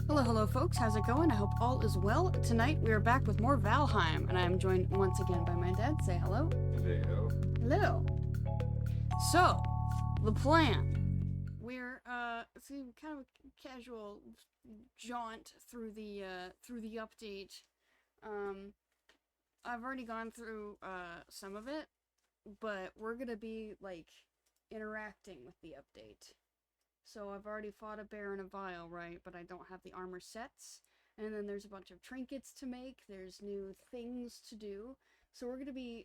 Hello, hello, folks. How's it going? I hope all is well. Tonight we are back with more Valheim, and I am joined once again by my dad. Say hello. Hello. Hello. So, the plan. We're it's kind of a casual jaunt through the update. I've already gone through some of it, but we're gonna be like interacting with the update. So I've already fought a bear in a vial, right? But I don't have the armor sets. And then there's a bunch of trinkets to make. There's new things to do. So we're gonna be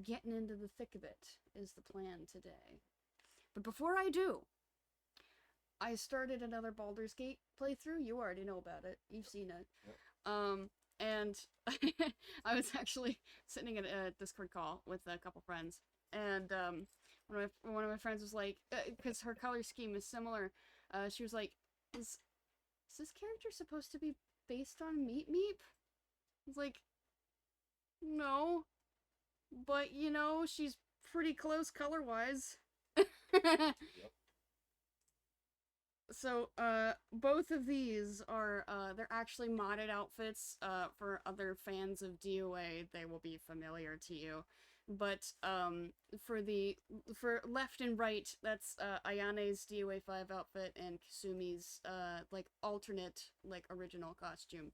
getting into the thick of it, is the plan today. But before I do, I started another Baldur's Gate playthrough. You already know about it. You've seen it. Yep. And I was actually sitting at a Discord call with a couple friends, and one of my friends was like, because her color scheme is similar, she was like, is this character supposed to be based on Meep Meep? I was like, no, but you know, she's pretty close color-wise. Yep. So, both of these are, they're actually modded outfits, for other fans of DOA. They will be familiar to you. But, for left and right, that's, Ayane's DOA 5 outfit and Kasumi's, like, alternate, like, original costume.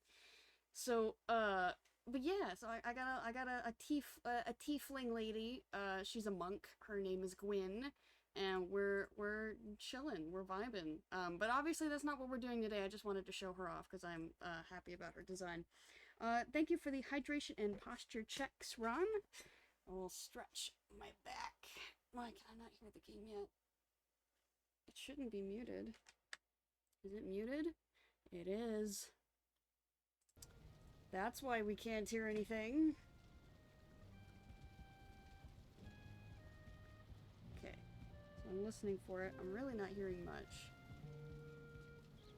So, but yeah, so I got a tiefling lady, she's a monk, her name is Gwyn, and we're chilling, we're vibing. But obviously that's not what we're doing today. I just wanted to show her off because I'm happy about her design. Thank you for the hydration and posture checks, Ron. I will stretch my back. Why can I not hear the game yet? It shouldn't be muted. Is it muted? It is. That's why we can't hear anything. Okay. So I'm listening for it. I'm really not hearing much.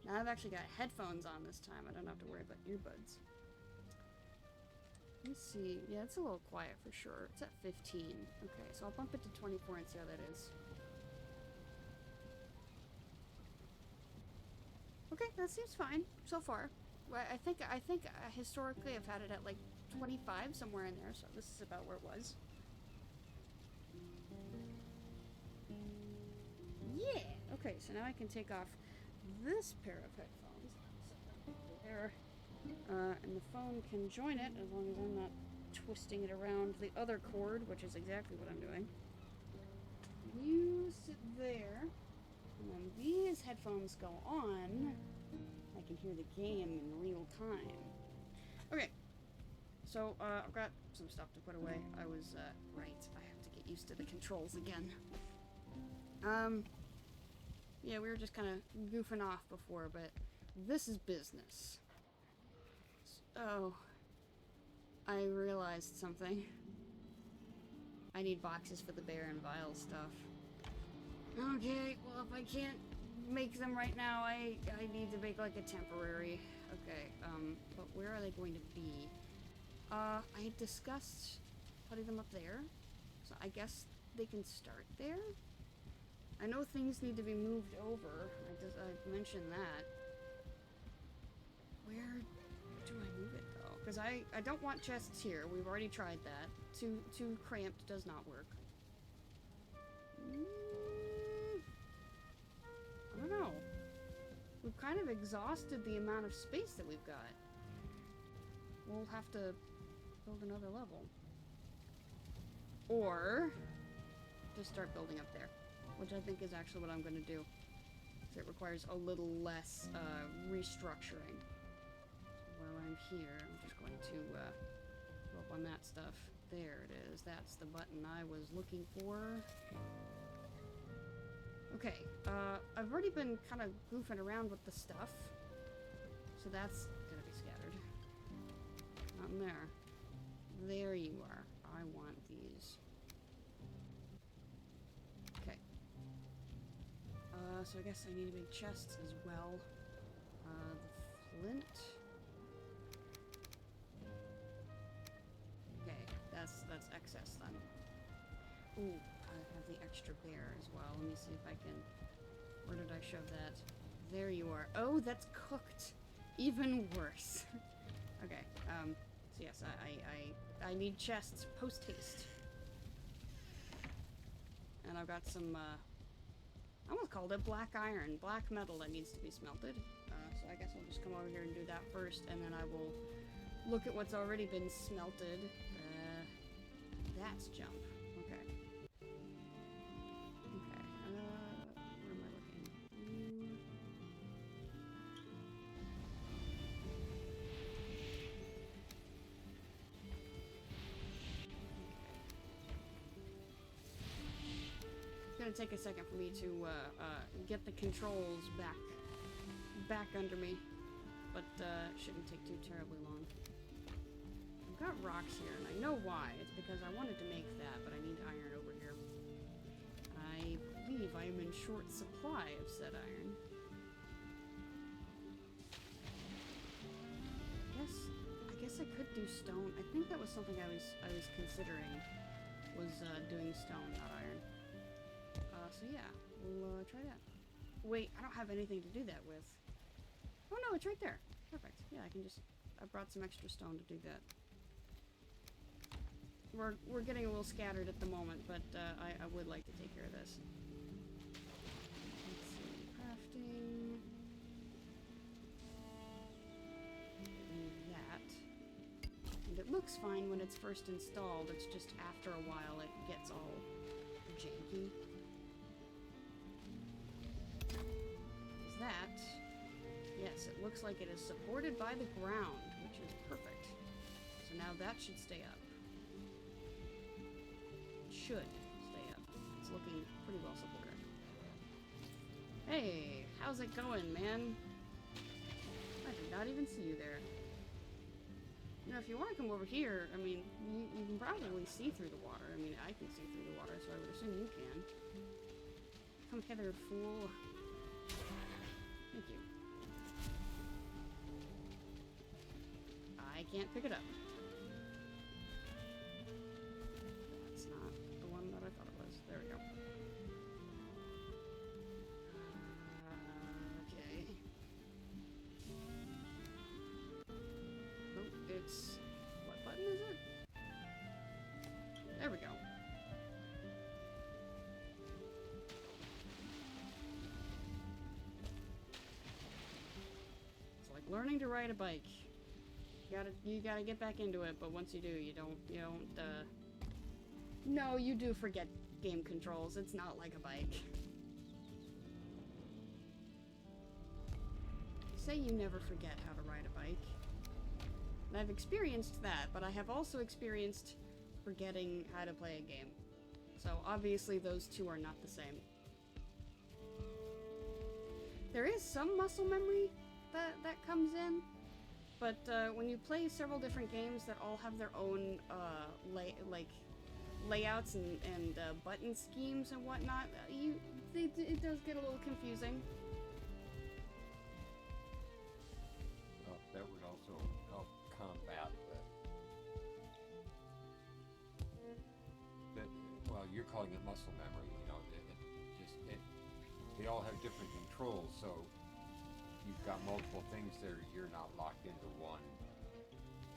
Now I've actually got headphones on this time. I don't have to worry about earbuds. Let's see. Yeah, it's a little quiet for sure. It's at 15. Okay, so I'll bump it to 24 and see how that is. Okay, that seems fine so far. I think historically I've had it at like 25, somewhere in there, so this is about where it was. Yeah! Okay, so now I can take off this pair of headphones. There. And the phone can join it as long as I'm not twisting it around the other cord, which is exactly what I'm doing. You sit there, and when these headphones go on, I can hear the game in real time. Okay, so I've got some stuff to put away. I was right. I have to get used to the controls again. Yeah, we were just kind of goofing off before, but this is business. Oh, I realized something. I need boxes for the bear and vial stuff. Okay, well if I can't make them right now, I need to make like a temporary. Okay, but where are they going to be? I discussed putting them up there, so I guess they can start there. I know things need to be moved over. I mentioned that. Where do I move it though? Because I don't want chests here. We've already tried that. Too cramped does not work. I don't know. We've kind of exhausted the amount of space that we've got. We'll have to build another level. Or just start building up there, which I think is actually what I'm going to do. So it requires a little less restructuring. While I'm here, I'm just going to go up on that stuff. There it is. That's the button I was looking for. Okay, I've already been kind of goofing around with the stuff. So that's gonna be scattered. Not in there. There you are. I want these. Okay. So I guess I need to make chests as well. The flint. Okay, that's excess then. Ooh, I have the extra bear as well. Let me see if I can... Where did I shove that? There you are. Oh, that's cooked. Even worse. Okay, so yes, I need chests post-haste. And I've got some, I almost called it black iron, black metal that needs to be smelted. So I guess I'll just come over here and do that first, and then I will look at what's already been smelted. That's jump. Okay. Okay, where am I looking? It's gonna take a second for me to get the controls back under me, but shouldn't take too terribly long. I've got rocks here, and I know why. It's because I wanted to make that, but I need iron over here. I believe I am in short supply of said iron. I guess I could do stone. I think that was something I was considering, was doing stone, not iron. So yeah, we'll try that. Wait, I don't have anything to do that with. Oh no, it's right there. Perfect. Yeah, I brought some extra stone to do that. We're getting a little scattered at the moment, but I would like to take care of this. Let's see, crafting. Do that. And it looks fine when it's first installed, it's just after a while it gets all janky. Is that? Yes, it looks like it is supported by the ground, which is perfect. So now that should stay up. Should stay up. It's looking pretty well supported. Hey, how's it going, man? I did not even see you there. You know, if you want to come over here, I mean, you can probably see through the water. I mean, I can see through the water, so I would assume you can. Come hither, fool. Thank you. I can't pick it up. That's not the one that I thought it was. There we go. Okay. Oh, it's... What button is it? There we go. It's like learning to ride a bike. You gotta get back into it, but once you do, you don't, no, you do forget game controls. It's not like a bike. Say you never forget how to ride a bike. And I've experienced that, but I have also experienced forgetting how to play a game. So obviously those two are not the same. There is some muscle memory that comes in. But when you play several different games that all have their own layouts and button schemes and whatnot, it does get a little confusing. Well, that would also help combat that. Well, you're calling it muscle memory. You know, they all have different controls, so. You've got multiple things there, you're not locked into one.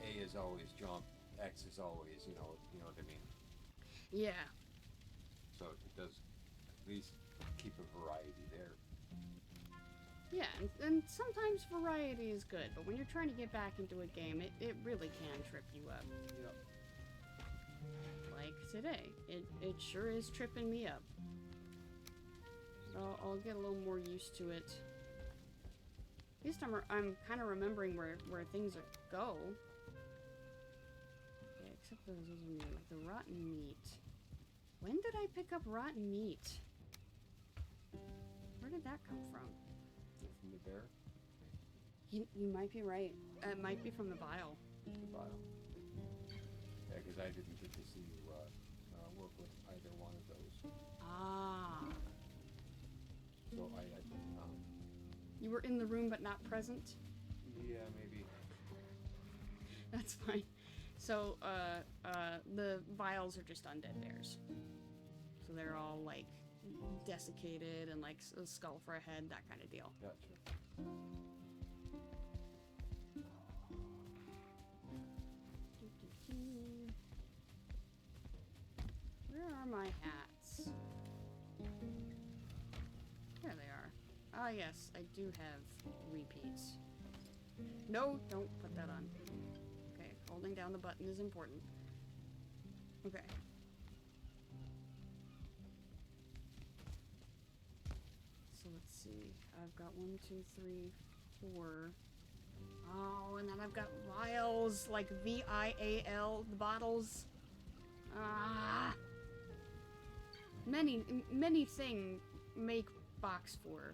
A is always jump, X is always, you know what I mean? Yeah. So it does at least keep a variety there. Yeah, and sometimes variety is good, but when you're trying to get back into a game, it really can trip you up. Yep. Like today. It sure is tripping me up. But I'll get a little more used to it. At least I'm kind of remembering where things go. Okay, except those are new. The rotten meat. When did I pick up rotten meat? Where did that come from? From the bear? You might be right. It might be from the vial. The vial. Yeah, because I didn't get to see you work with either one of those. Ah. So You were in the room but not present? Yeah, maybe. That's fine. So, the vials are just undead bears. So they're all, like, desiccated and like a skull for a head, that kind of deal. Gotcha. Where are my hats? There they are. Ah, yes, I do have repeats. No, don't put that on. Okay, holding down the button is important. Okay. So let's see. I've got 1, 2, 3, 4. Oh, and then I've got vials, like VIAL, the bottles. Ah. Many thing make box for,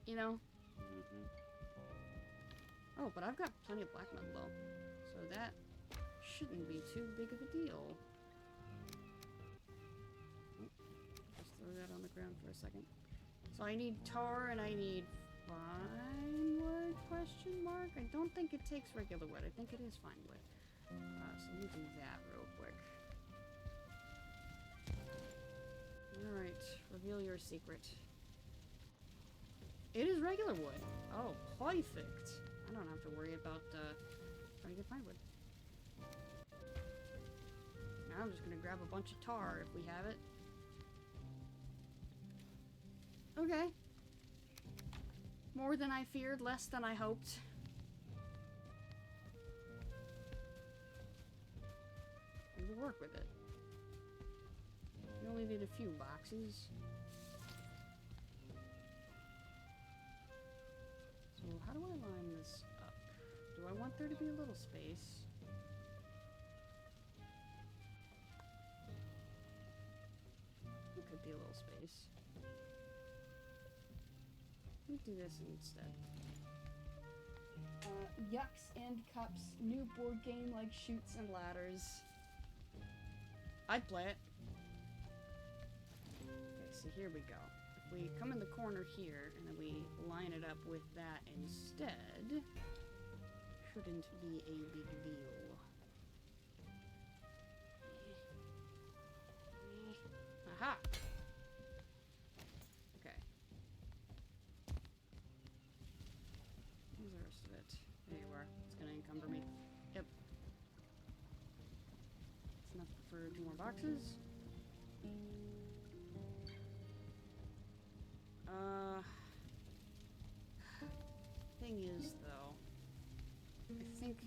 you know? Mm-hmm. Oh, but I've got plenty of black metal though, so that shouldn't be too big of a deal. Oh, just throw that on the ground for a second. So I need tar and I need fine wood, question mark? I don't think it takes regular wood. I think it is fine wood. So let me do that real quick. Alright, reveal your secret. It is regular wood. Oh, perfect. I don't have to worry about trying to get fine wood. Now I'm just gonna grab a bunch of tar if we have it. Okay. More than I feared, less than I hoped. We will work with it. We only need a few boxes. So how do I line this up? Do I want there to be a little space? It could be a little space. Let me do this instead. Yucks and Cups, new board game like Chutes and Ladders. I'd play it. Okay, so here we go. If we come in the corner here, and then we line it up with that instead, shouldn't be a big deal. Aha! Okay. Where's the rest of it? There you are. It's gonna encumber me. Yep. It's enough for 2 more boxes. Thing is, though, I think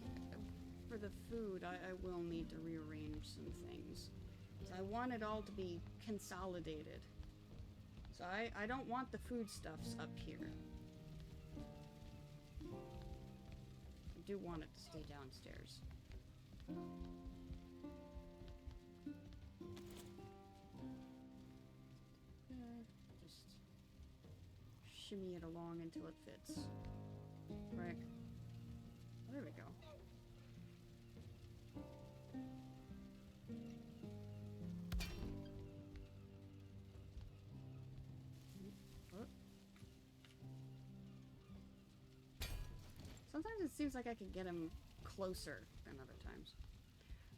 for the food, I will need to rearrange some things. So I want it all to be consolidated. So I don't want the foodstuffs up here. I do want it to stay downstairs. Just shimmy it along until it fits. Right. There we go. Sometimes it seems like I could get him closer than other times.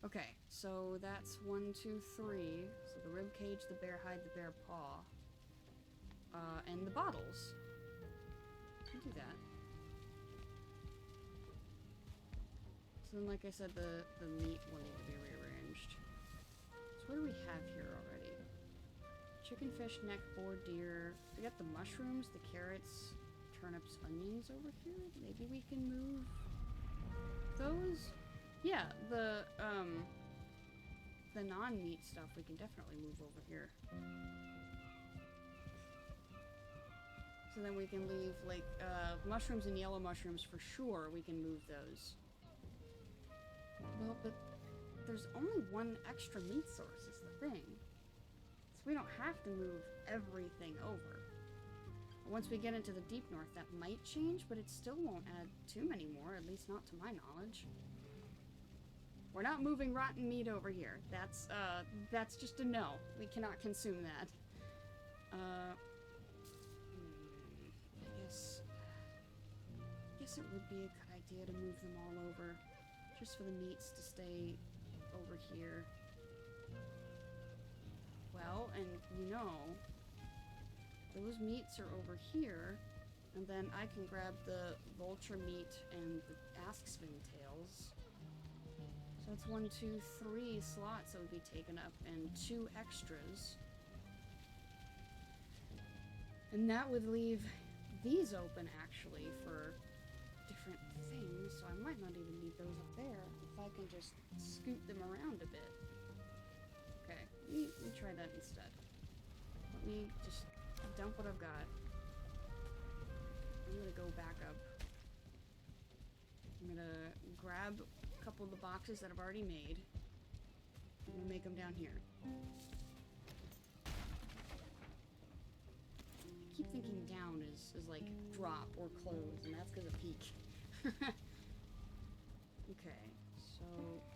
Okay, so that's 1, 2, 3. So the rib cage, the bear hide, the bear paw, and the bottles. Can do that. So then, like I said, the meat will need to be rearranged. So what do we have here already? Chicken, fish, neck, boar, deer. We got the mushrooms, the carrots, turnips, onions over here. Maybe we can move those? Yeah, the non-meat stuff we can definitely move over here. So then we can leave, like, mushrooms and yellow mushrooms for sure. We can move those. Well, but there's only one extra meat source is the thing. So we don't have to move everything over. Once we get into the deep north, that might change, but it still won't add too many more, at least not to my knowledge. We're not moving rotten meat over here. That's just a no. We cannot consume that. I guess it would be a good idea to move them all over, just for the meats to stay over here. Well, and you know, those meats are over here, and then I can grab the vulture meat and the ask-spin tails. So it's 1, 2, 3 slots that would be taken up, and 2 extras. And that would leave these open, actually, for different things, so I might not even need those up there if I can just scoot them around a bit. Okay, let me try that instead. Let me just dump what I've got. I'm gonna go back up. I'm gonna grab a couple of the boxes that I've already made. I'm gonna make them down here. I keep thinking down is like drop or close, and that's because of peak. Okay, so,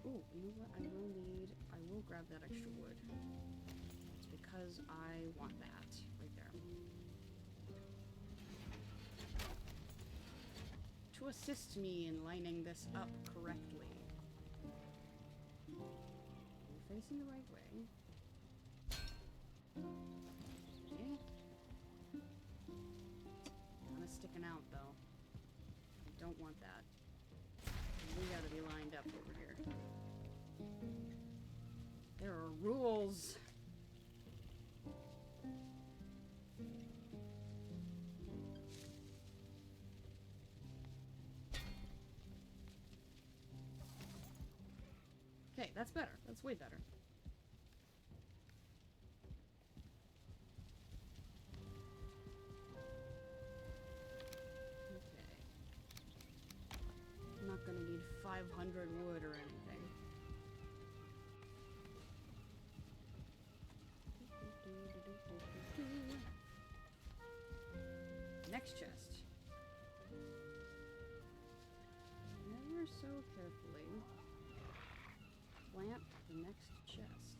ooh, you know what, I will grab that extra wood. It's because I want that, right there. To assist me in lining this up correctly. We're facing the right way. Okay. Kinda sticking out, though. I don't want that. We gotta be lined up over here. There are rules. Okay, that's better. That's way better. I'm not gonna need 500 wood or anything. Next chest. Ever so carefully plant the next chest.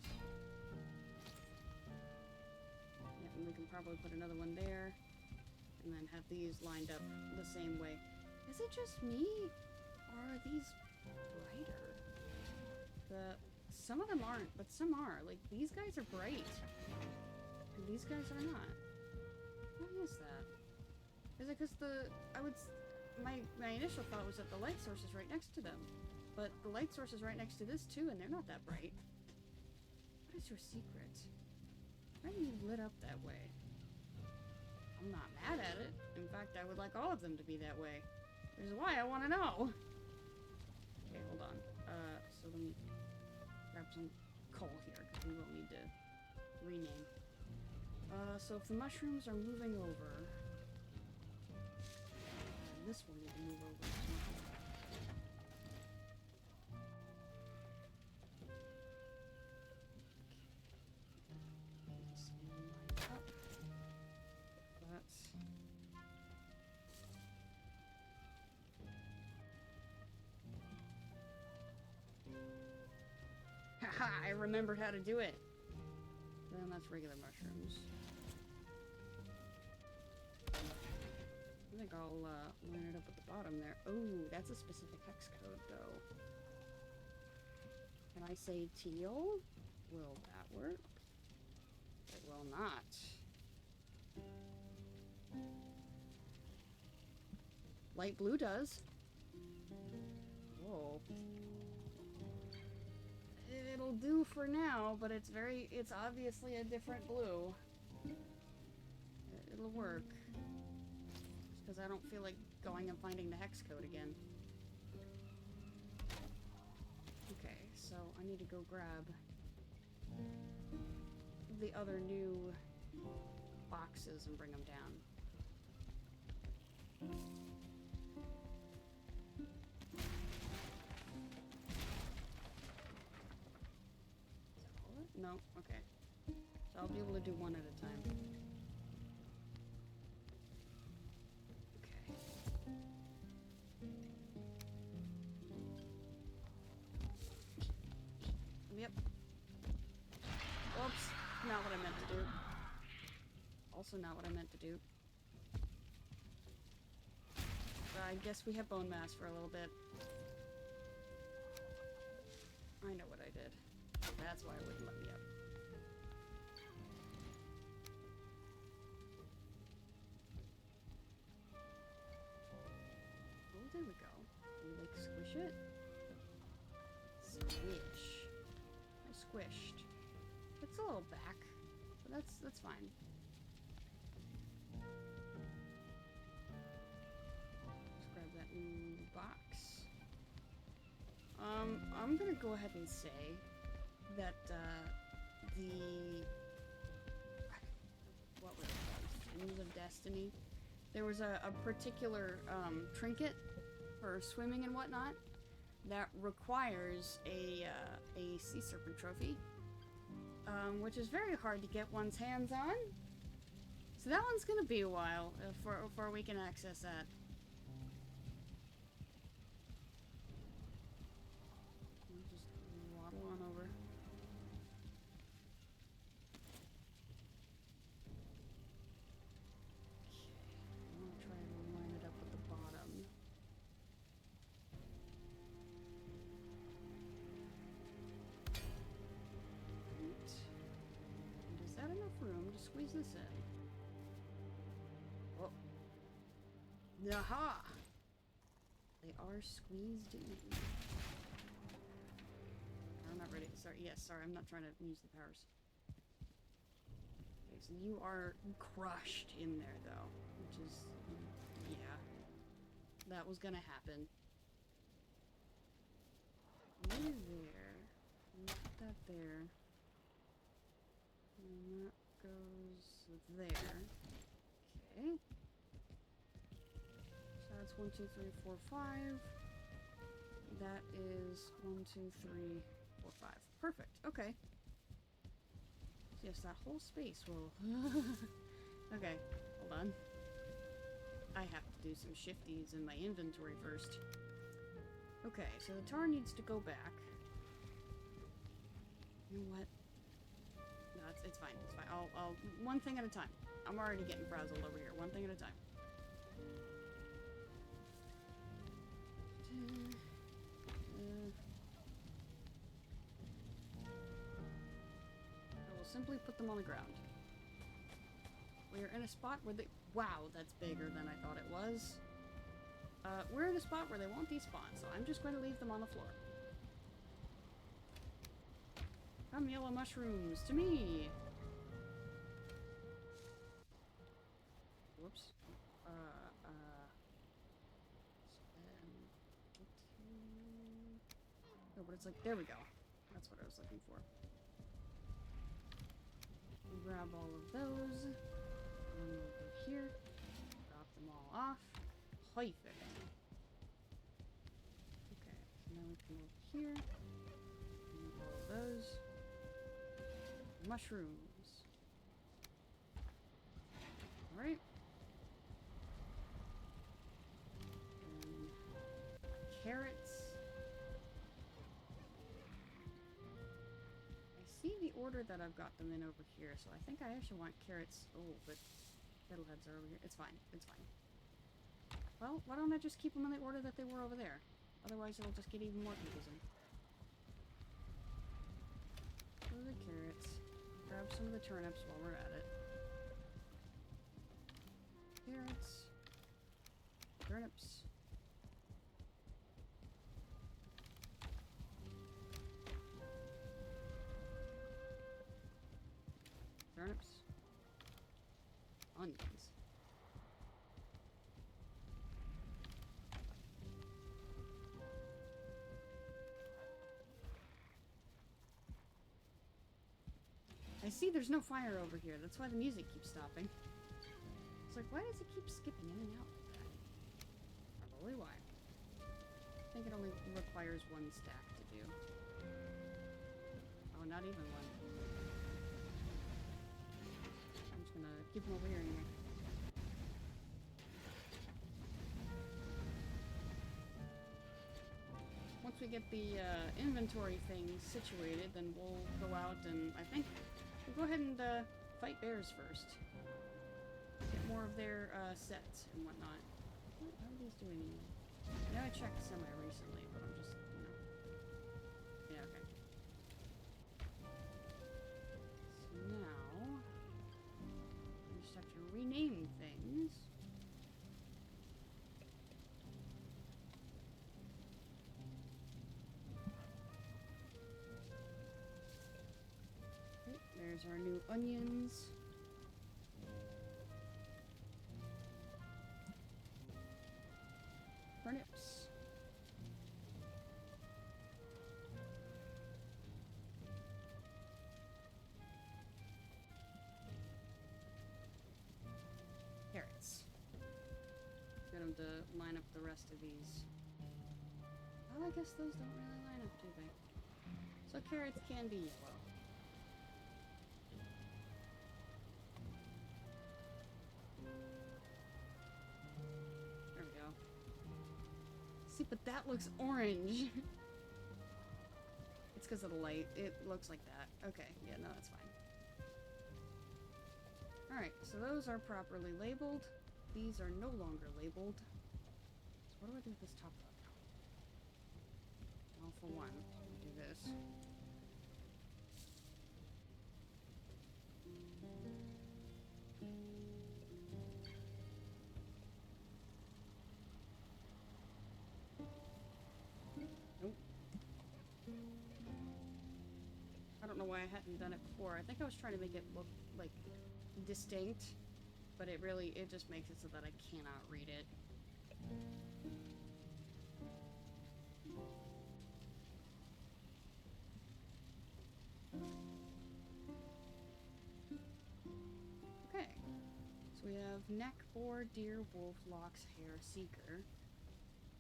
Yeah, and we can probably put another one there, and then have these lined up the same way. Is it just me? Or are these brighter? Some of them aren't, but some are. Like, these guys are bright. And these guys are not. Why is that? Is it because my initial thought was that the light source is right next to them. But the light source is right next to this too, and they're not that bright. What is your secret? Why are you lit up that way? I'm not mad at it. In fact, I would like all of them to be that way. Which is why I want to know. Okay, hold on. So let me grab some coal here, because we will need to rename. So if the mushrooms are moving over, then this one will move over too. Haha, I remembered how to do it. Then that's regular mushrooms. I think I'll line it up at the bottom there. Oh, that's a specific hex code, though. Can I say teal? Will that work? It will not. Light blue does. Whoa. It'll do for now, but it's obviously a different blue. It'll work. Just because I don't feel like going and finding the hex code again. Okay, so I need to go grab the other new boxes and bring them down. No? Okay. So I'll be able to do one at a time. Okay. Yep. Whoops. Not what I meant to do. Also not what I meant to do. I guess we have bone mass for a little bit. I know what I did. That's why it wouldn't let me up. that's fine. Let's grab that box. I'm gonna go ahead and say that what was it called? Fins of Destiny. There was a particular trinket for swimming and whatnot that requires a sea serpent trophy, which is very hard to get one's hands on. So that one's gonna be a while before we can access that. Just waddle on over. I'm gonna try to line it up with the bottom. Right. And is that enough room to squeeze this in? Oh. Aha! They are squeezed in. I'm not ready. Sorry, yes, sorry, I'm not trying to use the powers. Okay, so you are crushed in there, though, which is, yeah, that was gonna happen. You there. Put that there. And that goes there. Okay. So that's 1, 2, 3, 4, 5. That is 1, 2, 3, 4, 5. Perfect. Okay. Yes, that whole space will... Okay, hold on. I have to do some shifties in my inventory first. Okay, so the tar needs to go back. You know what? No, it's fine. It's fine. I'll one thing at a time. I'm already getting frazzled over here. One thing at a time. I will simply put them on the ground. We're in a spot where they... Wow, that's bigger than I thought it was. We're in a spot where they won't despawn, so I'm just going to leave them on the floor. Come, yellow mushrooms, to me! Whoops. Oh, but it's like, there we go. That's what I was looking for. Grab all of those. And over here. Drop them all off. Perfect. Okay, so now we come over here. And all of those. Mushrooms. Alright. Carrots. I see the order that I've got them in over here, so I think I actually want carrots. Oh, but fiddleheads are over here. It's fine. It's fine. Well, why don't I just keep them in the order that they were over there? Otherwise, it'll just get even more confusing. So the carrots. Grab some of the turnips while we're at it. Carrots. Turnips. Turnips. Onions. I see there's no fire over here. That's why the music keeps stopping. It's like, why does it keep skipping in and out like that? Probably why. I think it only requires one stack to do. Oh, not even one. I'm just gonna keep them over here anyway. Once we get the inventory thing situated, then we'll go out and I think we'll go ahead and fight bears first. Get more of their sets and whatnot. What are these doing? I know I checked semi recently, but I'm just, you know. Yeah, okay. So now, I just have to rename things. There's There's our new onions. Turnips. Carrots. Get them to line up the rest of these. Oh, I guess those don't really line up, do they? So carrots can be yellow. There we go. See, but that looks orange. It's because of the light. It looks like that. Okay, yeah, no, that's fine. Alright, so those are properly labeled. These are no longer labeled. So what do I do with this top row? Well, for one, I'll do this. Nope. I don't know why I hadn't done it before. I think I was trying to make it look, like, distinct, but it just makes it so that I cannot read it. Okay, so we have neck, boar, deer, wolf, lox, hare, seeker.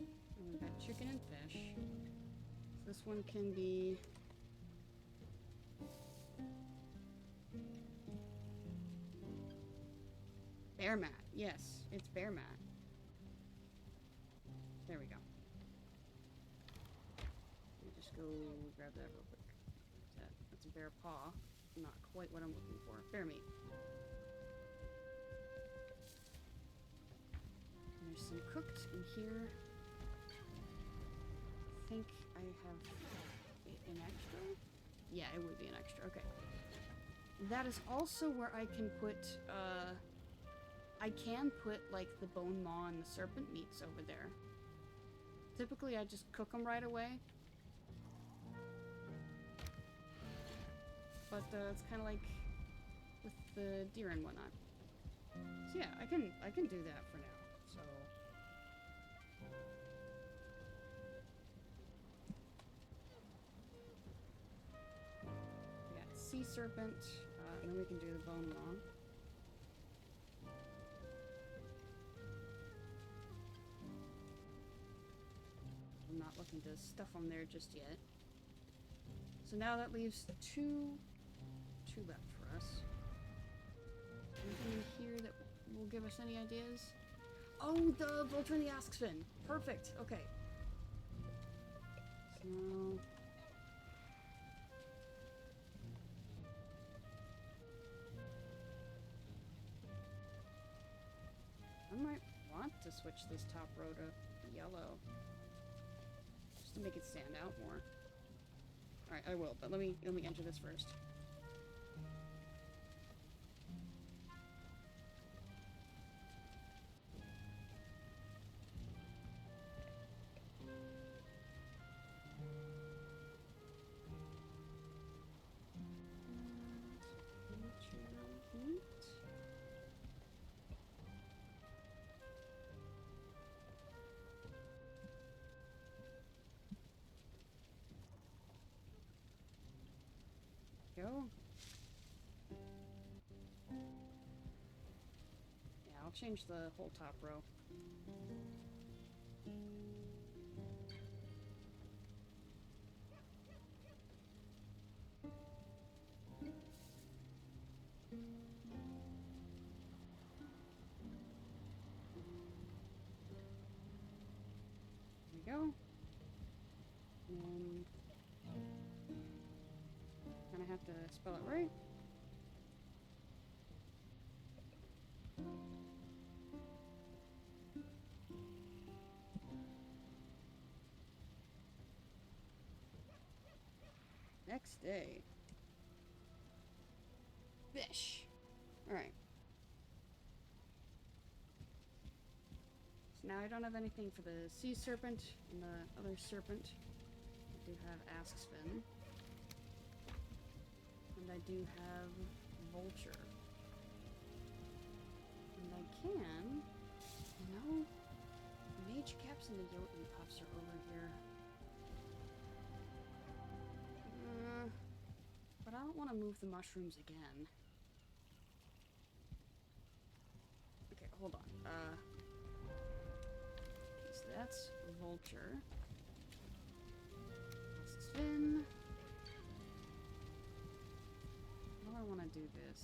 And we've got chicken and fish. So this one can be... bear mat. Yes, it's bear mat. There we go. Let me just go grab that real quick. That's a bear paw. Not quite what I'm looking for. Bear meat. And there's some cooked in here. I think I have an extra? Yeah, it would be an extra. Okay. That is also where I can put, like, the bone maw and the serpent meats over there. Typically, I just cook them right away. But, it's kind of like with the deer and whatnot. So yeah, I can do that for now, so... We got sea serpent, and then we can do the bone maw. I'm not looking to stuff them there just yet. So now that leaves two left for us. Anything in here that will give us any ideas? Oh, the vulture and the ask fin. Perfect. Okay. So... I might want to switch this top row to yellow. Just to make it stand out more. Alright, I will, but let me enter this first. Go. Yeah, I'll change the whole top row. There we go. And kind of have to spell it right. Next day. Fish. Alright. So now I don't have anything for the sea serpent and the other serpent. I do have ask spin. And I do have vulture. And I can... No. Mage caps and the Jotun puffs are over here. But I don't want to move the mushrooms again. Okay, hold on. So that's vulture. That's Sven. How do I want to do this?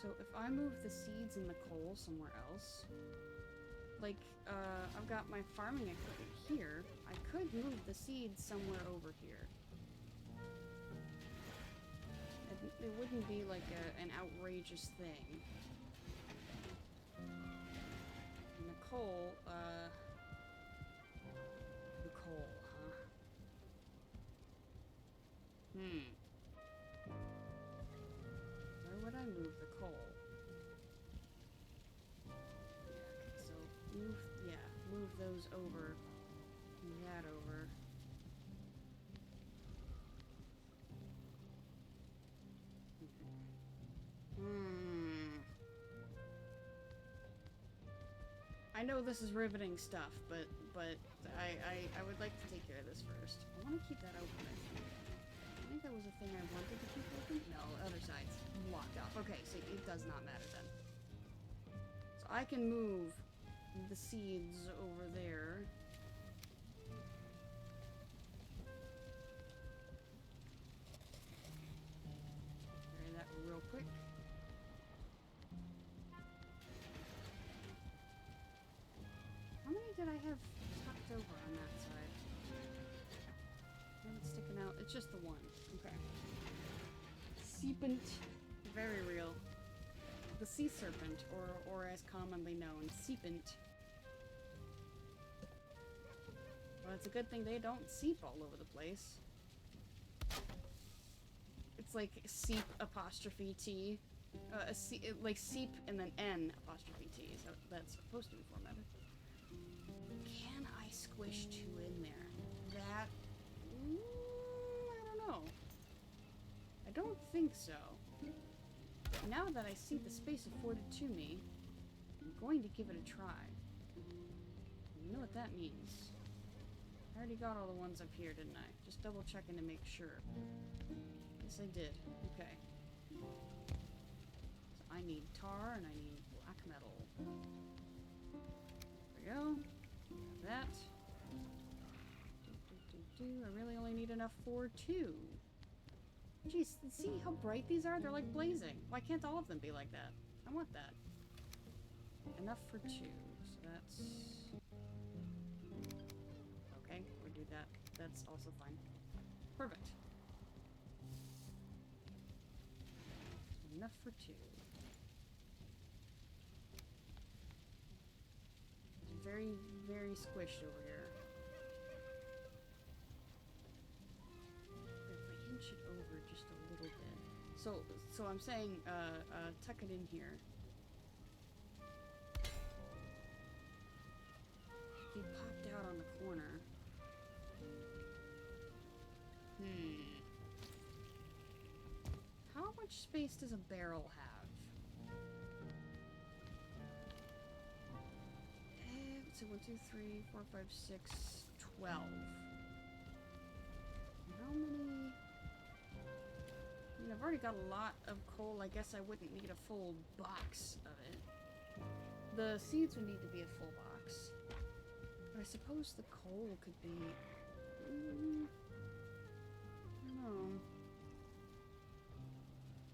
So if I move the seeds and the coal somewhere else, like, I've got my farming equipment here, I could move the seeds somewhere over here. It wouldn't be like an outrageous thing. And the coal, huh? Where would I move the coal? Yeah, okay, so move those over. Move that over. I know this is riveting stuff, but I would like to take care of this first. I want to keep that open, I think. I think that was a thing I wanted to keep open. No, other side's blocked off. Okay, so it does not matter then. So I can move the seeds over there. Carry that real quick. How many did I have tucked over on that side? It's sticking out. It's just the one. Okay. Serpent. Very real. The sea serpent, or as commonly known, serpent. Well, it's a good thing they don't seep all over the place. It's like seep apostrophe T. Like seep and then N apostrophe T. So that's supposed to be formatted. Can I squish two in there? That... I don't know. I don't think so. But now that I see the space afforded to me, I'm going to give it a try. You know what that means. I already got all the ones up here, didn't I? Just double checking to make sure. Yes, I did. Okay. So I need tar and I need black metal. There we go. That. I really only need enough for two. Jeez, see how bright these are? They're like blazing. Why can't all of them be like that? I want that. Enough for two. So that's... Okay, we'll do that. That's also fine. Perfect. Enough for two. It's very, very squished over here. It over just a little bit. So I'm saying, tuck it in here. He popped out on the corner. How much space does a barrel have? So 1, 2, 3, 4, 5, 6, 12. How many... I mean, I've already got a lot of coal. I guess I wouldn't need a full box of it. The seeds would need to be a full box. But I suppose the coal could be... I don't know.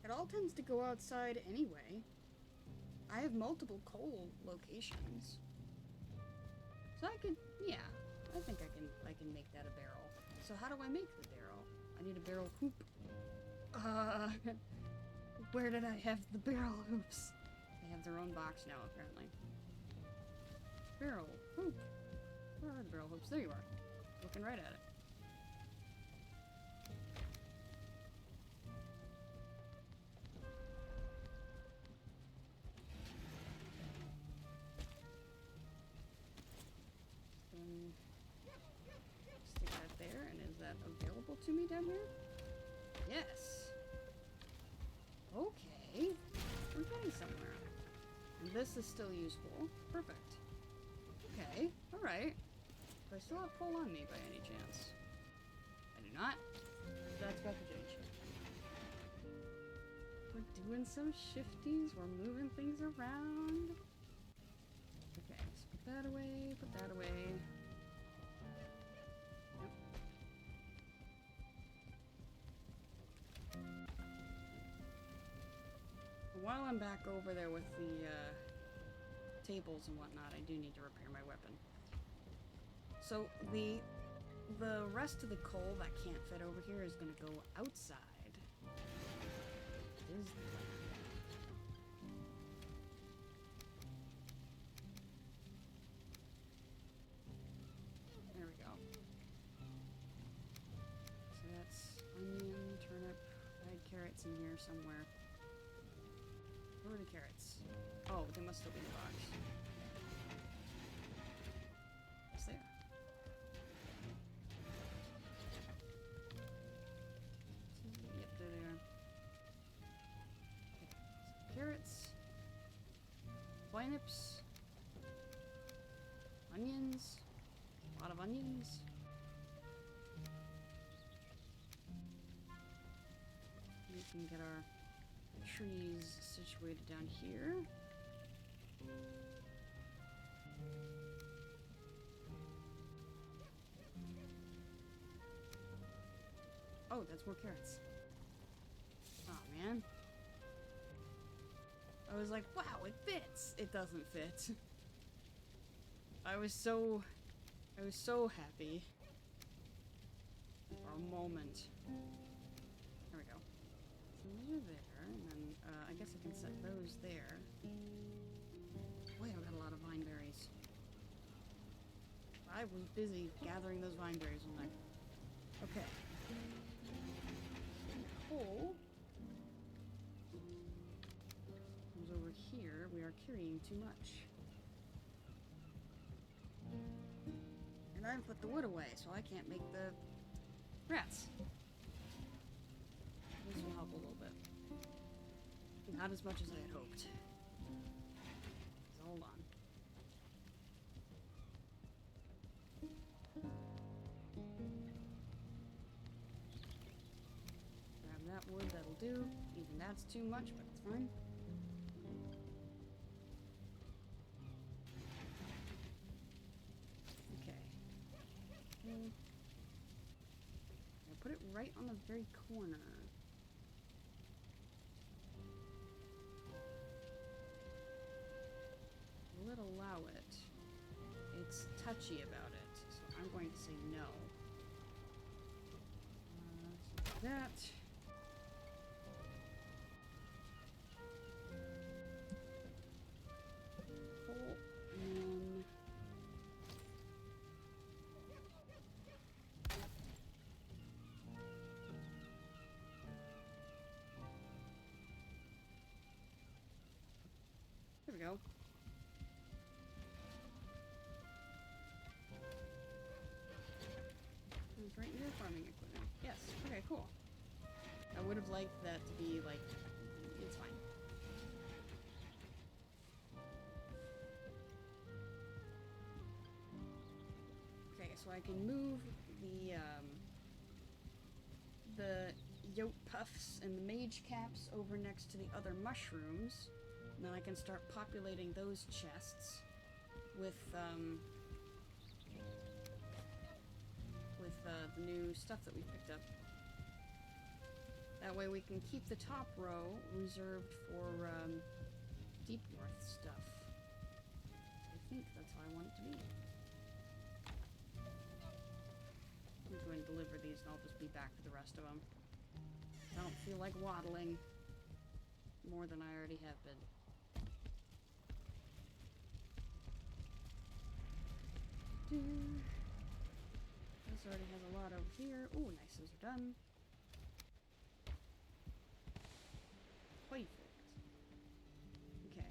It all tends to go outside anyway. I have multiple coal locations. So I could... yeah. I think I can make that a barrel. So how do I make the barrel? I need a barrel hoop. Where did I have the barrel hoops? They have their own box now, apparently. Barrel hoop. Where are the barrel hoops? There you are. Looking right at it. Stick that there, and is that available to me down here? Yes. Okay. We're getting somewhere. And this is still useful. Perfect. Okay. Alright. Do I still have pull on me by any chance? I do not. That's about to change. We're doing some shifties. We're moving things around. Okay, let's put that away. Put that away. Yep. While I'm back over there with the tables and whatnot, I do need to repair my weapon. So the rest of the coal that can't fit over here is going to go outside. Is the plan. There we go. So that's onion, turnip, fried carrots in here somewhere. Where are the carrots? Oh, they must still be in the box. It's there. Yep, they're there. Okay, so carrots, turnips, onions, a lot of onions. We can get our trees situated down here. Oh, that's more carrots. Oh man. I was like, wow, it fits. It doesn't fit. I was so happy for a moment. There we go. So those are there, and then I guess I can set those there. Boy, I've got a lot of vine berries. I was busy gathering those vine berries. I'm like, okay. Coal comes over here. We are carrying too much. And I put the wood away, so I can't make the rats. This will help a little bit. Not as much as I had hoped. So hold on. Grab that wood, that'll do. Even that's too much, but it's fine. Okay. I put it right on the very corner. Will it allow it? It's touchy about it, so I'm going to say no. So that. Pull, and then there we go. It's right near farming equipment. Yes. Okay, cool. I would have liked that to be like, it's fine. Okay, so I can move the yote puffs and the mage caps over next to the other mushrooms. And then I can start populating those chests with the new stuff that we picked up. That way we can keep the top row reserved for deep north stuff. I think that's how I want it to be. I'm going to deliver these and I'll just be back to the rest of them. I don't feel like waddling more than I already have been. This already has a lot over here. Oh, nice, those are done. Perfect. Okay.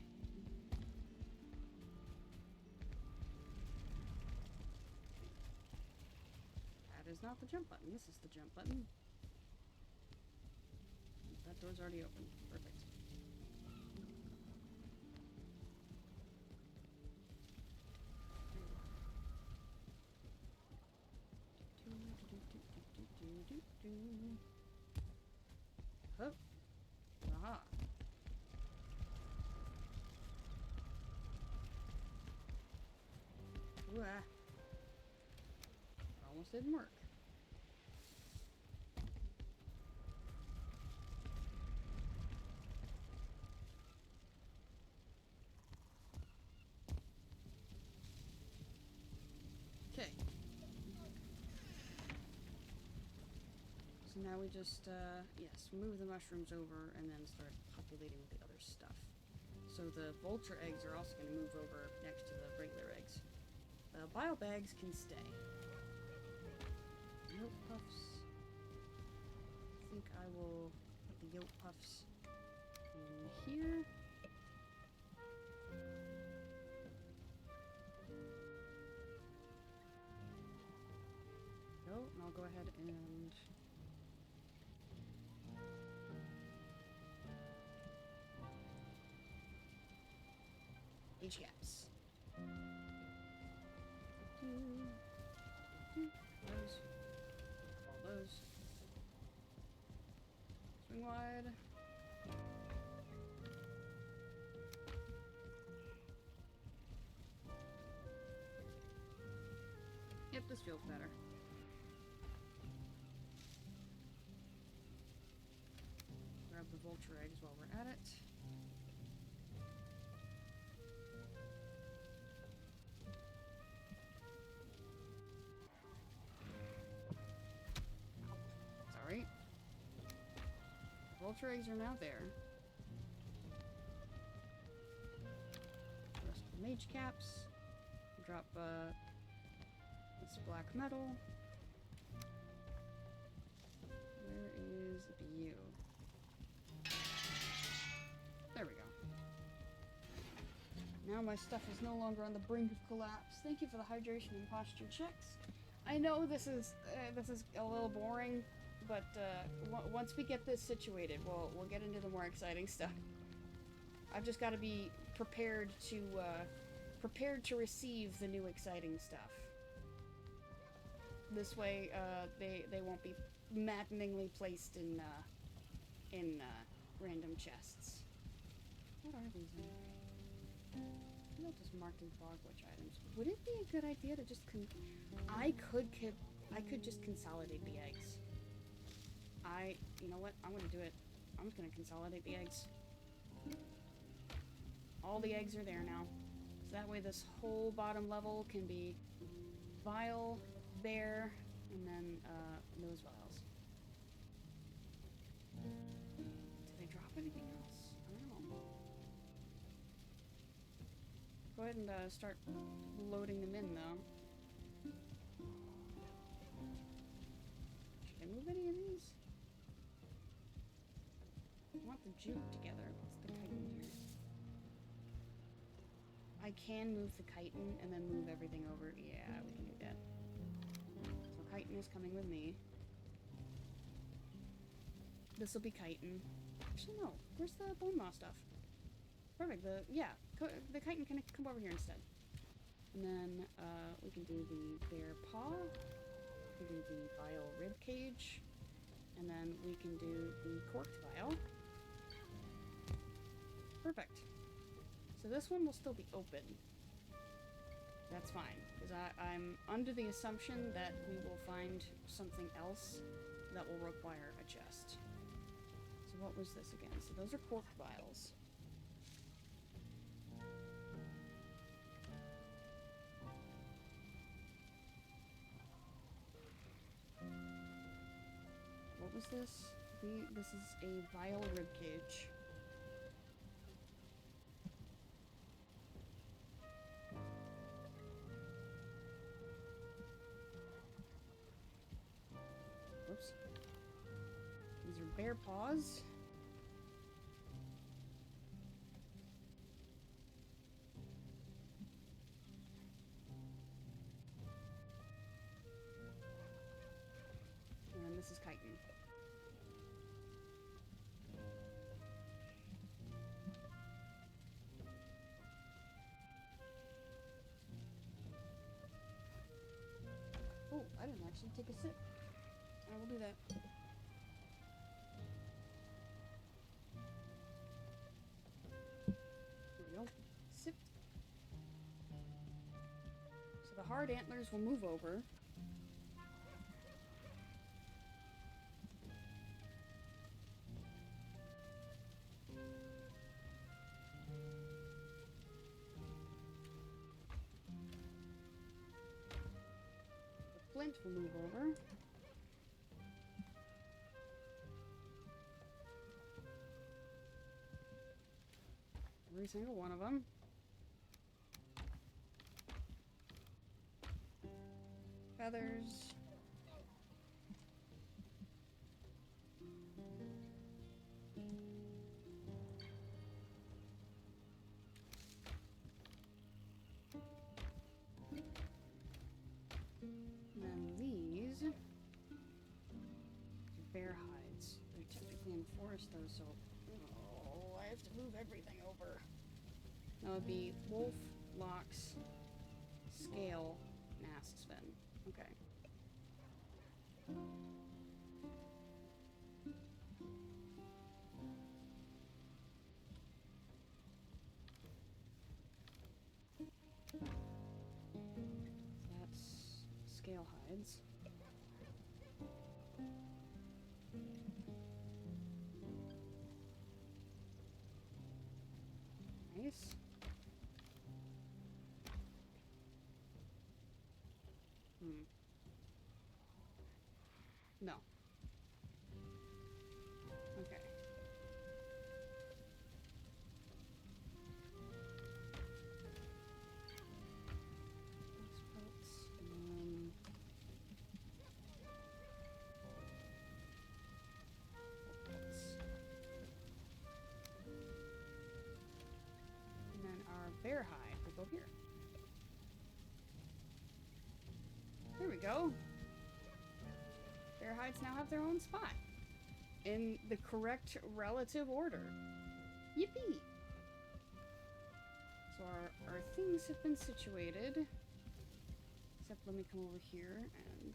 That is not the jump button. This is the jump button. That door's already open. Perfect. Oh. Aha. Ooh, ah. Almost didn't work. Okay. So now we just, yes, move the mushrooms over and then start populating with the other stuff. So the vulture eggs are also going to move over next to the regular eggs. The bile bags can stay. Yolk puffs. I think I will put the yolk puffs in here. Go, and I'll go ahead and HCAPS. Those. All those. Swing wide. Yep, this feels better. Grab the vulture eggs while we're at it. Sorry. Vulture eggs are now there. The rest of the mage caps. Drop this black metal. Where is you? There we go. Now my stuff is no longer on the brink of collapse. Thank you for the hydration and posture checks. I know this is a little boring, but once we get this situated, we'll get into the more exciting stuff. I've just got to be prepared to receive the new exciting stuff. This way, they won't be maddeningly placed in random chests. What are these anyway? They're just marked as bog witch items. Would it be a good idea to just I could just consolidate the eggs. You know what? I'm gonna do it. I'm just gonna consolidate the eggs. All the eggs are there now. So that way this whole bottom level can be vial, bear, and then those vials. Did they drop anything else? I don't know. Go ahead and start loading them in though. Should I move any of these? I want the juke together. What's the chitin here? I can move the chitin and then move everything over. Yeah, we can do that. So chitin is coming with me. This will be chitin. Actually, no. Where's the bone maw stuff? Perfect. The chitin can come over here instead. And then we can do the bear paw. We can do the vial rib cage. And then we can do the corked vial. Perfect. So this one will still be open. That's fine, because I'm under the assumption that we will find something else that will require a chest. So what was this again? So those are corked vials. What was this? This is a vial ribcage. Oops. These are bear paws. chitin. Oh, I didn't actually take a sip. I will do that. There we go. Sip. So the hard antlers will move over. The flint will move over. Every single one of them. Feathers. And then these are bear hides. They're typically in forest though, so oh, I have to move everything over. That would be wolf, lox, scale, and asks fin. Okay. That's scale hides. Nice. No. Okay. Those pelts, and then pelts. And then our bear hide will go here. There we go. Bear hides now have their own spot in the correct relative order. Yippee! So our things have been situated. Except let me come over here and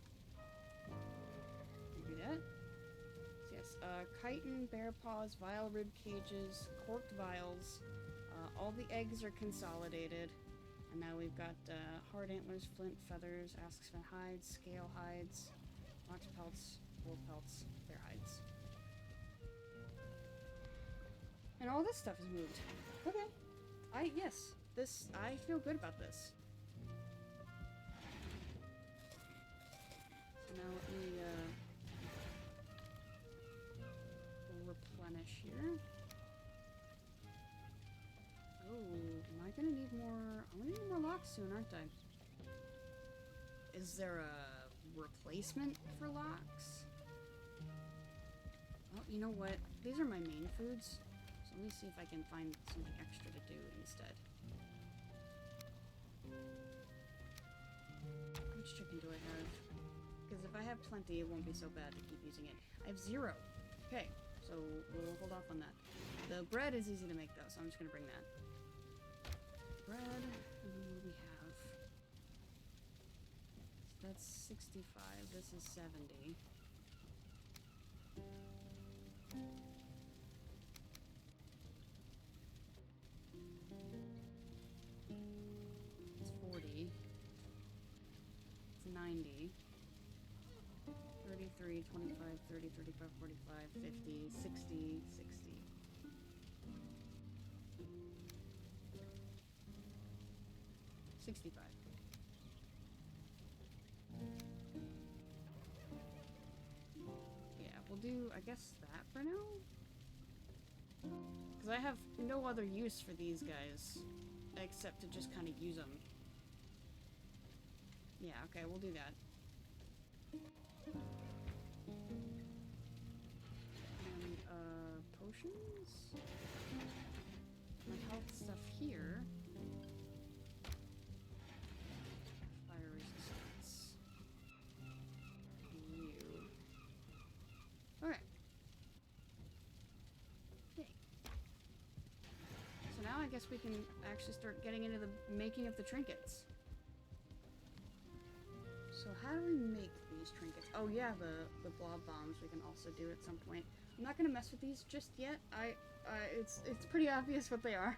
do that. So yes, chitin, bear paws, vial rib cages, corked vials. All the eggs are consolidated. And now we've got hard antlers, flint, feathers, asks fin hides, scale hides, ox pelts, wolf pelts, bear hides. And all this stuff is moved. Okay. Yes, I feel good about this. So now let me, replenish here. Oh, am I gonna need more? I'm gonna need more locks soon, aren't I? Is there a replacement for locks? Well, you know what? These are my main foods. So let me see if I can find something extra to do instead. How much chicken do I have? Because if I have plenty, it won't be so bad to keep using it. I have 0. Okay, so we'll hold off on that. The bread is easy to make though, so I'm just gonna bring that. Bread, and then what do we have? So that's 65, this is 70. It's 40. It's 90. 33, 25, 30, 35, 45, 50, 60, 60. 65. Yeah, we'll do, I guess, that for now? Because I have no other use for these guys, except to just kind of use them. Yeah, okay, we'll do that. And, potions? My health stuff here. Fire resistance. You. guess we can actually start getting into the making of the trinkets. So how do we make these trinkets? Oh yeah, the blob bombs we can also do at some point. I'm not gonna mess with these just yet. It's pretty obvious what they are.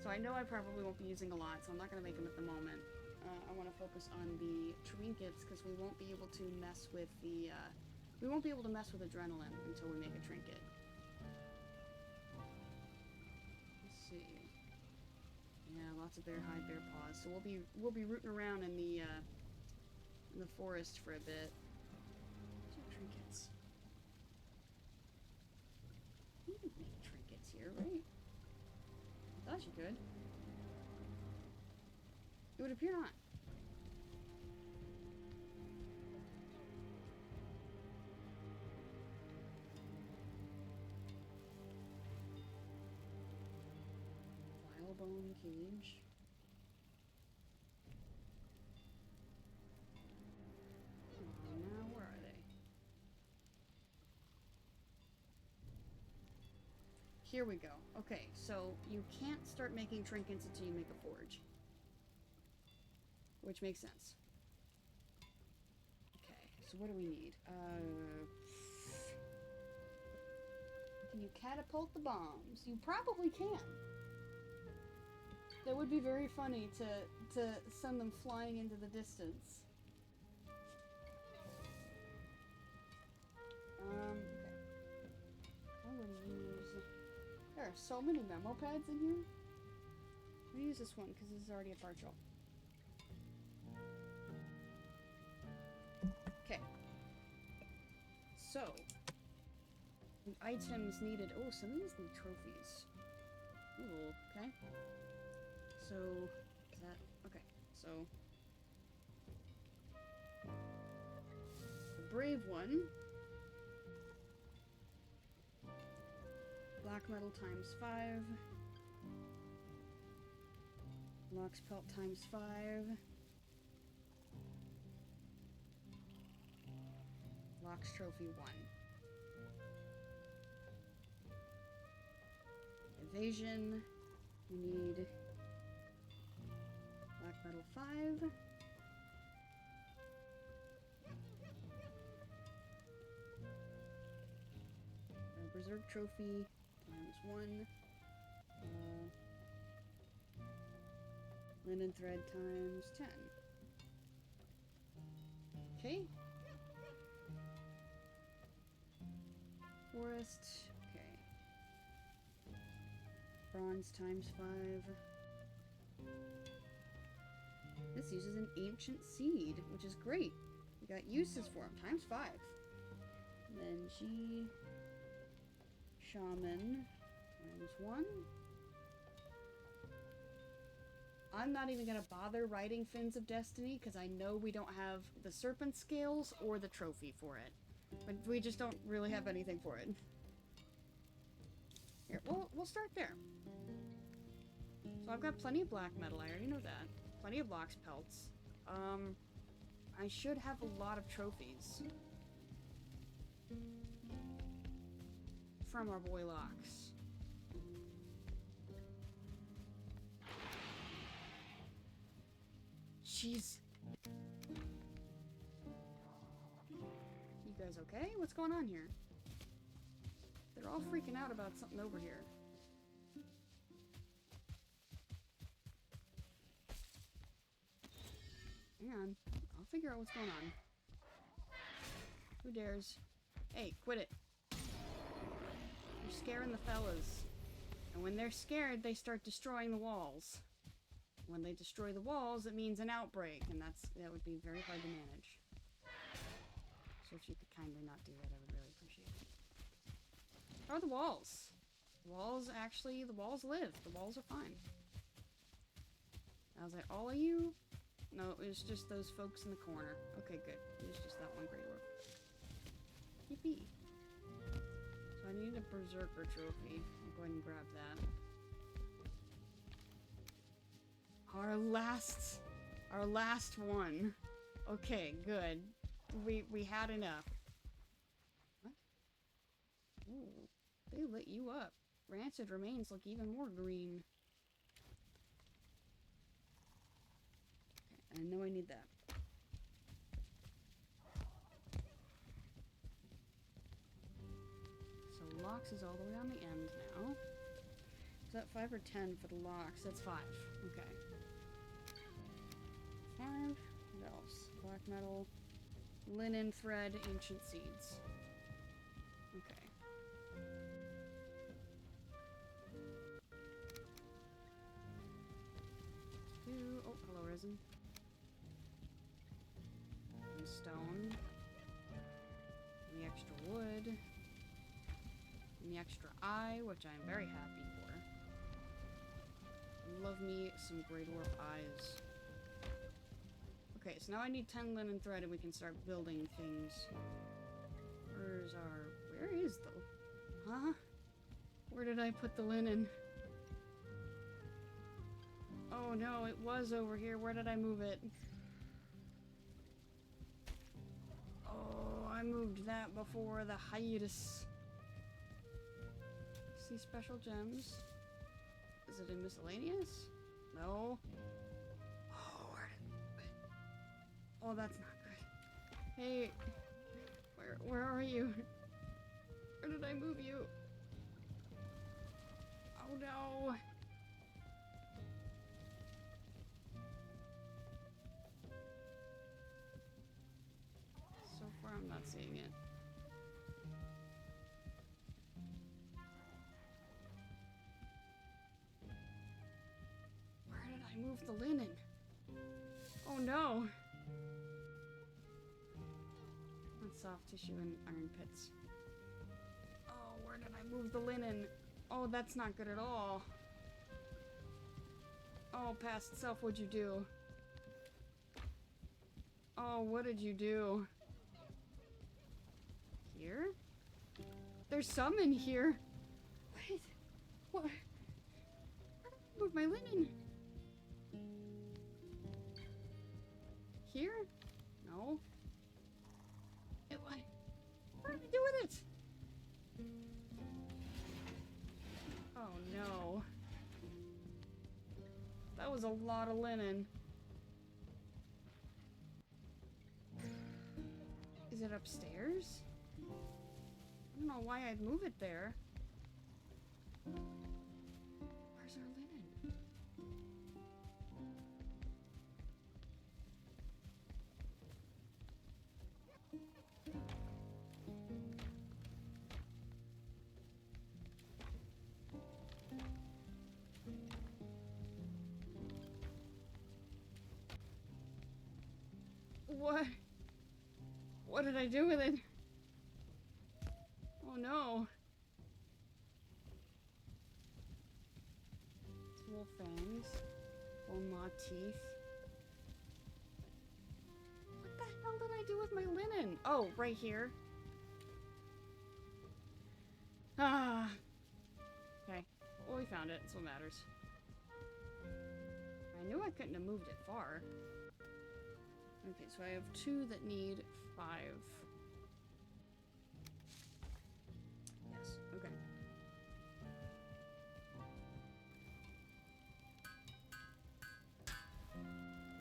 So I know I probably won't be using a lot, so I'm not gonna make them at the moment. I want to focus on the trinkets because we won't be able to mess with the we won't be able to mess with adrenaline until we make a trinket. Let's see. Yeah, lots of bear hide, bear paws. So we'll be rooting around in the forest for a bit. Two trinkets. You can make trinkets here, right? I thought you could. It would appear not. Bone cage. Now, where are they? Here we go. Okay, so you can't start making trinkets until you make a forge. Which makes sense. Okay, so what do we need? Can you catapult the bombs? You probably can. That would be very funny to send them flying into the distance. Okay. I'm gonna use... There are so many memo pads in here. I'm gonna use this one because this is already a partial. Okay. So, the items needed... Oh, some of these need trophies. Ooh, okay. So, is that... Okay, so... The brave one. Black metal times 5. Lox pelt times 5. Lox trophy 1. Evasion. We need... Black metal 5. Berserk trophy times 1. Linen thread times 10. Okay. Forest. Okay. Bronze times 5. This uses an ancient seed, which is great. We got uses for them, times 5. And then G... Shaman, times 1. I'm not even gonna bother writing Fins of Destiny, because I know we don't have the serpent scales or the trophy for it. But we just don't really have anything for it. Here, we'll start there. So I've got plenty of black metal, I already know that. Plenty of Lox pelts. I should have a lot of trophies. From our boy Lox. Jeez. You guys okay? What's going on here? They're all freaking out about something over here. Hang on. I'll figure out what's going on. Who dares? Hey, quit it. You're scaring the fellas. And when they're scared, they start destroying the walls. When they destroy the walls, it means an outbreak, and that would be very hard to manage. So if you could kindly not do that, I would really appreciate it. How are the walls? The walls live. The walls are fine. I was like, all of you? No, it was just those folks in the corner. Okay, good. It was just that one Grey Orc. Yippee. So I need a Berserker trophy. I'll go ahead and grab that. Our last one. Okay, good. We had enough. What? Ooh, they lit you up rancid remains look even more green. Okay, I know I need that. So locks is all the way on the end now. Is that 5 or 10 for the locks? That's 5. Okay. 5. What else? Black metal. Linen thread, ancient seeds. Okay. Oh, hello, resin. And stone. And the extra wood. And the extra eye, which I'm very happy for. Love me some Grey Dwarf eyes. Okay, so now I need 10 linen thread and we can start building things. Where is the... Huh? Where did I put the linen? Oh no, it was over here. Where did I move it? Oh, I moved that before the hiatus. See special gems. Is it in miscellaneous? No. Oh, oh, that's not good. Hey, where are you? Where did I move you? Oh no. So far, I'm not seeing it. Where did I move the linen? Oh no! That's soft tissue and iron pits. Oh, where did I move the linen? Oh, that's not good at all. Oh, past self, what'd you do? Oh, what did you do? Here? There's some in here. Wait. What? Where did I move my linen? Here? No. What did I do with it? Oh no. That was a lot of linen. Is it upstairs? I don't know why I'd move it there. Where's our linen? What? What did I do with it? Oh no. It's wolf fangs. Bone maw teeth. What the hell did I do with my linen? Oh, right here. Ah. Okay. Well, we found it. That's what matters. I knew I couldn't have moved it far. Okay, so I have 2 that need 5. Yes, okay.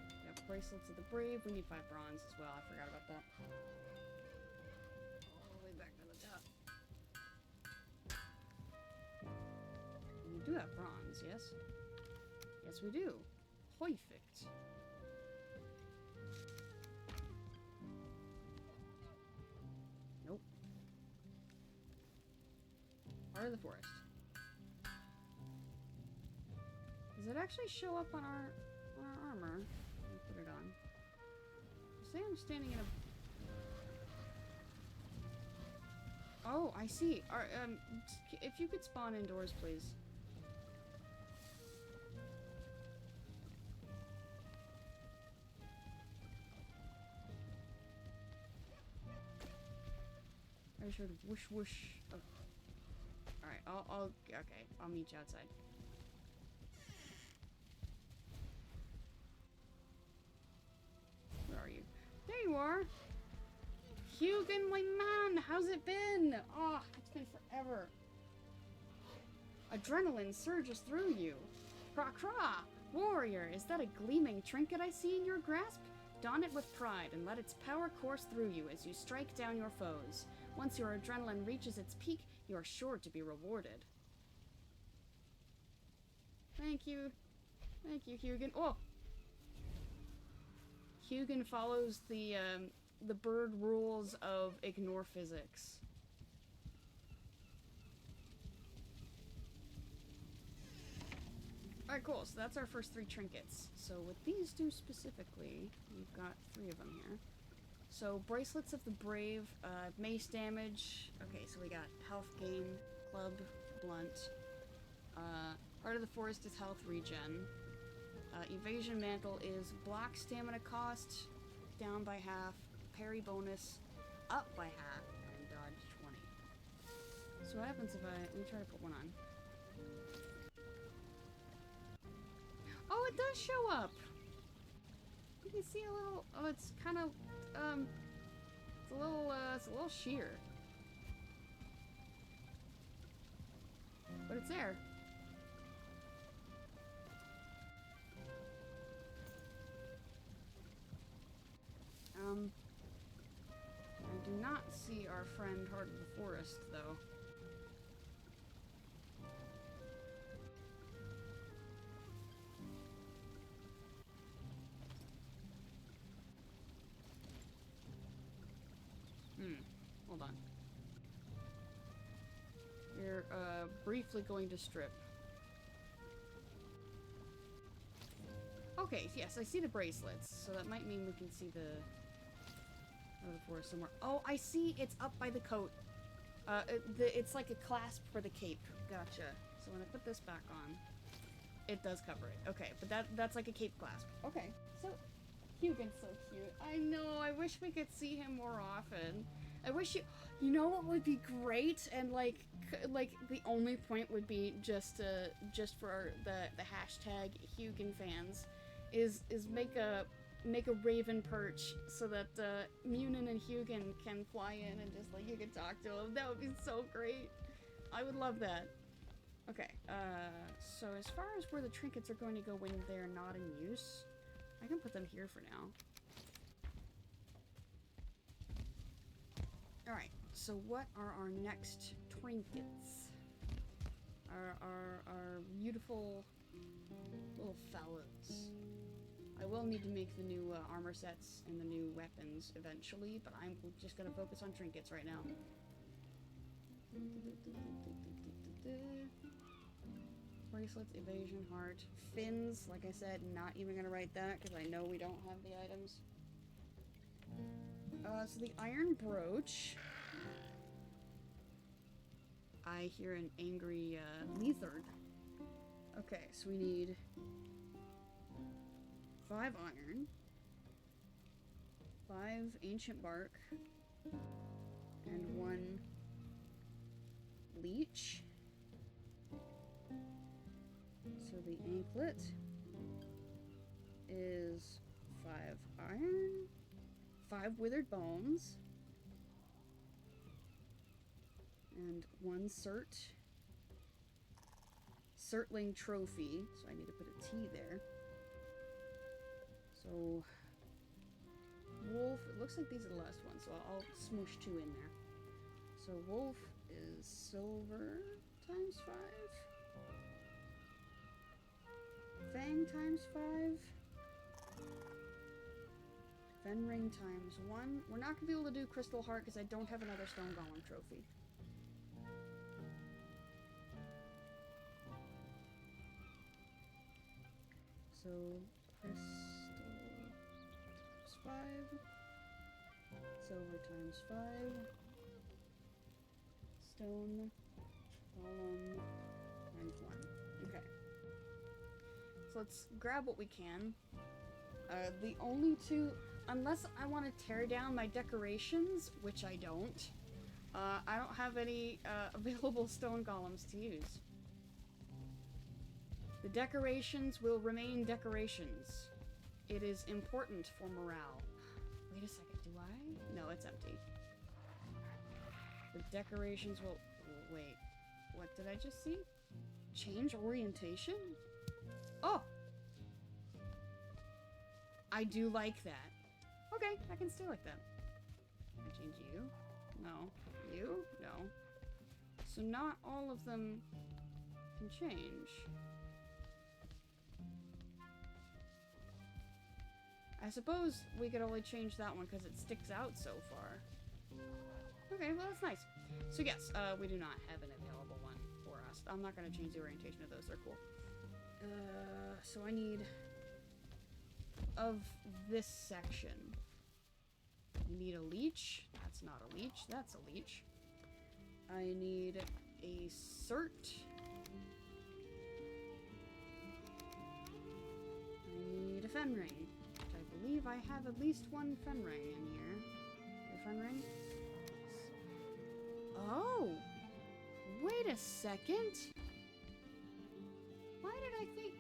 We have bracelets of the brave. We need 5 bronze as well. I forgot about that. All the way back to the top. We do have bronze, yes? Yes, we do. Perfect. Nope. Part of the forest. Does it actually show up on our armor? Let me put it on. Say I'm standing in a... Oh, I see. If you could spawn indoors, please. I just heard whoosh whoosh. Oh. Alright, okay, I'll meet you outside. Where are you? There you are! Hugo, my man! How's it been? Oh, it's been forever. Adrenaline surges through you. Cra cra! Warrior, is that a gleaming trinket I see in your grasp? Don it with pride and let its power course through you as you strike down your foes. Once your adrenaline reaches its peak, you are sure to be rewarded. Thank you. Thank you, Hugin. Oh! Hugin follows the bird rules of ignore physics. Alright, cool. So that's our first 3 trinkets. So with these 2 specifically, we've got 3 of them here. So Bracelets of the Brave, mace damage. Okay, so we got health gain, club, blunt. Heart of the Forest is health regen. Evasion Mantle is block stamina cost, down by half, parry bonus, up by half, and dodge 20. So what happens if let me try to put one on. Oh, it does show up! You can see a little, oh, it's kind of, it's a little sheer. But it's there. I do not see our friend Heart of the Forest, though. Hold on. We're, briefly going to strip. Okay, yes, I see the bracelets, so that might mean we can see the forest somewhere. Oh, I see! It's up by the coat. It's like a clasp for the cape. Gotcha. So when I put this back on, it does cover it. Okay, but that's like a cape clasp. Okay, so Hugin's so cute. I know, I wish we could see him more often. I wish you know what would be great, and like the only point would be just for the hashtag Hugin fans, is make a raven perch so that Munin and Hugin can fly in and just like you can talk to him. That would be so great. I would love that. Okay, so as far as where the trinkets are going to go when they're not in use, I can put them here for now. Alright, so what are our next trinkets? Our beautiful little fellows. I will need to make the new armor sets and the new weapons eventually, but I'm just gonna focus on trinkets right now. Bracelets, evasion, heart, fins. Like I said, not even gonna write that because I know we don't have the items. So the iron brooch. I hear an angry lizard. Okay, so we need 5 iron, 5 ancient bark, and 1 leech. So the anklet is 5 iron, 5 withered bones, and 1 Certling trophy, so I need to put a T there. So, wolf, it looks like these are the last ones, so I'll smoosh 2 in there. So wolf is silver times 5. Fang times 5. Fen ring times 1. We're not going to be able to do crystal heart because I don't have another stone golem trophy. So, crystal times 5. Silver times 5. Stone golem times 1. Okay. So let's grab what we can. The only 2, unless I want to tear down my decorations, which I don't have any available stone golems to use. The decorations will remain decorations. It is important for morale. Wait a second, do I? No, it's empty. The decorations will... Wait, what did I just see? Change orientation? Oh! I do like that. Okay, I can stay like that. Can I change you? No. You? No. So not all of them can change. I suppose we could only change that one because it sticks out so far. Okay, well that's nice. So yes, we do not have an available one for us. I'm not going to change the orientation of those, they're cool. So I need... of this section. We need a leech. That's not a leech, that's a leech. I need a cert. I need a fen ring. I believe I have at least one fen ring in here. A fen ring? Oh! Wait a second! Why did I think...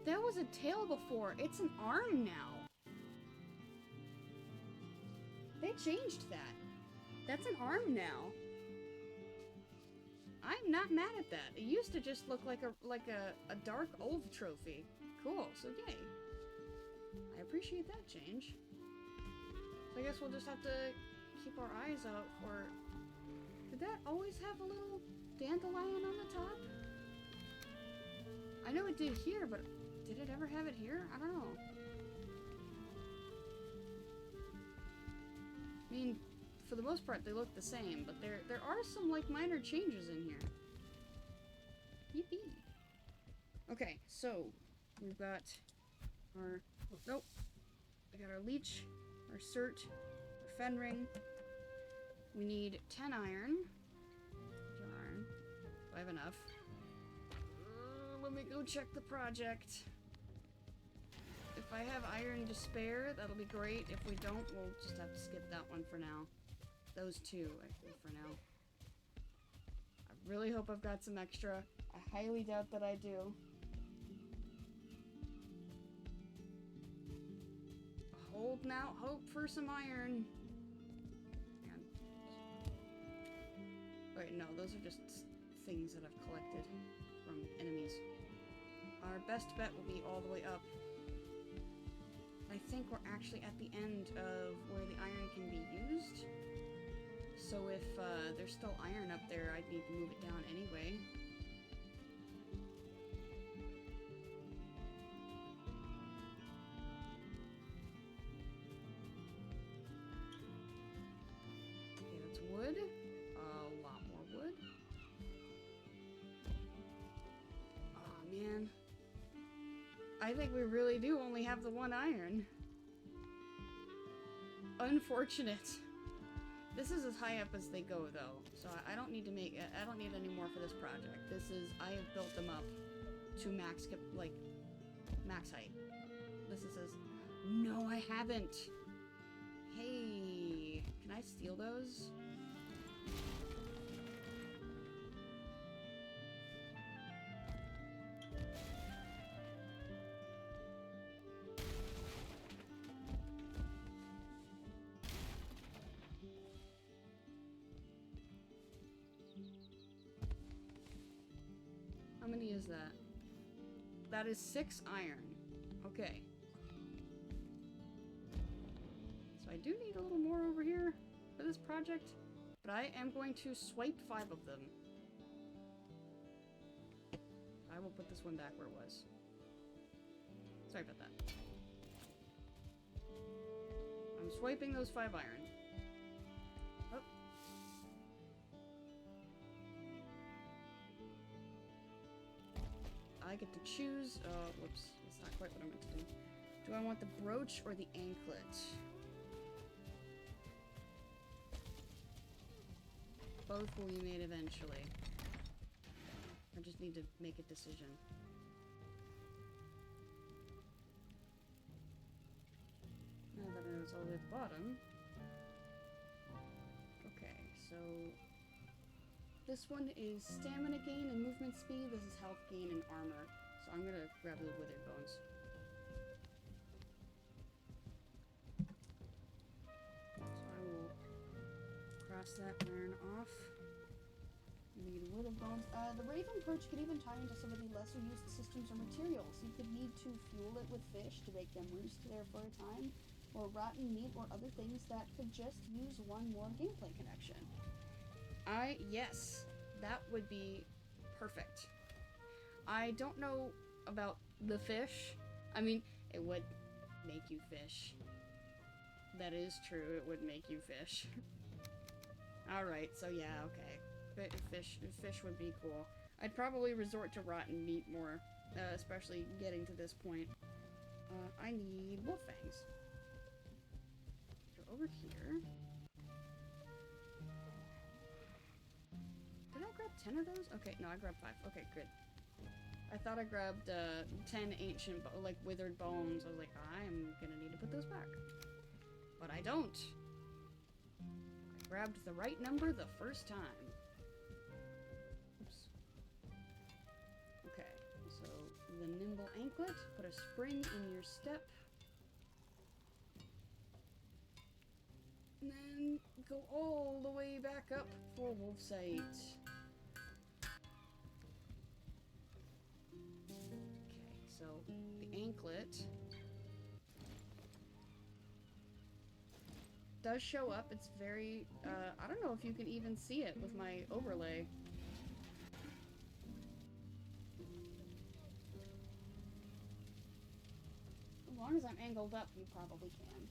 That was a tail before. It's an arm now. They changed that. That's an arm now. I'm not mad at that. It used to just look like a dark old trophy. Cool, so yay. I appreciate that change. So I guess we'll just have to keep our eyes out for... Did that always have a little dandelion on the top? I know it did here, but did it ever have it here? I don't know. I mean, for the most part, they look the same, but there are some, like, minor changes in here. Yippee. Okay, so, we've got our... Nope. We got our leech, our cert, our fen ring. We need 10 iron. Darn. Do I have enough? Let me go check the project. If I have iron to spare, that'll be great. If we don't, we'll just have to skip that one for now. Those two, actually, for now. I really hope I've got some extra. I highly doubt that I do. Holding out hope for some iron. Man. Wait, no, those are just things that I've collected from enemies. Our best bet will be all the way up. I think we're actually at the end of where the iron can be used. So if there's still iron up there, I'd need to move it down anyway. Okay, that's wood. A lot more wood. Oh man. I think we really do only have the one iron. Unfortunate. This is as high up as they go, though, so I don't need to make it. I don't need any more for this project. This is, I have built them up to max, like, max height. This is as, no, I haven't. Hey, can I steal those? How many is that? That is 6 iron. Okay. So I do need a little more over here for this project, but I am going to swipe 5 of them. I will put this one back where it was. Sorry about that. I'm swiping those 5 iron. Oh. I get to choose. Whoops. That's not quite what I meant to do. Do I want the brooch or the anklet? Both will be made eventually. I just need to make a decision. Now that I know it's all the way at the bottom. Okay, so this one is stamina gain and movement speed. This is health gain and armor. So I'm gonna grab the withered bones. So I will cross that iron off. Need wood of bones. The raven perch could even tie into some of the lesser used systems or materials. You could need to fuel it with fish to make them roost there for a time, or rotten meat or other things that could just use one more gameplay connection. Yes, that would be perfect. I don't know about the fish. I mean, it would make you fish. That is true, it would make you fish. Alright, so yeah, okay. Fish would be cool. I'd probably resort to rotten meat more, especially getting to this point. I need wolf fangs. Go over here. Did I grab 10 of those? Okay, no, I grabbed 5. Okay, good. I thought I grabbed 10 ancient, like, withered bones. I was like, I'm gonna need to put those back. But I don't. I grabbed the right number the first time. Oops. Okay, so the nimble anklet, put a spring in your step. And then go all the way back up for wolf sight. Okay, so the anklet does show up. It's very, I don't know if you can even see it with my overlay. As long as I'm angled up, you probably can.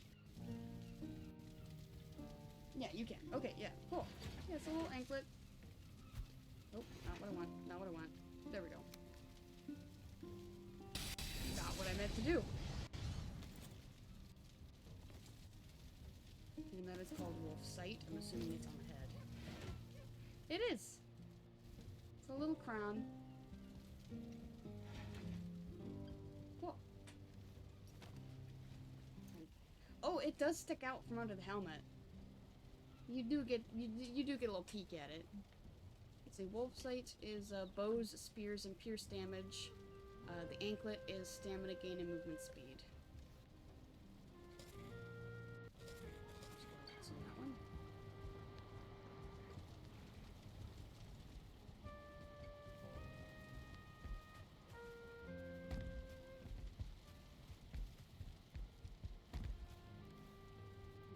Yeah, you can. Okay, yeah, cool. Yeah, it's a little anklet. Oh, not what I want. Not what I want. There we go. Not what I meant to do. And that is called wolf sight. I'm assuming it's on the head. It is. It's a little crown. Cool. Oh, it does stick out from under the helmet. You do get a little peek at it. It's a wolf sight is bows, spears, and pierce damage. The anklet is stamina gain and movement speed. So that one.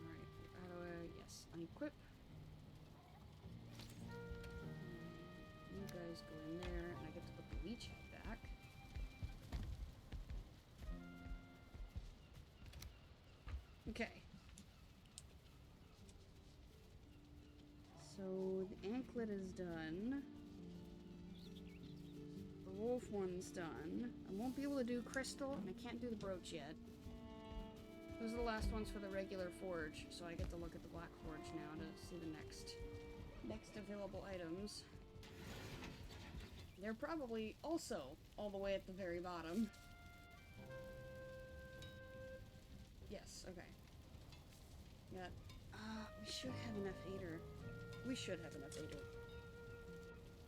Alright, how do I... yes, unequip. You guys go in there, and I get to put the leech head back. Okay. So the anklet is done. The wolf one's done. I won't be able to do crystal, and I can't do the brooch yet. Those are the last ones for the regular forge, so I get to look at the black forge now to see the next available items. They're probably also all the way at the very bottom. Yes, okay. Got, we should have enough Ader. We should have enough Ader.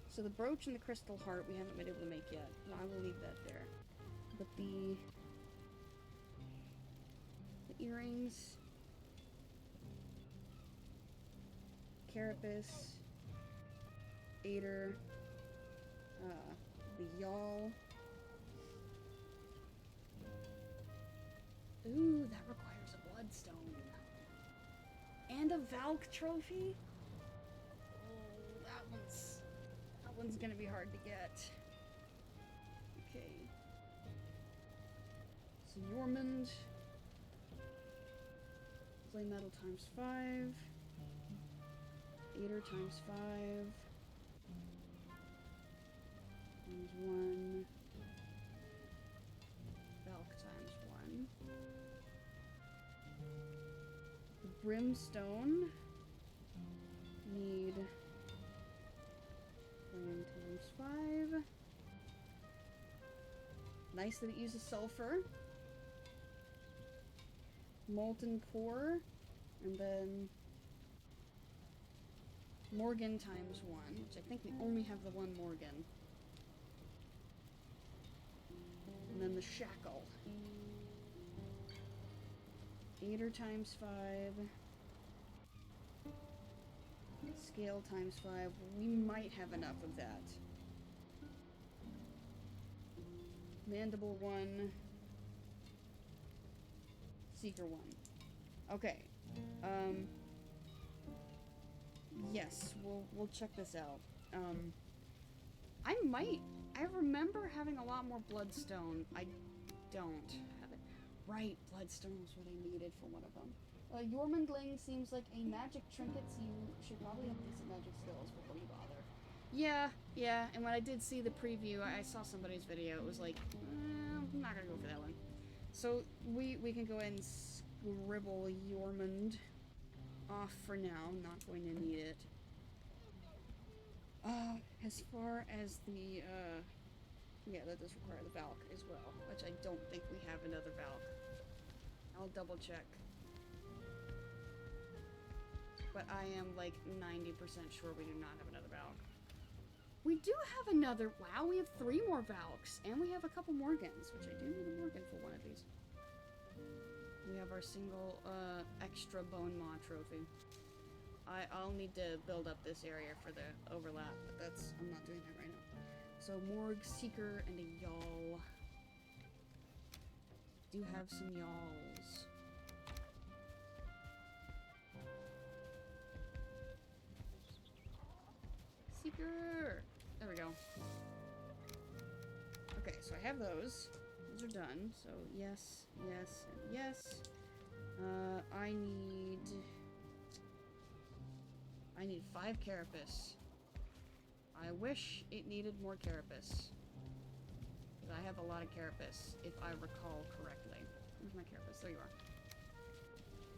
So the brooch and the crystal heart we haven't been able to make yet. No, I will leave that there. But the earrings, carapace, Ader, the yawl. Ooh, that requires a bloodstone. And a Valk trophy? Oh, that one's gonna be hard to get. Okay. So Yormund. Flame metal times 5. Ader times 5. Times 1. Valk times 1. The brimstone. Need flame times 5. Nice that it uses sulfur. Molten core, and then Morgan times 1, which I think we only have the one Morgan. And then the shackle. Ader times 5. Scale times 5. We might have enough of that. Mandible 1. Seeker 1. Okay. Yes, we'll check this out. I remember having a lot more bloodstone. I don't have it. Right, bloodstone was what I needed for one of them. Jormungandling seems like a magic trinket, so you should probably have decent magic skills before you bother. Yeah, and when I did see the preview, I saw somebody's video, it was like, I'm not gonna go for that one. So, we can go ahead and scribble Jormund off for now, not going to need it. As far as the, yeah, that does require the Valk as well, which I don't think we have another Valk. I'll double check. But I am like 90% sure we do not have another Valk. We do have another, wow, we have 3 more Valks, and we have a couple Morgans, which I do need a Morgan for one of these. We have our single, extra Bone Maw trophy. I'll need to build up this area for the overlap, but I'm not doing that right now. So, Morg, Seeker, and a Yawl. Do have some Yawls. Seeker! There we go. Okay, so I have those. Those are done. So, yes, yes, and yes. I need 5 carapace. I wish it needed more carapace. Because I have a lot of carapace, if I recall correctly. Where's my carapace? There you are.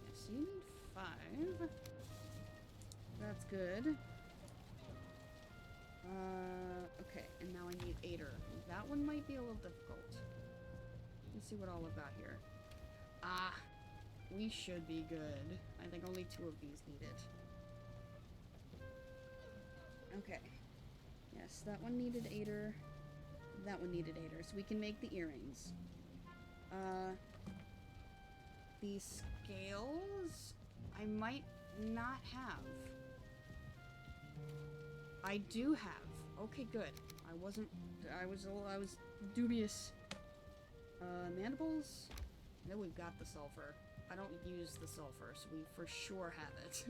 Yes, you need 5. That's good. Okay, and now I need 8er. That one might be a little difficult. Let's see what all I've got here. Ah, we should be good. I think only 2 of these need it. Okay. Yes, that one needed 8er. That one needed 8er, so we can make the earrings. The scales I might not have. I do have. Okay, good. I was dubious. Mandibles? I know we've got the sulfur. I don't use the sulfur, so we for sure have it.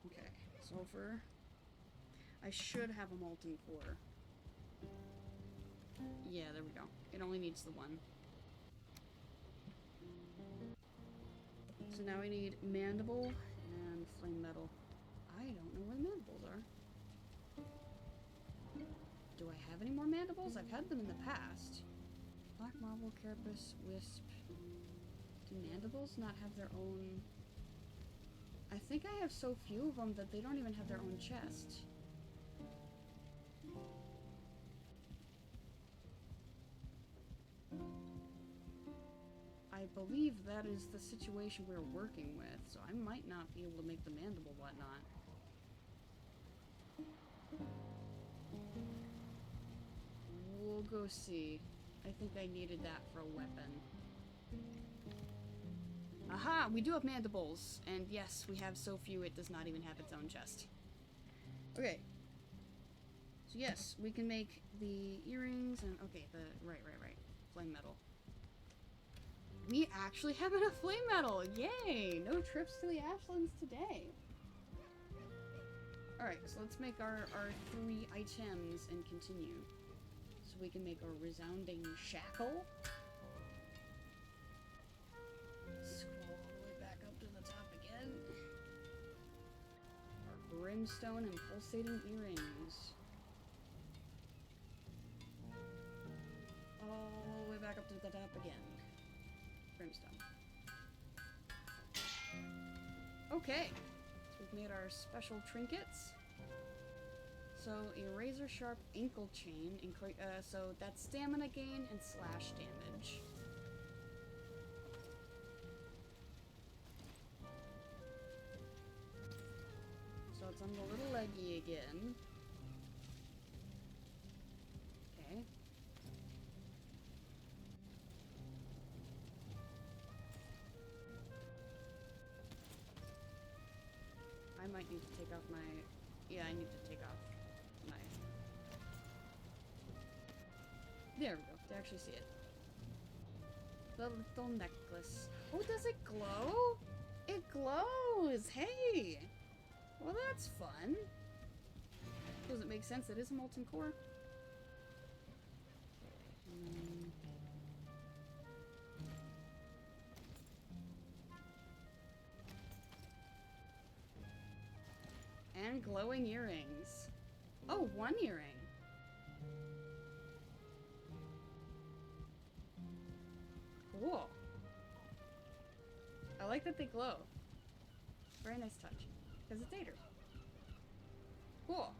Okay, sulfur. I should have a molten core. Yeah, there we go. It only needs the one. So now we need mandible and flame metal. I don't know where the mandibles are. Do I have any more mandibles? I've had them in the past. Black marble, carapace, wisp. Do mandibles not have their own... I think I have so few of them that they don't even have their own chest. I believe that is the situation we're working with, so I might not be able to make the mandible whatnot. We'll go see. I think I needed that for a weapon. Aha! We do have mandibles! And yes, we have so few it does not even have its own chest. Okay. So yes, we can make the earrings and... Okay, right. Flame metal. We actually have enough flame metal! Yay! No trips to the Ashlands today. Alright, so let's make our 3 items and continue. So we can make a resounding shackle. Scroll all the way back up to the top again. Our brimstone and pulsating earrings. All the way back up to the top again. Brimstone. Okay, so we've made our special trinkets. So a razor sharp ankle chain, so that's stamina gain and slash damage. So it's on the little leggy again. Okay. might need to take off my... Yeah, I need to take off my... There we go, to actually see it. The little necklace. Oh, does it glow? It glows! Hey! Well, that's fun. Does it make sense? It is a molten core. And glowing earrings. Oh, one earring. Cool. I like that they glow. Very nice touch. Hesitator. Cool.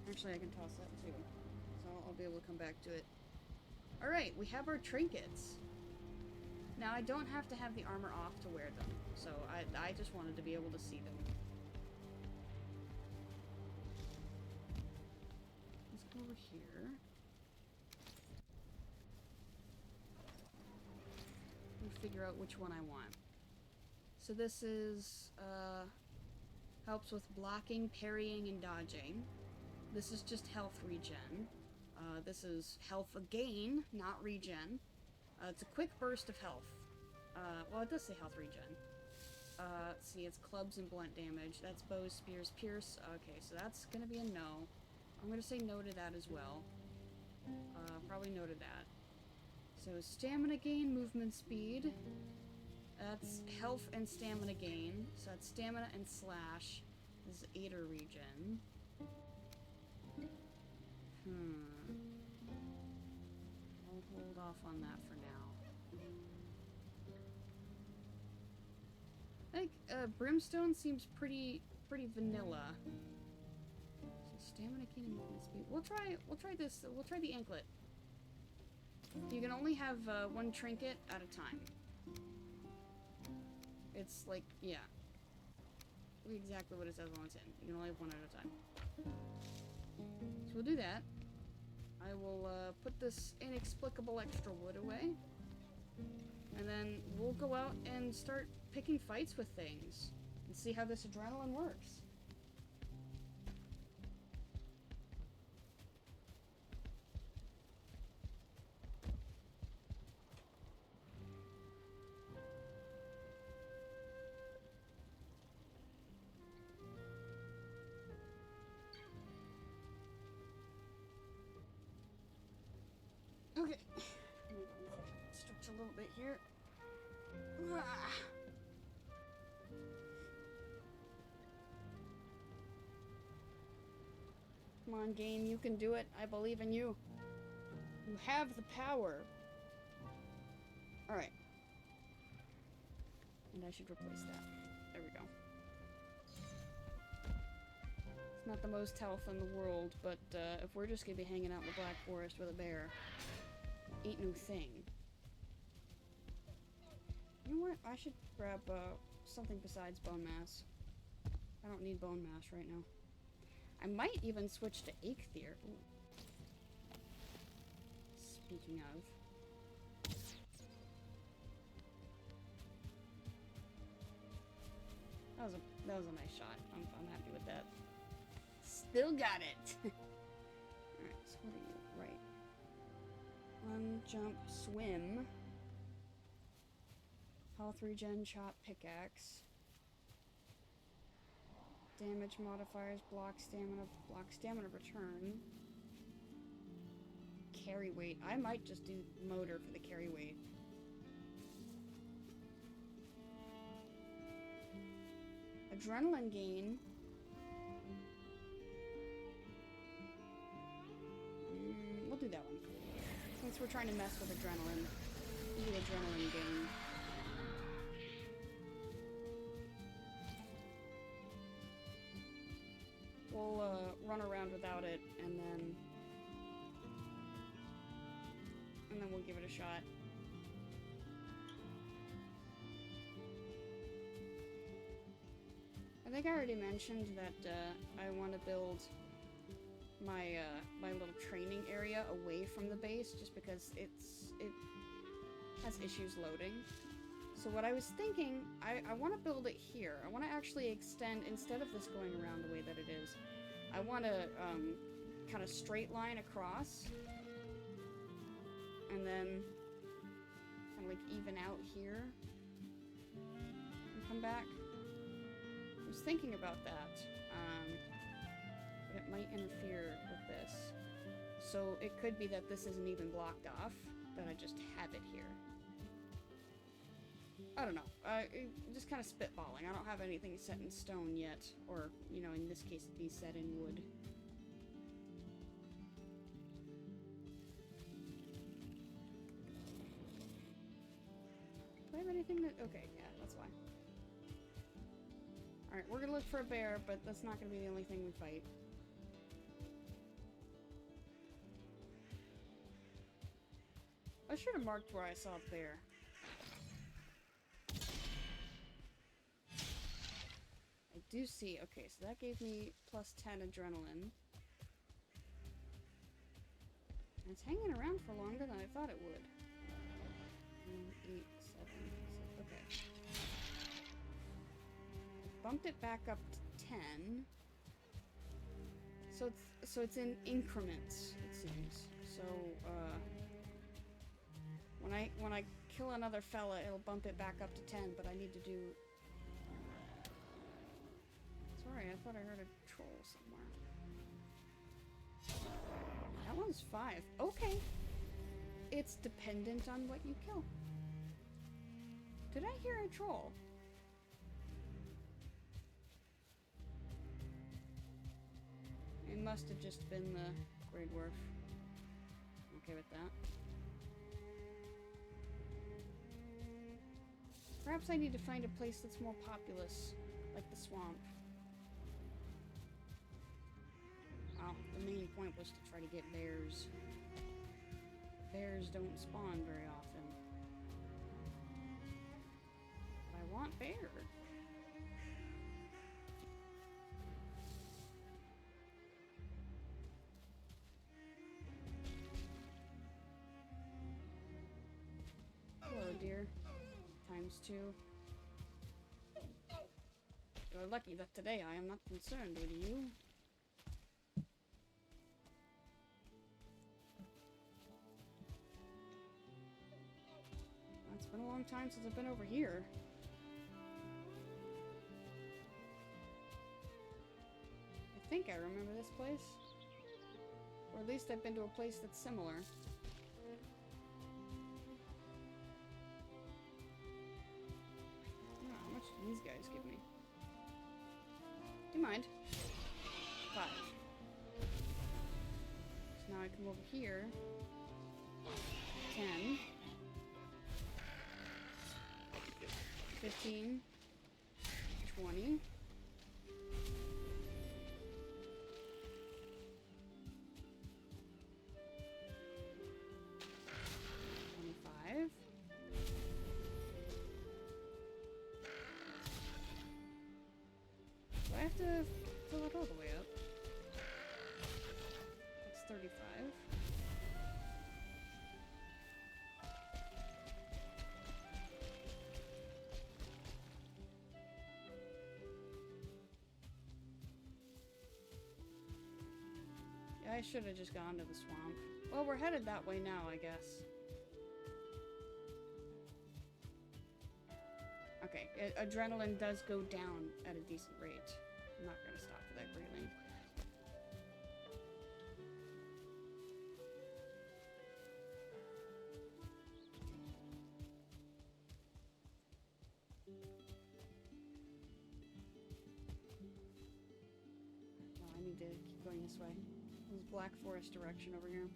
Actually, I can toss that too. So I'll be able to come back to it. Alright, we have our trinkets. Now, I don't have to have the armor off to wear them. So I just wanted to be able to see them. Let's go over here. And figure out which one I want. So this is, helps with blocking, parrying, and dodging. This is just health regen. This is health gain, not regen. It's a quick burst of health. Well, it does say health regen. Let's see, it's clubs and blunt damage. That's bows, spears, pierce. Okay, so that's gonna be a no. I'm gonna say no to that as well. Probably no to that. So stamina gain, movement speed. That's health and stamina gain. So that's stamina and slash. This is Aether regen. I'll hold off on that for now. I think Brimstone seems pretty vanilla. So stamina gain and movement speed. We'll try this. We'll try the anklet. You can only have one trinket at a time. It's like, yeah. Exactly what it says on the tin. You can only have one at a time. So we'll do that. I will put this inexplicable extra wood away. And then we'll go out and start picking fights with things. And see how this adrenaline works. Okay. Stretch a little bit here. Come on, game, you can do it. I believe in you. You have the power. Alright. And I should replace that. There we go. It's not the most health in the world, but if we're just gonna be hanging out in the Black Forest with a bear, ain't no thing. You know what? I should grab something besides bone mass. I don't need bone mass right now. I might even switch to Eikthyr. Ooh. Speaking of. That was a nice shot. I'm happy with that. Still got it. Alright, so what are you? Right. Run, jump, swim. Health regen, chop, pickaxe. Damage modifiers, block stamina return. Carry weight. I might just do motor for the carry weight. Adrenaline gain. We'll do that one. Since we're trying to mess with adrenaline. We'll do adrenaline gain. We'll run around without it, and then we'll give it a shot. I think I already mentioned that I want to build my my little training area away from the base, just because has issues loading. So what I was thinking, I want to build it here. I want to actually extend, instead of this going around the way that it is, I want to kind of straight line across. And then kind of like even out here. And come back. I was thinking about that. But it might interfere with this. So it could be that this isn't even blocked off, that I just have it here. I don't know. Just kind of spitballing. I don't have anything set in stone yet. Or, you know, in this case, it'd be set in wood. Do I have anything that... Okay, yeah, that's why. Alright, we're gonna look for a bear, but that's not gonna be the only thing we fight. I should have marked where I saw a bear. I do see... Okay, so that gave me plus 10 adrenaline. And it's hanging around for longer than I thought it would. 8, 7, 6, okay. Bumped it back up to 10. So it's in increments, it seems. So, when I kill another fella, it'll bump it back up to 10, but I need to do... Sorry, I thought I heard a troll somewhere. That one's 5. Okay. It's dependent on what you kill. Did I hear a troll? It must have just been the Grey Dwarf. Okay with that. Perhaps I need to find a place that's more populous, like the swamp. Well, the main point was to try to get bears. Bears don't spawn very often. But I want bear. Hello, dear. ×2. You're lucky that today I am not concerned with you. It's been a long time since I've been over here. I think I remember this place. Or at least I've been to a place that's similar. How much do these guys give me? Do you mind? 5. So now I come over here. 10. 15. 20. 25. Do I have to fill it all the way up? That's 35. Yeah, I should have just gone to the swamp. Well, we're headed that way now, I guess. Okay, adrenaline does go down at a decent rate. I'm not gonna stop for that breathing. No, I need to keep going this way. This is Black Forest direction over here.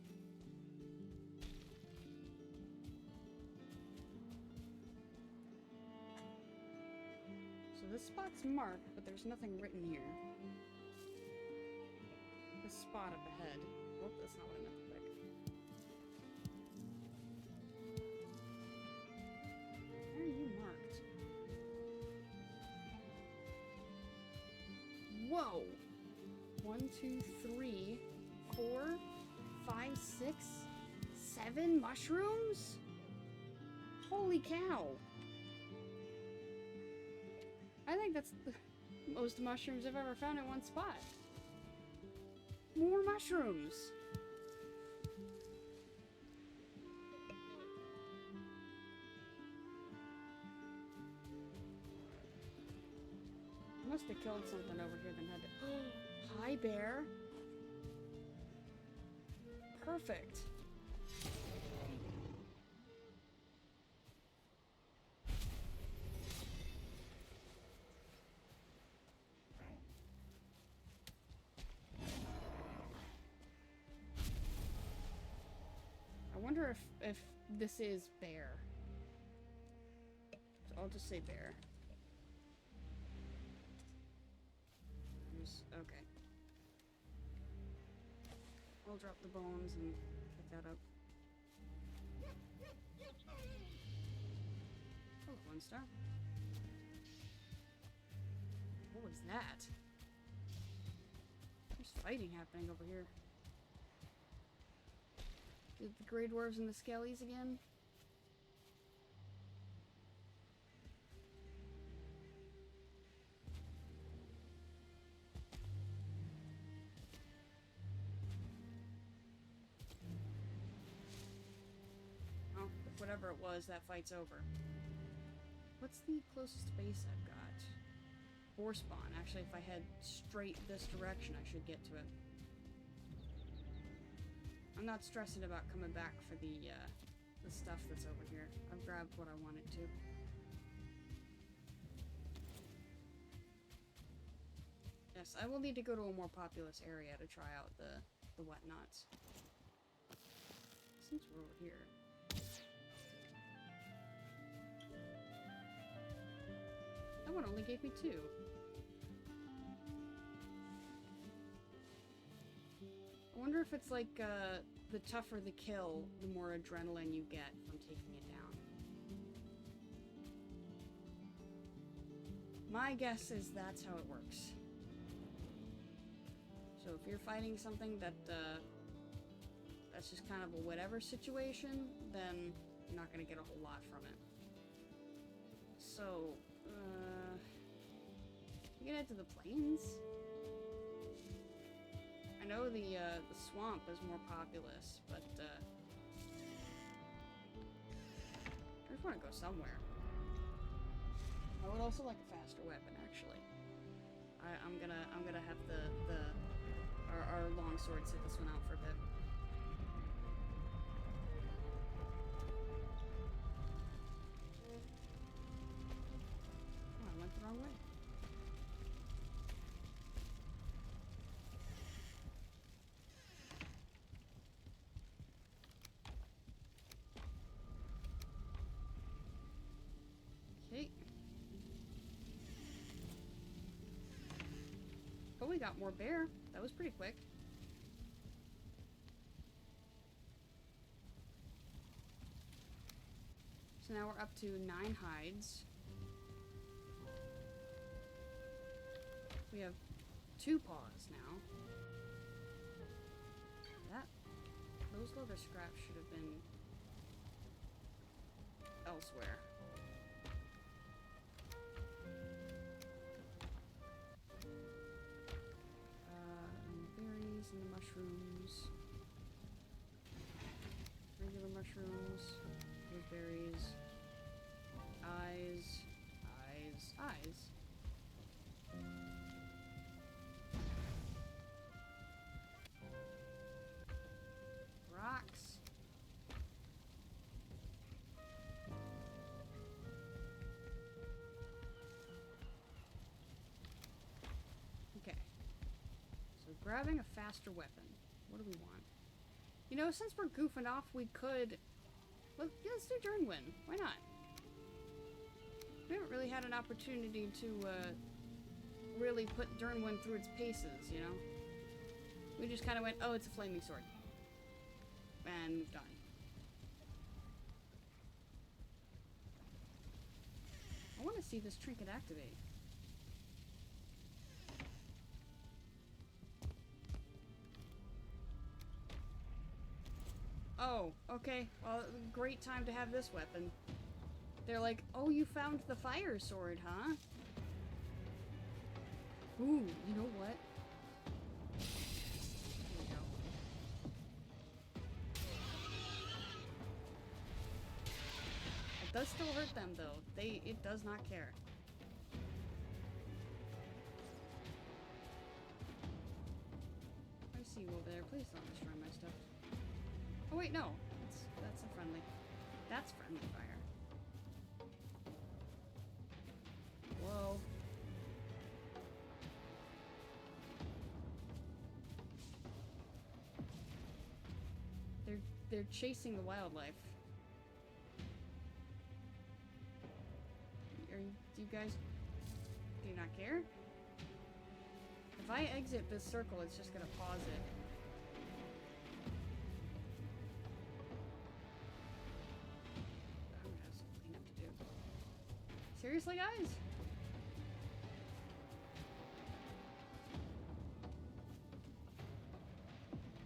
So this spot's marked, but there's nothing written here. This spot up ahead. Oh, that's not what I meant to click. Where are you marked? Whoa! 1, 2, 3, 4, 5, 6, 7 mushrooms? Holy cow! I think that's the most mushrooms I've ever found in one spot. More mushrooms! Must have killed something over here then had to. Hi, bear. Perfect. I wonder if this is bear. So I'll just say bear. Okay. I'll drop the bones and pick that up. Oh, 1 star. What was that? There's fighting happening over here. Did the Grey Dwarves and the Skellies again? Oh, whatever it was, that fight's over. What's the closest base I've got? Boar spawn. Actually, if I head straight this direction, I should get to it. I'm not stressing about coming back for the stuff that's over here. I've grabbed what I wanted to. Yes, I will need to go to a more populous area to try out the whatnots. Since we're over here. That one only gave me 2. I wonder if it's like, the tougher the kill, the more adrenaline you get from taking it down. My guess is that's how it works. So if you're fighting something that, that's just kind of a whatever situation, then you're not gonna get a whole lot from it. So, we can head to the plains? I know the swamp is more populous, but, I just want to go somewhere. I would also like a faster weapon, actually. I'm gonna have our longsword sit this one out for a bit. Oh, I went the wrong way. Okay. Oh, we got more bear. That was pretty quick. So now we're up to 9 hides. We have 2 paws now. Those leather scraps should have been elsewhere. Berries and the mushrooms. Regular mushrooms. Those berries. Eyes. Rocks. Okay. So grabbing a faster weapon. What do we want? You know, since we're goofing off, we could... Let's do Durnwin. Why not? We haven't really had an opportunity to, really put Durnwin through its paces, you know? We just kind of went, oh, it's a flaming sword. And moved on. I want to see this trinket activate. Oh, okay. Well, great time to have this weapon. They're like, oh, you found the fire sword, huh? Ooh, you know what? There we go. It does still hurt them, though. It does not care. I see you over there. Please don't destroy my stuff. Oh wait, no. That's a friendly. That's friendly fire. Whoa. They're chasing the wildlife. Do you guys... do you not care? If I exit this circle, it's just gonna pause it. I'm gonna have some cleanup to do. Seriously, guys?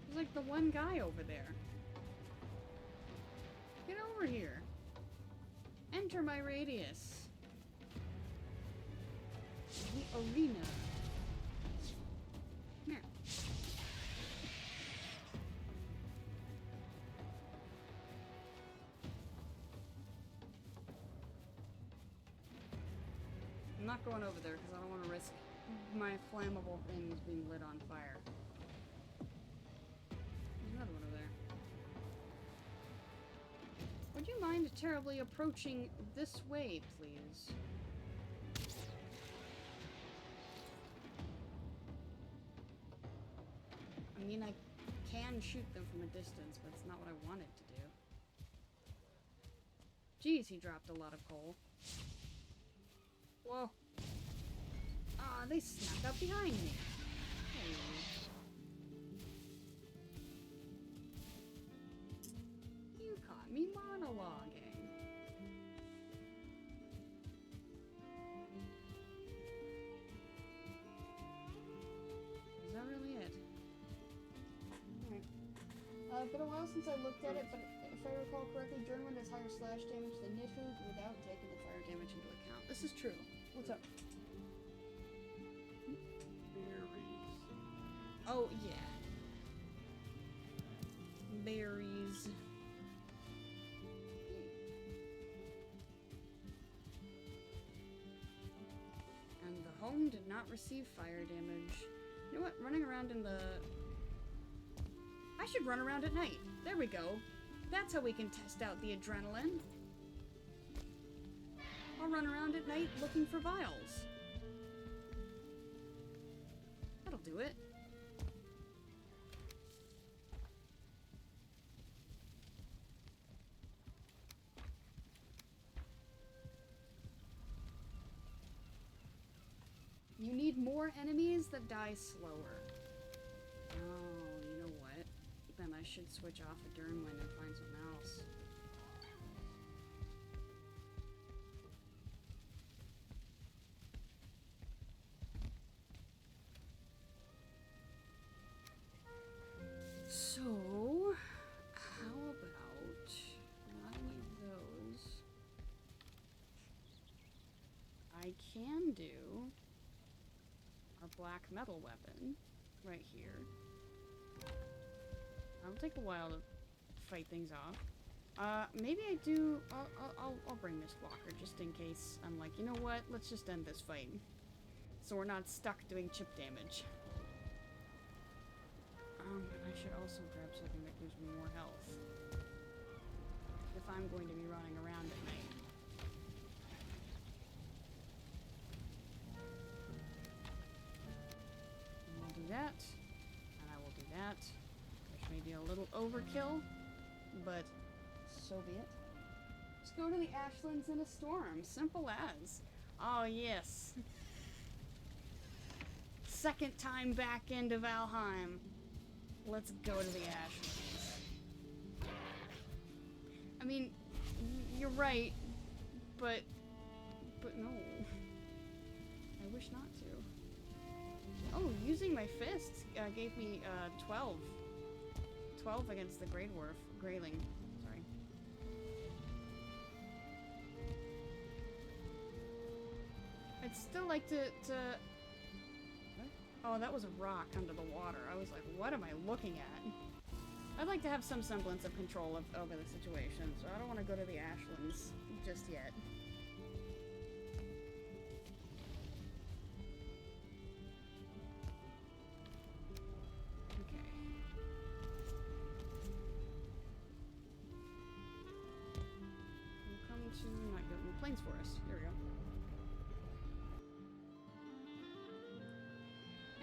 There's like the one guy over there. Get over here. Enter my radius. The arena. Come here. I'm not going over there because I don't want to risk my flammable things being lit on fire. There's another one over there. Would you mind terribly approaching this way, please? I mean, I can shoot them from a distance, but it's not what I wanted to do. Jeez, he dropped a lot of coal. Whoa. Ah, they snuck up behind me. Hey. You caught me monologuing. Is that really it? Alright. Been a while since I looked at it, but if I recall correctly, Journeyman has higher slash damage than Nifu without taking the fire damage into account. This is true. What's up? Berries. Oh, yeah. Berries. And the home did not receive fire damage. You know what? Running around in the... I should run around at night. There we go. That's how we can test out the adrenaline. I'll run around at night looking for vials. That'll do it. You need more enemies that die slower. Oh, you know what? Then I should switch off a Durnwind and find something else. So, how about not any of those? I can do our black metal weapon right here. It'll take a while to fight things off. Maybe I do. I'll bring Mistwalker just in case. I'm like, you know what? Let's just end this fight, so we're not stuck doing chip damage. And I should also grab something that gives me more health if I'm going to be running around at night. And I'll do that, and I will do that. Which may be a little overkill, but so be it. Just go to the Ashlands in a storm. Simple as. Oh, yes. Second time back into Valheim. Let's go to the Ashlands. I mean, you're right, but no. I wish not to. Oh, using my fists gave me 12. 12 against the Greyling. Sorry. I'd still like to... What? Oh, that was a rock under the water. I was like, what am I looking at? I'd like to have some semblance of control over the situation, so I don't want to go to the Ashlands just yet. Okay. We'll come to not go in the Plains Forest. Here we go.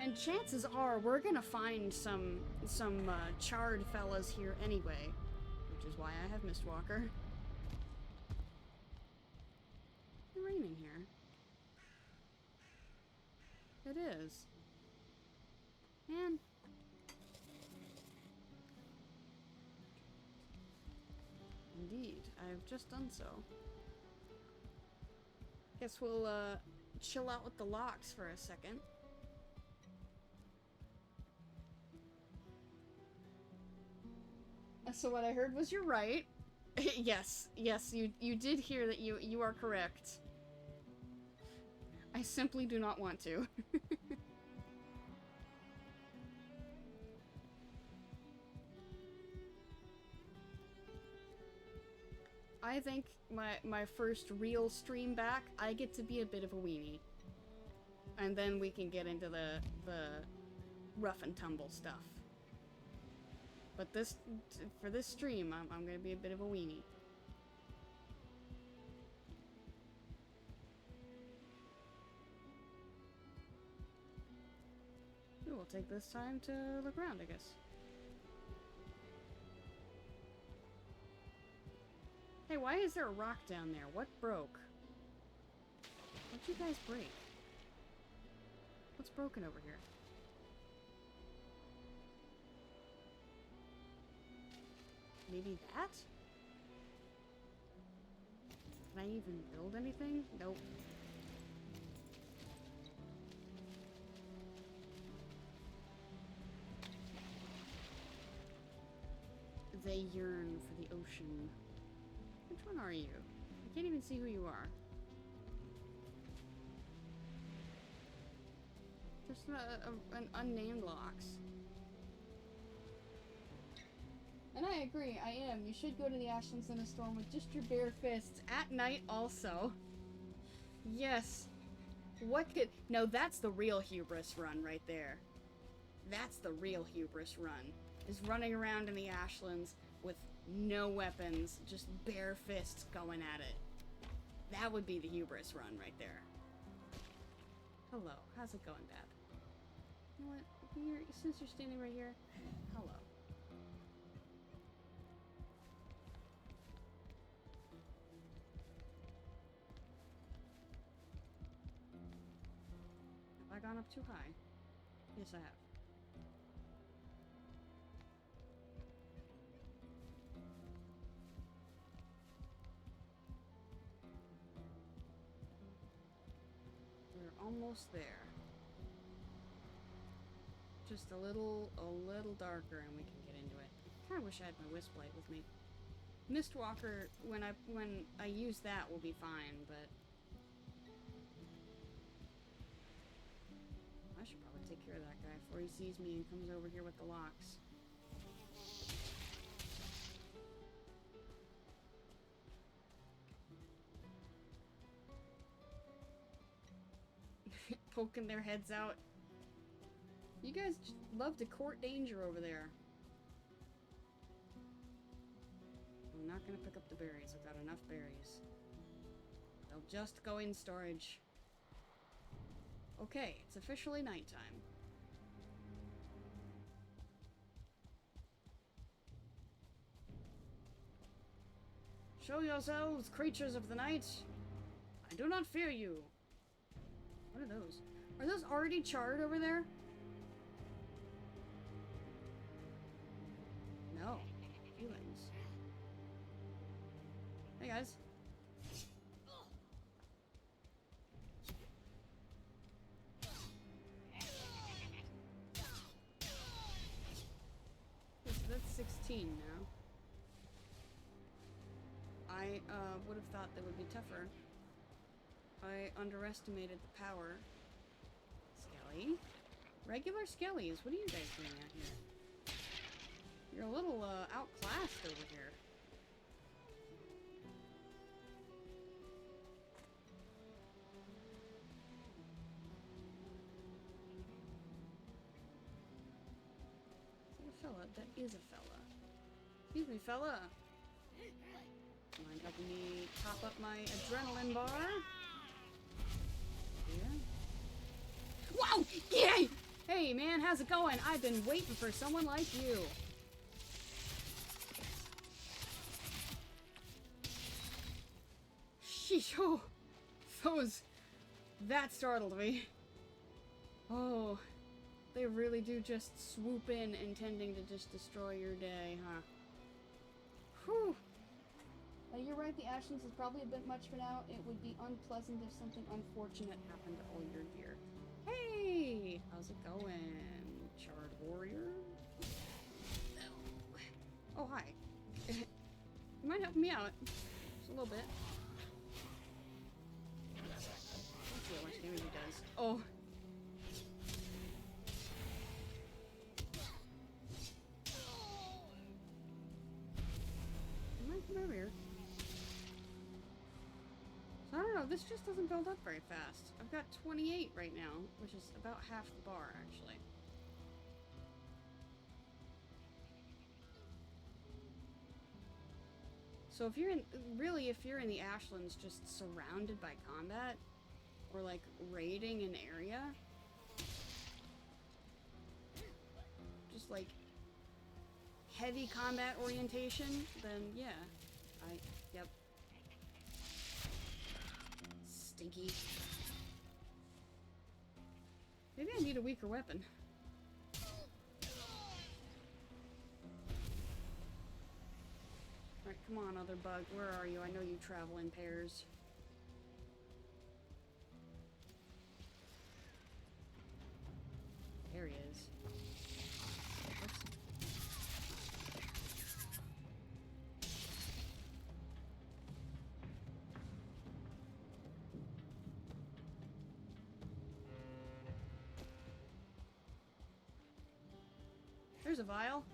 And chances are we're gonna find some charred fellas here anyway, which is why I have Mistwalker. It's raining here. It is. Man. Indeed, I've just done so. Guess we'll chill out with the locks for a second. So what I heard was you're right. Yes, you did hear that you are correct. I simply do not want to. I think my first real stream back, I get to be a bit of a weenie. And then we can get into the rough and tumble stuff. But for this stream, I'm gonna be a bit of a weenie. We'll take this time to look around, I guess. Hey, why is there a rock down there? What broke? What'd you guys break? What's broken over here? Maybe that? Can I even build anything? Nope. They yearn for the ocean. Which one are you? I can't even see who you are. Just an unnamed Lox. And I agree, I am. You should go to the Ashlands in a storm with just your bare fists at night also. Yes. What could... No, that's the real hubris run right there. That's the real hubris run. Is running around in the Ashlands with no weapons, just bare fists going at it. That would be the hubris run right there. Hello. How's it going, Dad? You know what? Since you're standing right here, hello. Have I gone up too high? Yes, I have. We're almost there. Just a little darker and we can get into it. I kinda wish I had my Wisplight with me. Mistwalker, when I use that, will be fine, but I should probably take care of that guy before he sees me and comes over here with the locks. Poking their heads out. You guys just love to court danger over there. I'm not gonna pick up the berries. I've got enough berries. They'll just go in storage. Okay, it's officially nighttime. Show yourselves, creatures of the night. I do not fear you. What are those? Are those already charred over there? No. Feelings. Hey guys. That's 16 now. I would have thought that would be tougher. I underestimated the power. Skelly? Regular Skellies, what are you guys doing out here? You're a little, outclassed over here. Is that a fella? That is a fella. Excuse me, fella. Mind helping me top up my adrenaline bar? Yeah. Whoa! Yay! Hey, man, how's it going? I've been waiting for someone like you. Sheesh, oh, that startled me. Oh, they really do just swoop in intending to just destroy your day, huh? Whew. You're right, the Ashlands is probably a bit much for now. It would be unpleasant if something unfortunate happened to all your gear. Hey! How's it going, Charred Warrior? Oh, hi. You mind helping me out? Just a little bit. Let's see how much damage he does. Oh. You might come over here. So I don't know, this just doesn't build up very fast. I've got 28 right now, which is about half the bar, actually. So if you're in, really, if you're in the Ashlands just surrounded by combat, or like raiding an area, just like heavy combat orientation, then yeah, yep. Stinky. Maybe I need a weaker weapon. Alright, come on, other bug. Where are you? I know you travel in pairs. There he is. Oops. There's a vial.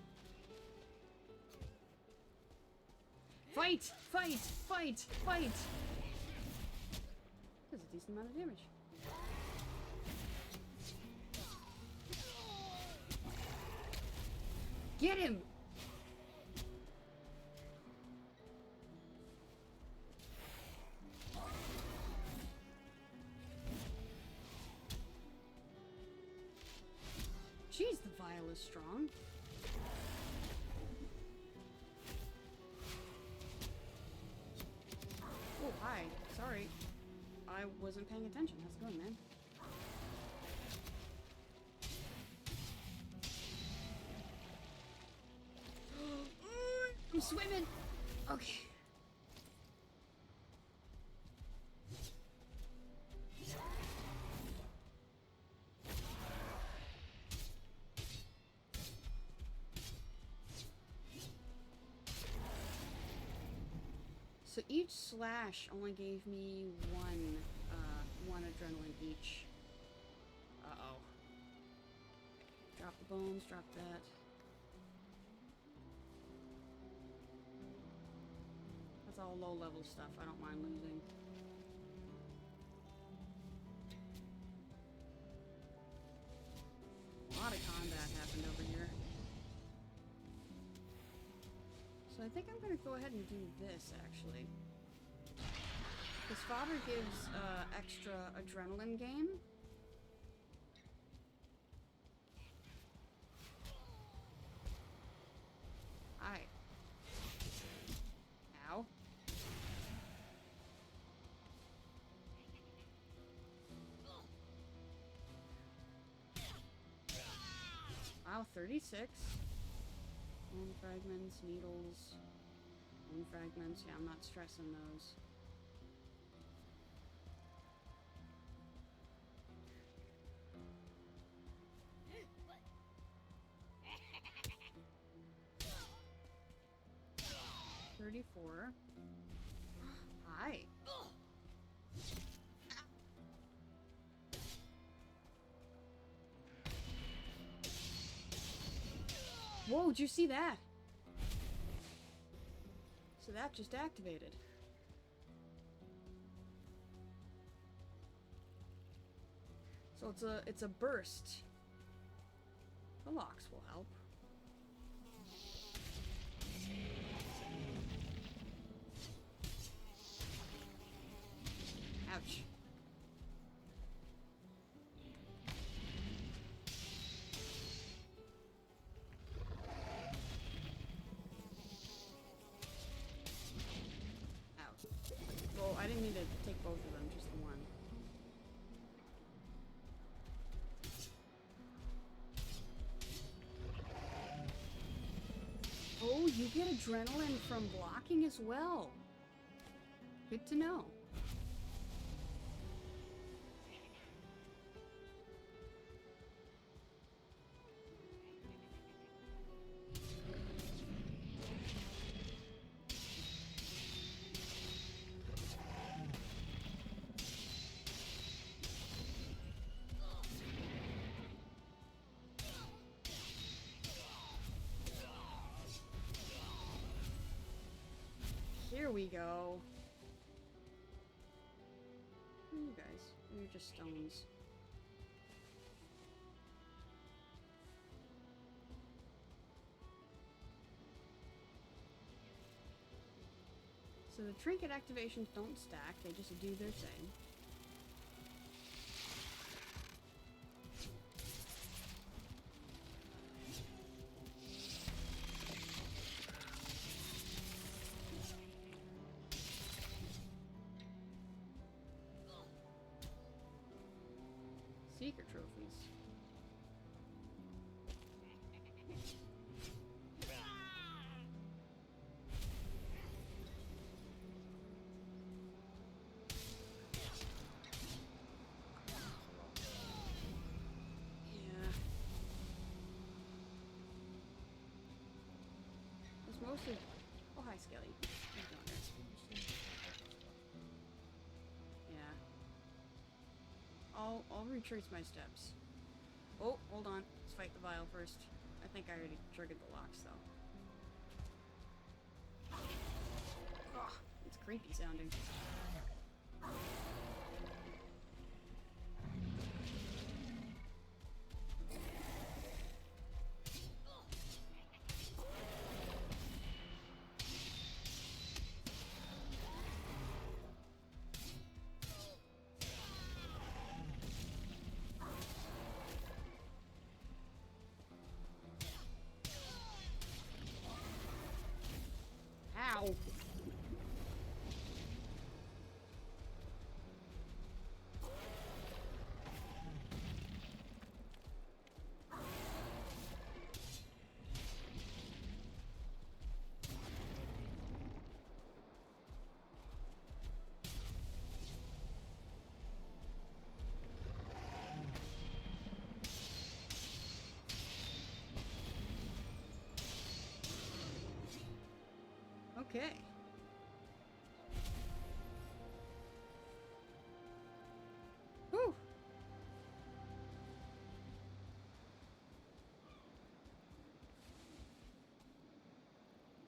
Fight! Fight! Fight! Fight! That's a decent amount of damage. Get him! Jeez, the vial is strong. Oh, hi. Sorry. I wasn't paying attention. How's it going, man? I'm swimming! Okay. So each slash only gave me one adrenaline each. Uh-oh. Drop the bones, drop that. That's all low-level stuff. I don't mind losing. A lot of combat happened over here. So I think I'm gonna go ahead and do this, actually. His father gives, extra adrenaline gain. Hi. Ow. Wow, 36. Bone fragments, needles, bone fragments. Yeah, I'm not stressing those. $34. Hi. Whoa, did you see that? So that just activated. So it's a burst. The locks will help. Ouch. Ouch. Well, I didn't mean to take both of them, just the one. Oh, you get adrenaline from blocking as well. Good to know. Here we go. Who are you guys? You're just stones. So the trinket activations don't stack, they just do their thing. Secret trophies. Yeah. It's mostly... Oh, hi, Skelly. How's it going, guys? Yeah. I'll retrace my steps. Oh, hold on. Let's fight the vial first. I think I already triggered the locks, though. Ugh, it's creepy sounding. Ow! Okay. Whew.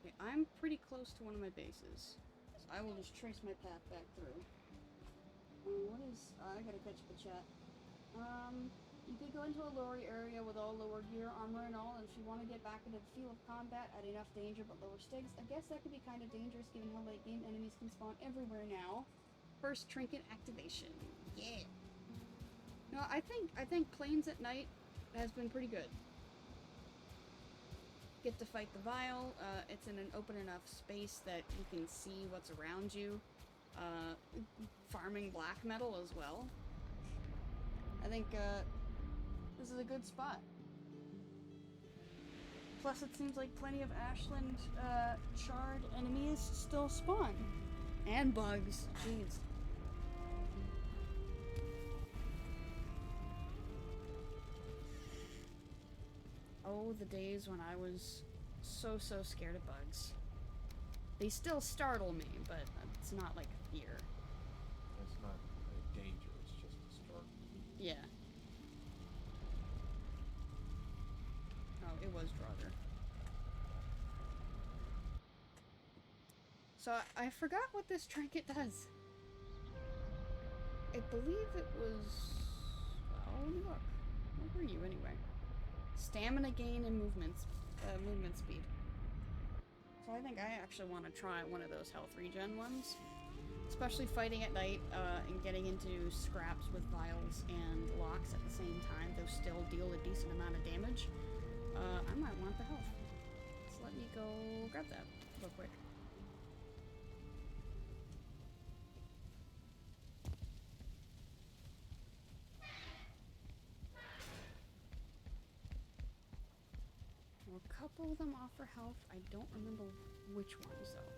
Okay, I'm pretty close to one of my bases. So I will just trace my path back through. What is... I gotta catch up the chat. You could go into a lower area with all lower gear, armor and all, and if you want to get back into the field of combat at enough danger but lower stakes, I guess that could be kind of dangerous given how late game enemies can spawn everywhere now. First trinket activation. Yeah. No, I think Plains at Night has been pretty good. Get to fight the vial. It's in an open enough space that you can see what's around you. Farming black metal as well. I think this is a good spot. Plus, it seems like plenty of Ashland charred enemies still spawn. And bugs. Jeez. Oh, the days when I was so scared of bugs. They still startle me, but it's not like fear. It's not a danger, it's just a start. Yeah. Oh, it was Draugr. So I forgot what this trinket does. I believe it was... Oh, look. Where were you anyway? Stamina gain and movement speed. So I think I actually want to try one of those health regen ones. Especially fighting at night and getting into scraps with vials and locks at the same time. Those still deal a decent amount of damage. I might want the health. So let me go grab that real quick. Well, a couple of them offer health. I don't remember which ones though.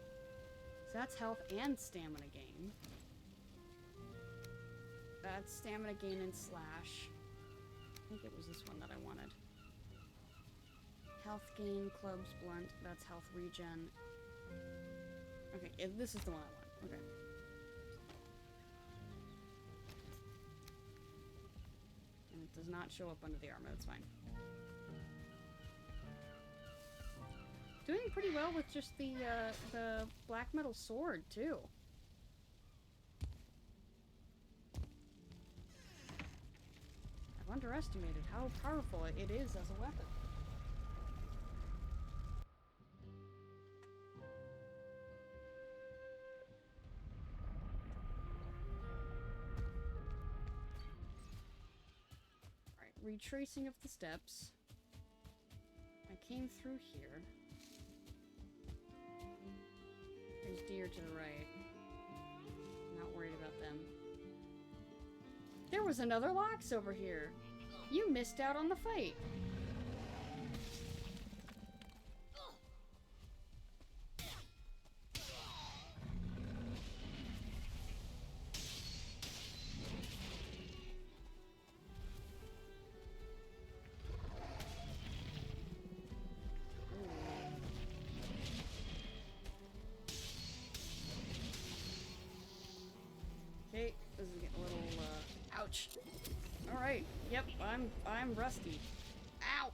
So that's health and stamina gain. That's stamina gain and slash. I think it was this one that I wanted. Health gain, clubs, blunt. That's health regen. Okay, this is the one I want. Okay. And it does not show up under the armor. That's fine. Doing pretty well with just the black metal sword too. I've underestimated how powerful it is as a weapon. Alright, retracing of the steps. I came through here. There's deer to the right. Not worried about them. There was another Lox over here. You missed out on the fight. Okay, this is getting a little, ouch. Alright, yep, I'm rusty. Ow!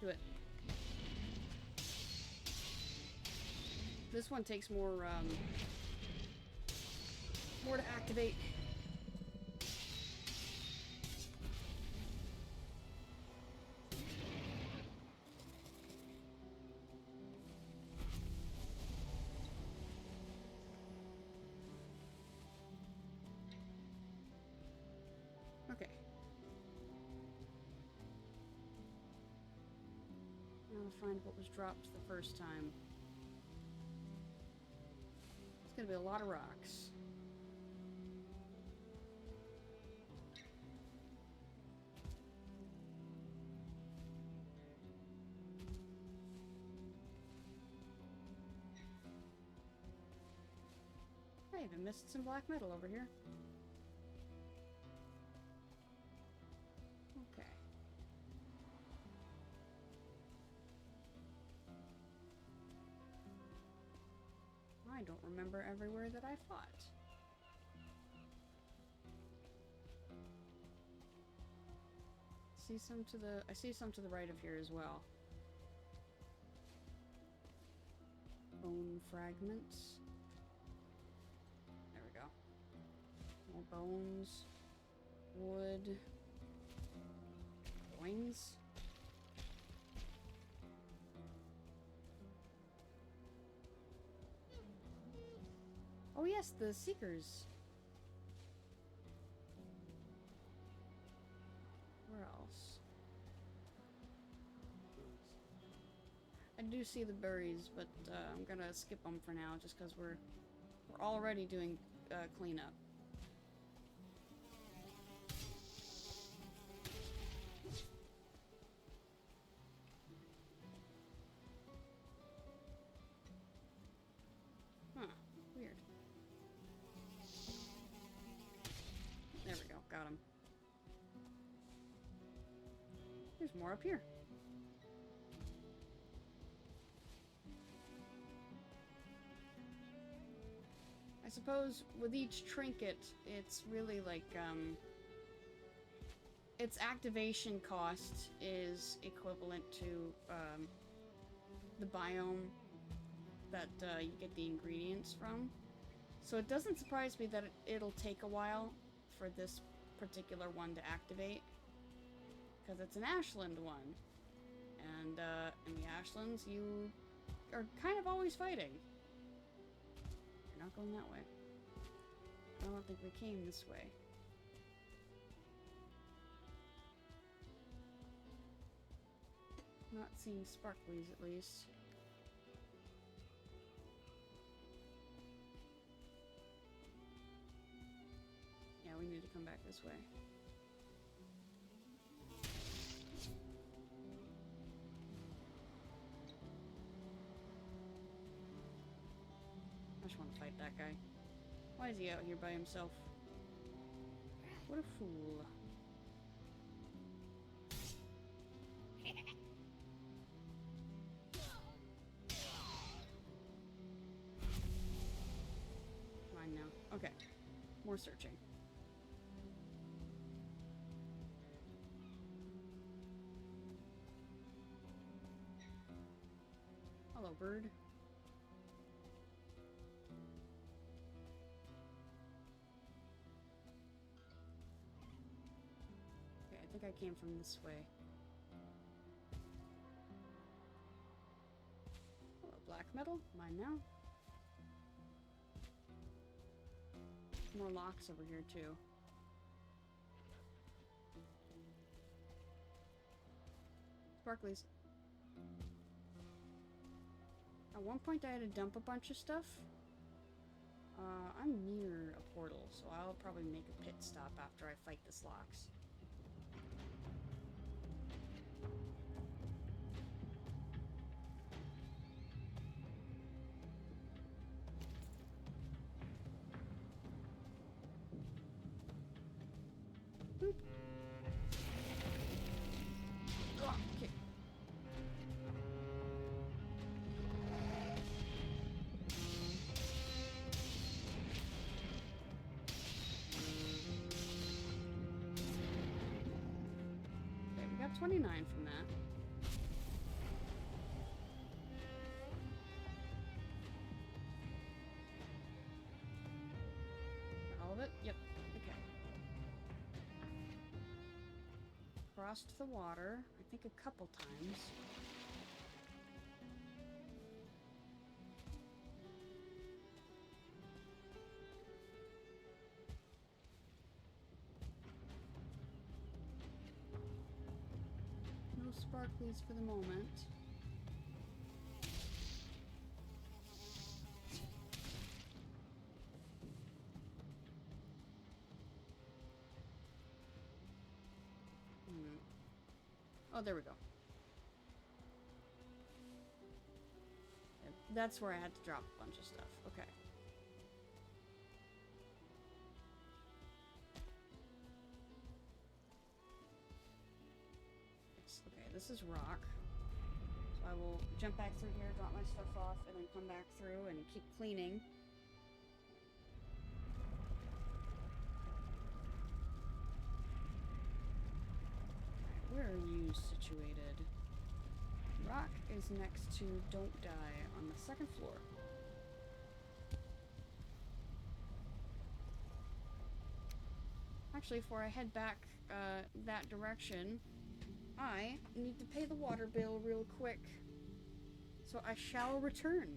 Do it. This one takes more to activate. Okay. Now to find what was dropped the first time. It's gonna be a lot of rocks. I even missed some black metal over here. Okay. I don't remember everywhere that I fought. I see some to the right of here as well. Bone fragments. There we go. More bones. Wood. Coins. Oh yes, the Seekers. Where else? I do see the berries, but I'm gonna skip them for now, just because we're already doing cleanup. Huh? Weird. There we go. Got him. There's more up here. I suppose with each trinket, it's really like, its activation cost is equivalent to, the biome that, you get the ingredients from. So it doesn't surprise me that it'll take a while for this particular one to activate. Because it's an Ashland one. And, in the Ashlands, you are kind of always fighting. You're not going that way. I don't think we came this way. Not seeing sparklies, at least. Yeah, we need to come back this way. I just want to fight that guy. Why is he out here by himself? What a fool. Fine now. Okay. More searching. Hello, bird. Okay, I think I came from this way. Hello, black metal. Mine now. More locks over here, too. Sparklies. At one point I had to dump a bunch of stuff. I'm near a portal, so I'll probably make a pit stop after I fight this Lox. Boop. Oh, okay. Okay, we got 29 from that. All of it? Yep. Okay. Crossed the water, I think a couple times. No sparklies for the moment. Oh, there we go. Yeah, that's where I had to drop a bunch of stuff. Okay. Yes, okay, this is rock. So I will jump back through here, drop my stuff off, and then come back through and keep cleaning. Where are you situated? Rock is next to Don't Die on the second floor. Actually, before I head back that direction, I need to pay the water bill real quick. So I shall return.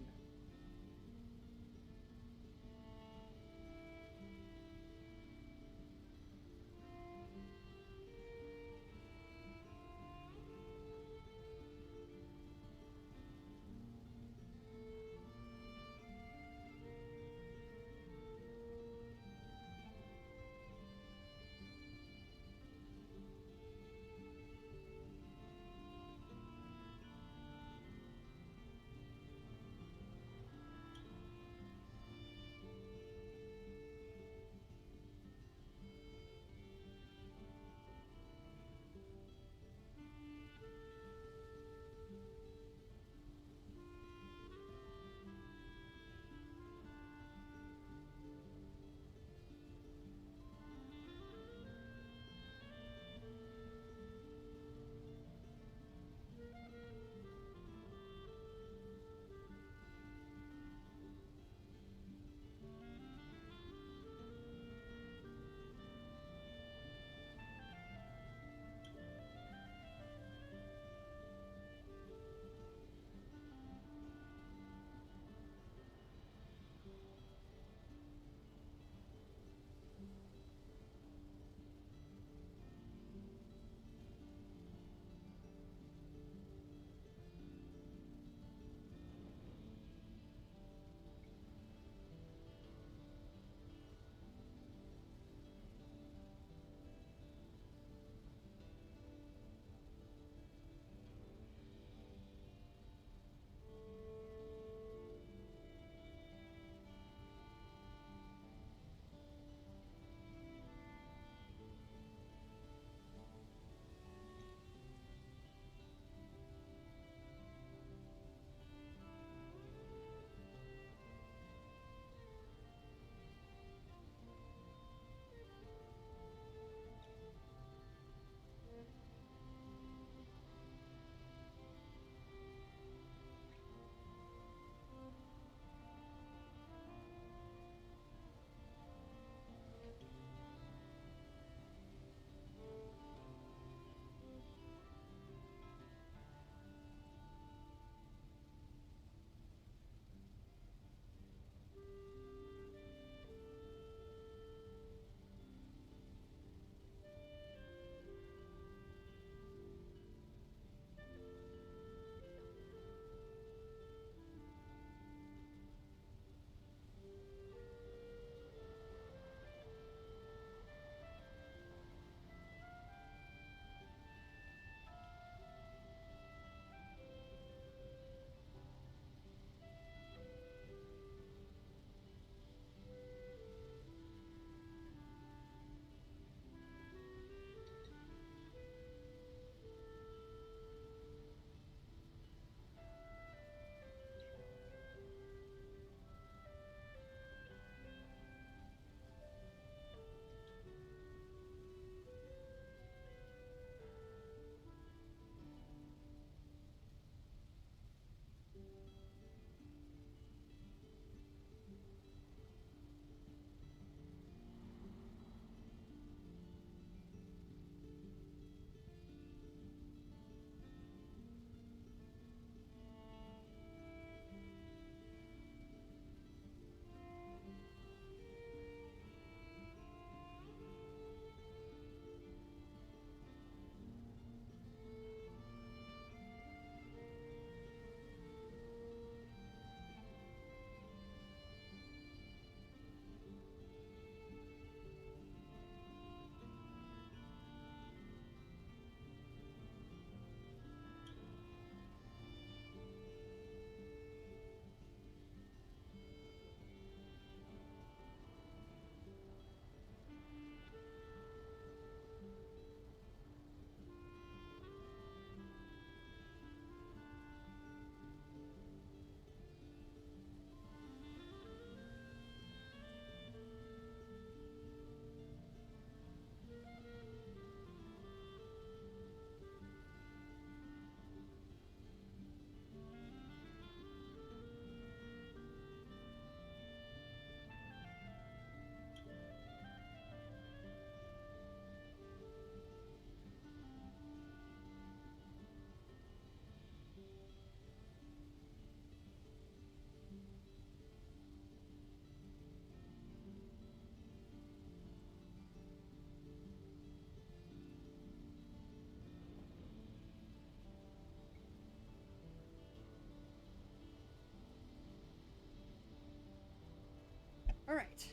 Alright.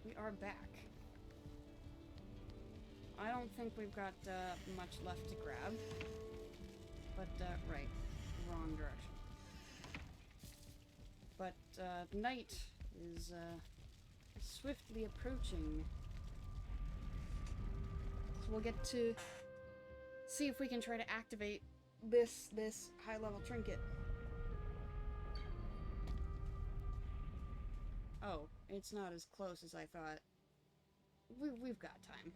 We are back. I don't think we've got much left to grab. But, right. Wrong direction. But, night is, swiftly approaching. So we'll get to see if we can try to activate this high-level trinket. Oh, it's not as close as I thought. We've got time.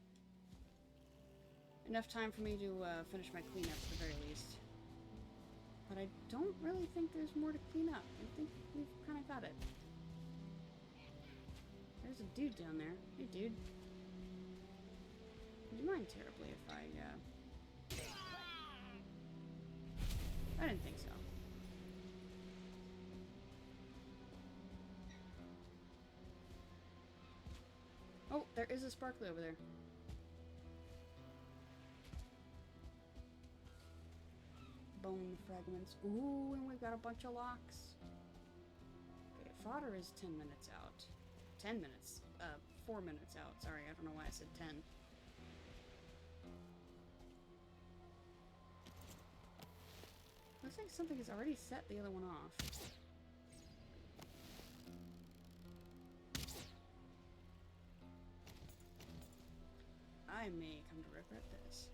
Enough time for me to finish my cleanup at the very least. But I don't really think there's more to clean up. I think we've kind of got it. There's a dude down there. Hey, dude. Would you mind terribly if I didn't think so. Oh, there is a sparkly over there. Bone fragments. Ooh, and we've got a bunch of locks. Okay, fodder is 10 minutes out. 10 minutes. 4 minutes out. Sorry, I don't know why I said 10. Looks like something has already set the other one off. I may come to regret this.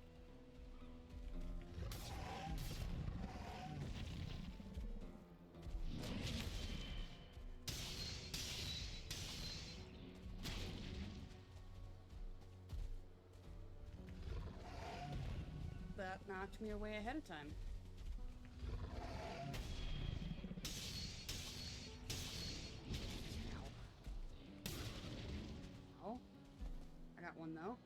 That knocked me away ahead of time. Ow. Oh. I got one though.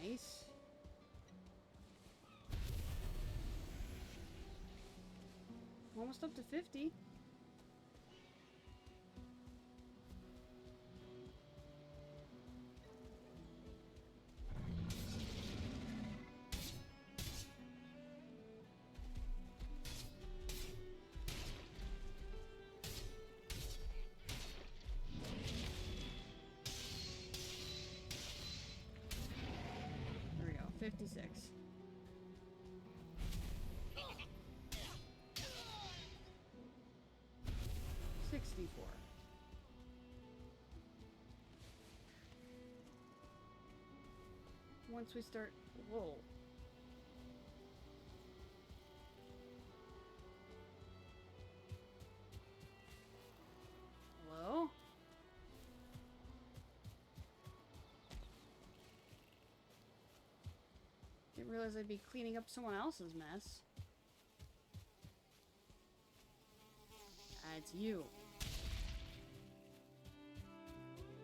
Nice. Almost up to 50. There we go, 56. $64. Once we start... Whoa. Hello? Didn't realize I'd be cleaning up someone else's mess. It's you.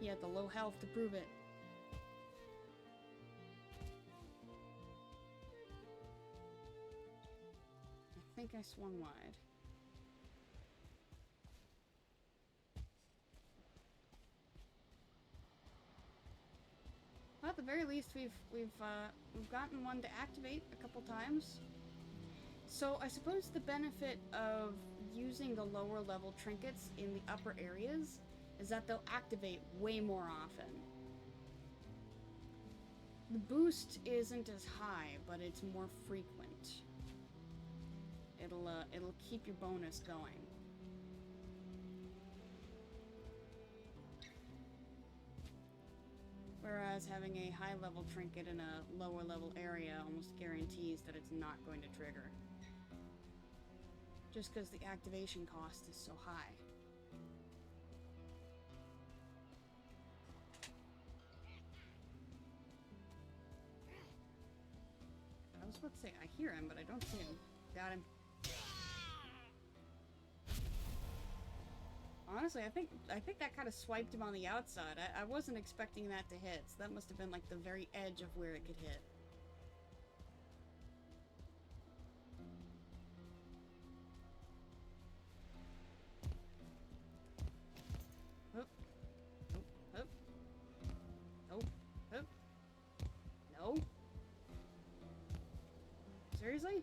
You had the low health to prove it. I think I swung wide. Well, at the very least, we've gotten one to activate a couple times. So I suppose the benefit of using the lower level trinkets in the upper areas is that they'll activate way more often. The boost isn't as high, but it's more frequent. It'll keep your bonus going. Whereas having a high level trinket in a lower level area almost guarantees that it's not going to trigger. Just because the activation cost is so high. I was about to say, I hear him, but I don't see him. Got him. Honestly, I think that kind of swiped him on the outside. I wasn't expecting that to hit, so that must have been like the very edge of where it could hit. Oop. Oop. Oop. Nope. Oop. No. Seriously?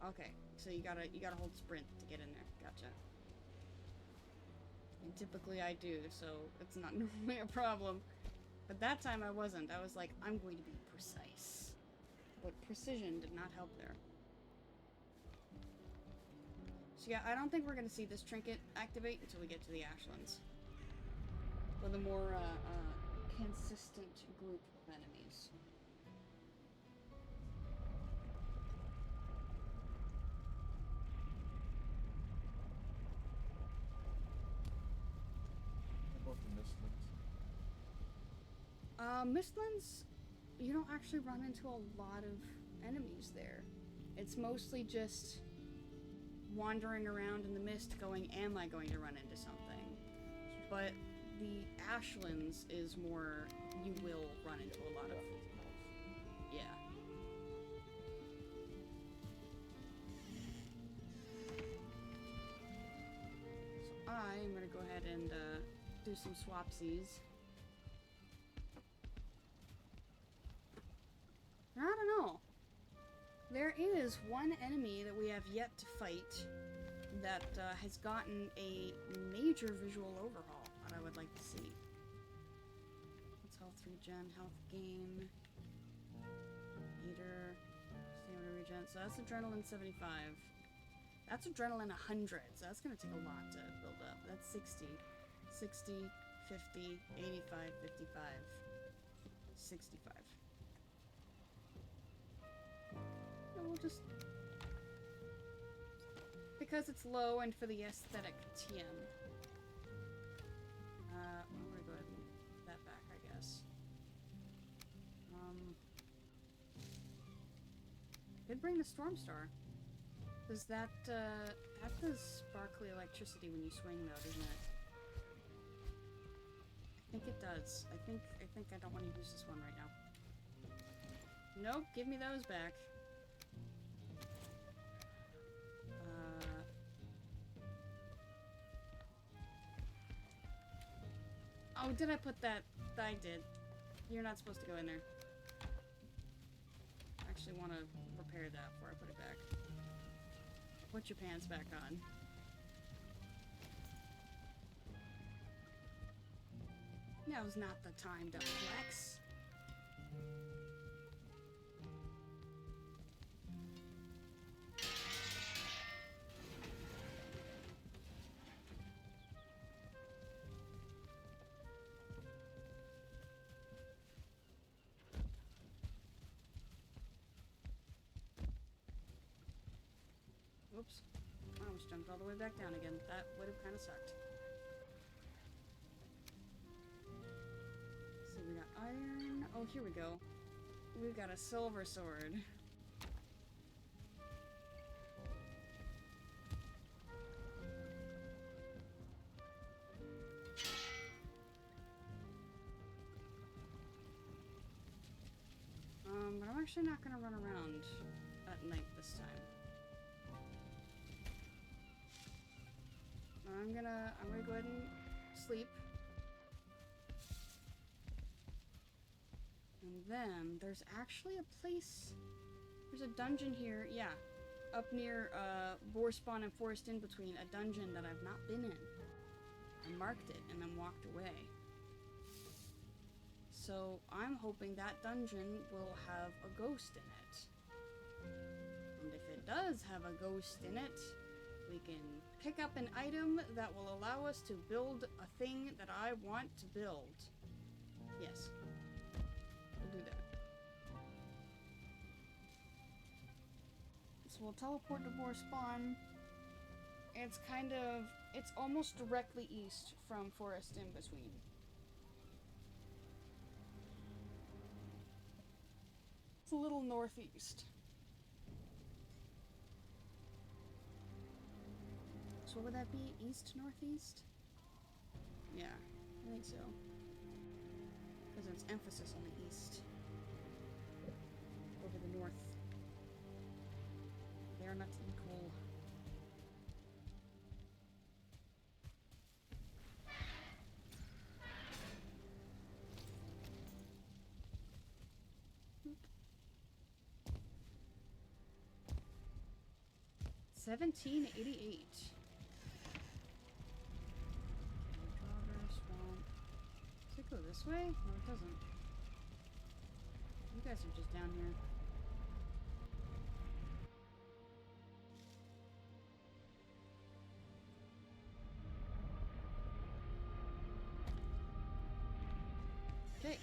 Okay, so you gotta hold sprint to get in there. Gotcha. And typically I do, so it's not normally a problem. But that time I wasn't. I was like, I'm going to be precise. But precision did not help there. So yeah, I don't think we're gonna see this trinket activate until we get to the Ashlands. With a more, consistent group of enemies. What about the Mistlands? Mistlands, you don't actually run into a lot of enemies there. It's mostly just wandering around in the mist going, am I going to run into something? But the Ashlands is more, you will run into a lot of... Yeah. So I am going to go ahead and do some swapsies. I don't know. There is one enemy that we have yet to fight that has gotten a major visual overhaul that I would like to see. It's health regen, health gain, meter, stamina regen. So that's adrenaline 75. That's adrenaline 100, so that's gonna take a lot to build up. That's 60, 60, 50, 85, 55, 65. We'll just... Because it's low and for the aesthetic TM. I'm gonna go ahead and put that back, I guess. Did bring the Stormstar. Does that does sparkly electricity when you swing though, doesn't it? I think it does. I think I don't want to use this one right now. Nope, give me those back. Oh, did I put that? I did. You're not supposed to go in there. I actually want to repair that before I put it back. Put your pants back on. Now's not the time to flex. Whoops. I almost jumped all the way back down again. That would have kind of sucked. So we got iron. Oh, here we go. We've got a silver sword. But I'm actually not gonna run around at night this time. I'm gonna go ahead and sleep. And then there's actually a place, there's a dungeon here, yeah, up near Boar Spawn and Forest In Between, a dungeon that I've not been in. I marked it and then walked away. So I'm hoping that dungeon will have a ghost in it. And if it does have a ghost in it, we can pick up an item that will allow us to build a thing that I want to build. Yes. We'll do that. So we'll teleport to Boar Spawn. It's it's almost directly east from Forest In Between. It's a little northeast. So what would that be? East, northeast? Yeah, I think so. Because there's emphasis on the east. Over the north. They are not equal. 1788. Jogger, swamp. Does it go this way? No, it doesn't. You guys are just down here. Okay.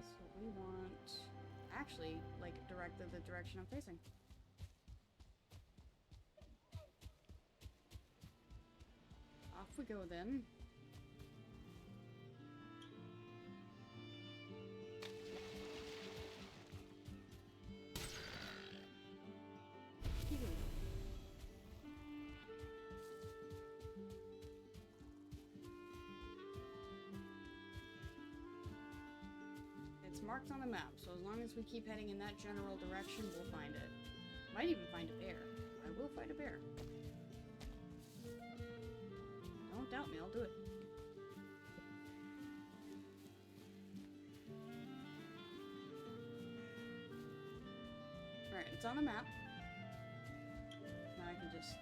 So we want... Actually, like, directed the direction I'm facing. Off we go then. It's marked on the map, so as long as we keep heading in that general direction, we'll find it. Might even find a bear. I will find a bear. Don't doubt me, I'll do it. Alright, it's on the map. Now I can just,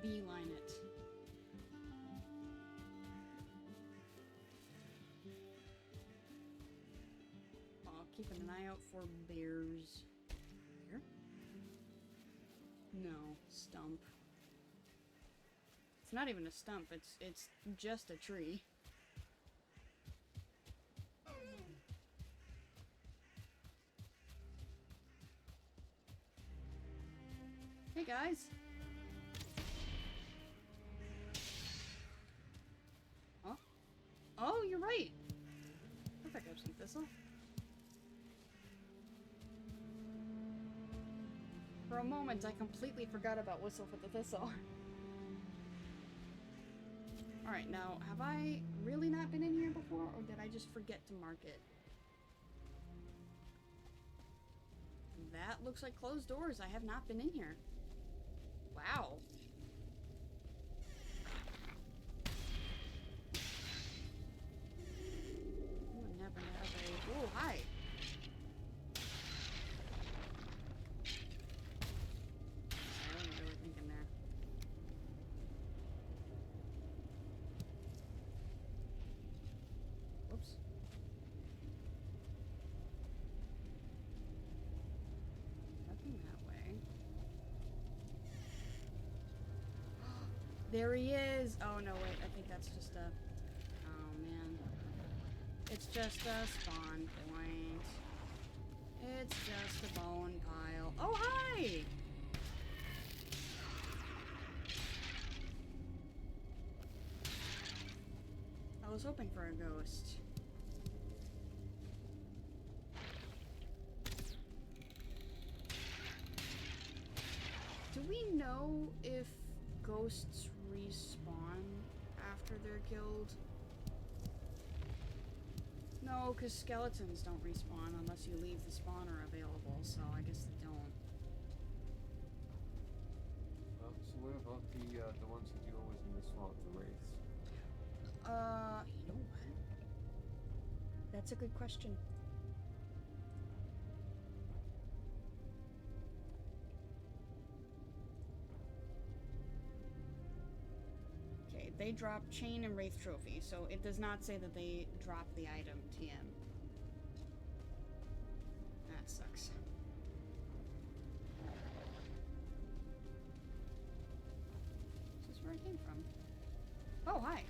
beeline it. Oh, keeping an eye out for bears. Bear? No, stump. It's not even a stump, it's just a tree. Hey guys! Oh? Oh, you're right! I'll pick up some thistle. For a moment, I completely forgot about Whistle for the Thistle. Alright, now, have I really not been in here before, or did I just forget to mark it? That looks like closed doors. I have not been in here. Wow. Ooh, never have a... Ooh, hi! I wasn't really thinking there. Whoops. Nothing that way. There he is! Oh no, wait, I think that's just a... Oh man. It's just a spawn point. It's just a bone pile. Oh, hi! I was hoping for a ghost. Do we know if ghosts respawn after they're killed? No, because skeletons don't respawn unless you leave the spawner available, so I guess they don't. So what about the ones that you always in the swamp, the wraiths? You know what? That's a good question. Okay, they drop chain and wraith trophy, so it does not say that they drop the item TM. That sucks. This is where I came from. Oh, hi!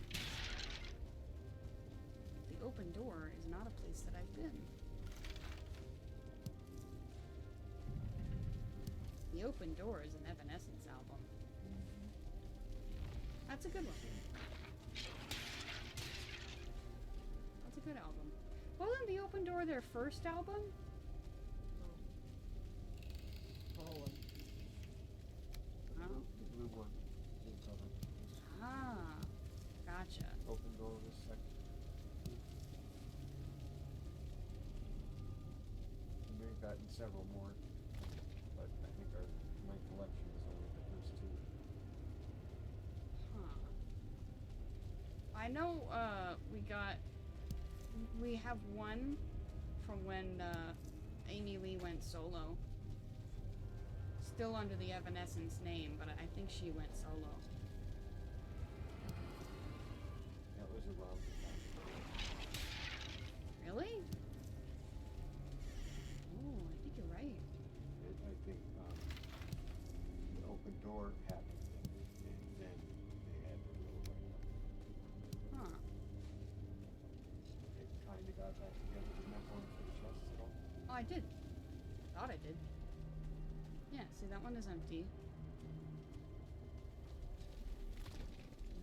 The open door is not a place that I've been. The open door is an Evanescence album. That's a good one. That's a good album. Wasn't the open door their first album? Oh, Oh. the blue one. Blue cover. Ah, gotcha. Open door was second. We may have gotten several more, but I think my collection is only the first two. Huh. I know, we have one from when, Amy Lee went solo. Still under the Evanescence name, but I think she went solo. That was around the time. Really? Oh, I think you're right. I think the open door happened, and then they had their little breakup. Huh. They kind of got back together. Did not going for the chests at all. Oh, I did. Thought I did. Yeah, see, that one is empty.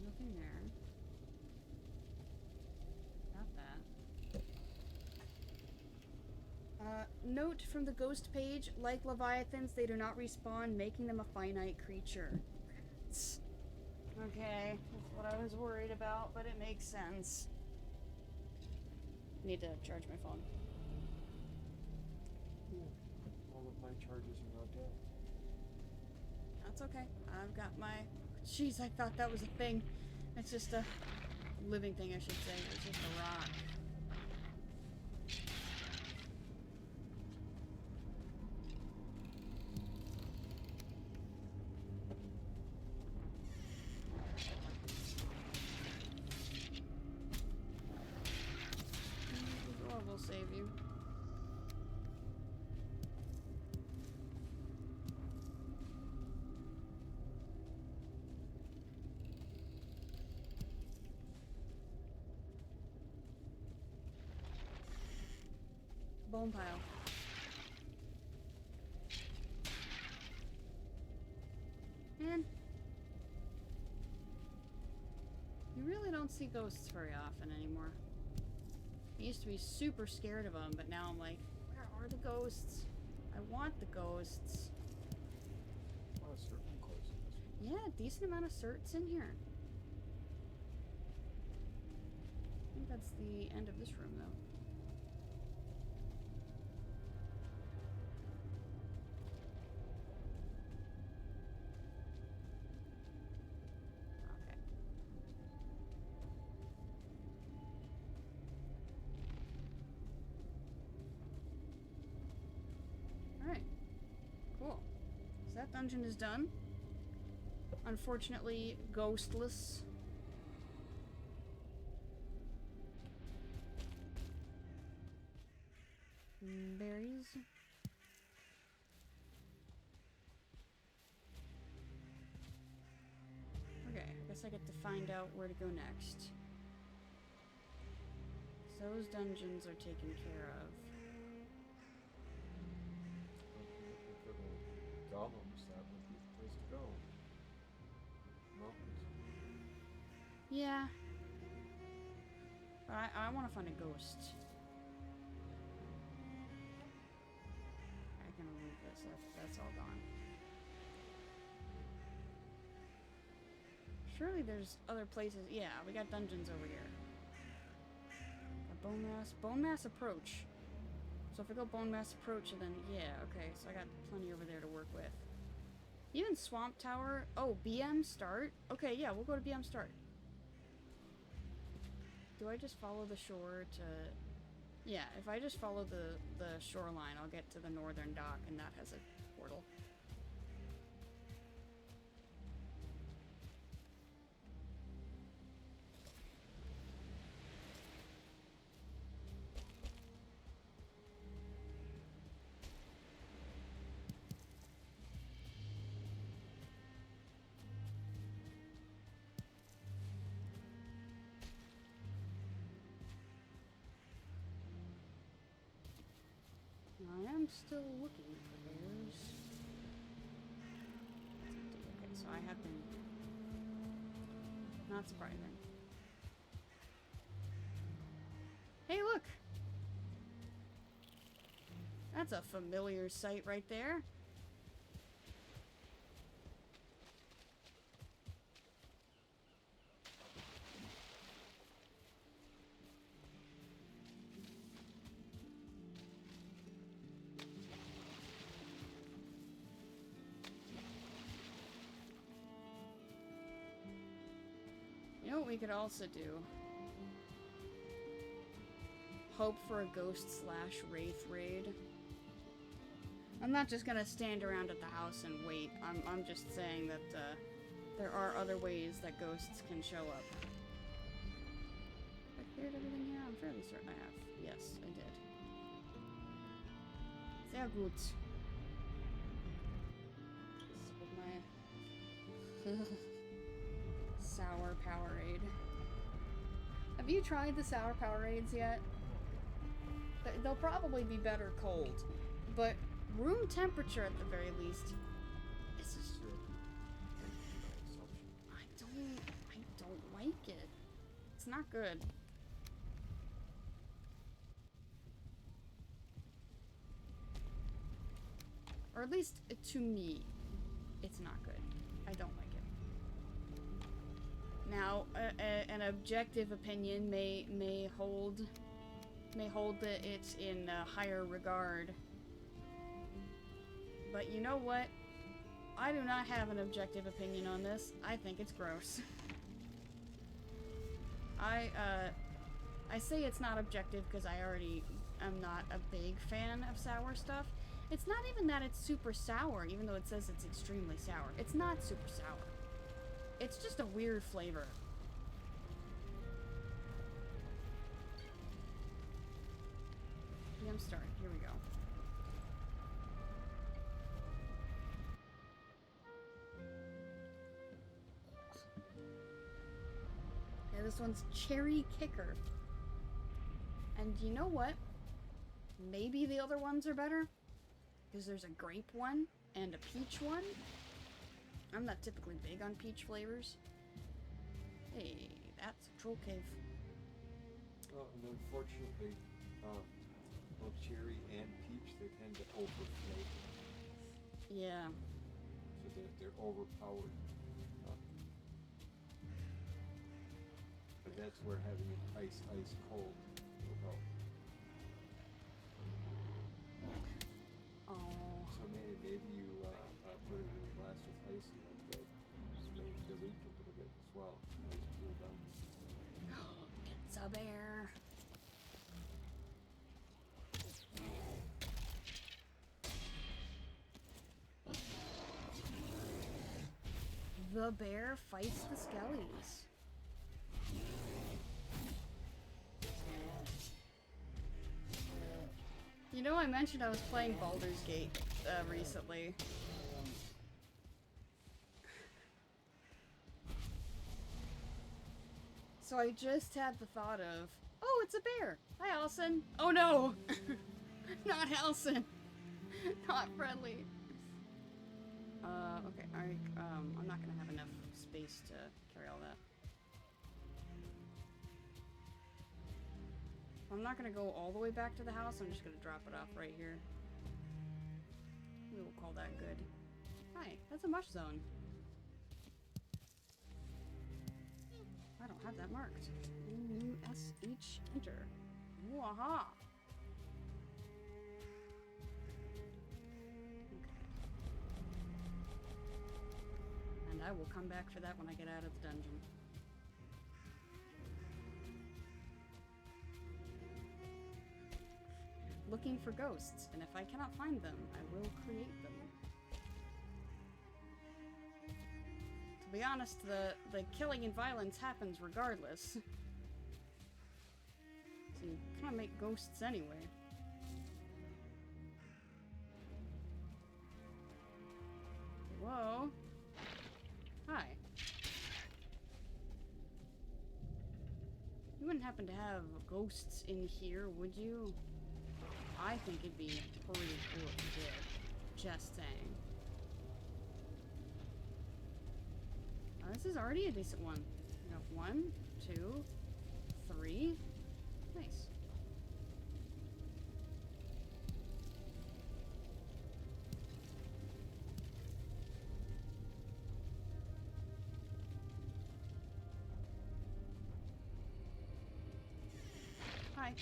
Nothing there. Got that. Note from the ghost page, like Leviathans, they do not respawn, making them a finite creature. Okay, that's what I was worried about, but it makes sense. Need to charge my phone. All of my charges are now dead. That's okay. I've got my... Jeez, I thought that was a thing. It's just a living thing, I should say. It's just a rock. The door will save you. Bone pile. Man. You really don't see ghosts very often anymore. I used to be super scared of them, but now I'm like, where are the ghosts? I want the ghosts. A lot of certain close in this one. Yeah, decent amount of certs in here. I think that's the end of this room, though. Okay. Alright. Cool. So that dungeon is done. Unfortunately, ghostless. Berries. Okay, I guess I get to find out where to go next. Those dungeons are taken care of. For the golems, that would be the place to go. Mountains. Yeah. But I want to find a ghost. I can remove this. That's all gone. Surely there's other places. Yeah, we got dungeons over here. Bone mass approach. So if I go bone mass approach, then yeah, okay. So I got plenty over there to work with. Even swamp tower. Oh, BM start. Okay, yeah, we'll go to BM start. Do I just follow the shore to... Yeah, if I just follow the shoreline, I'll get to the northern dock, and that has a portal. I am still looking for theirs. Okay, so I have been... Not surprising. Hey, look! That's a familiar sight right there. You know what we could also do? Hope for a ghost/wraith raid. I'm not just gonna stand around at the house and wait. I'm just saying that there are other ways that ghosts can show up. I cleared everything here? I'm fairly certain I have. Yes, I did. Sehr gut. This is my sour Powerade. Have you tried the sour Powerades yet? They'll probably be better cold, but room temperature at the very least. This is. I don't like it. It's not good. Or at least to me, it's not good. I don't like it. Now, an objective opinion may hold it in higher regard. But you know what? I do not have an objective opinion on this. I think it's gross. I say it's not objective because I already am not a big fan of sour stuff. It's not even that it's super sour, even though it says it's extremely sour. It's not super sour. It's just a weird flavor. I'm starting. Here we go. Yeah, this one's Cherry Kicker. And you know what? Maybe the other ones are better. Because there's a grape one and a peach one. I'm not typically big on peach flavors. Hey, that's a troll cave. And unfortunately, both cherry and peach, they tend to overflavor. Yeah. So they're overpowered. But that's where having it ice cold will help. Oh. So maybe you put it in a glass with ice and let that just maybe dilute a little bit as well. Let it cool down. It's a bear. The bear fights the skellies. You know, I mentioned I was playing Baldur's Gate recently. So I just had the thought of, oh, it's a bear. Hi, Allison. Oh no, not Allison. Not friendly. Okay, I'm not gonna have enough space to carry all that. I'm not gonna go all the way back to the house, I'm just gonna drop it off right here. We will call that good. Hi, that's a mush zone. I don't have that marked. N-U-S-H, enter. Waha! And I will come back for that when I get out of the dungeon. Looking for ghosts, and if I cannot find them, I will create them. To be honest, the killing and violence happens regardless. So you can't make ghosts anyway. Whoa. Hi. You wouldn't happen to have ghosts in here, would you? I think it'd be pretty cool if you did. Just saying. Oh, this is already a decent one. You have 1, 2, 3. Nice. Hi.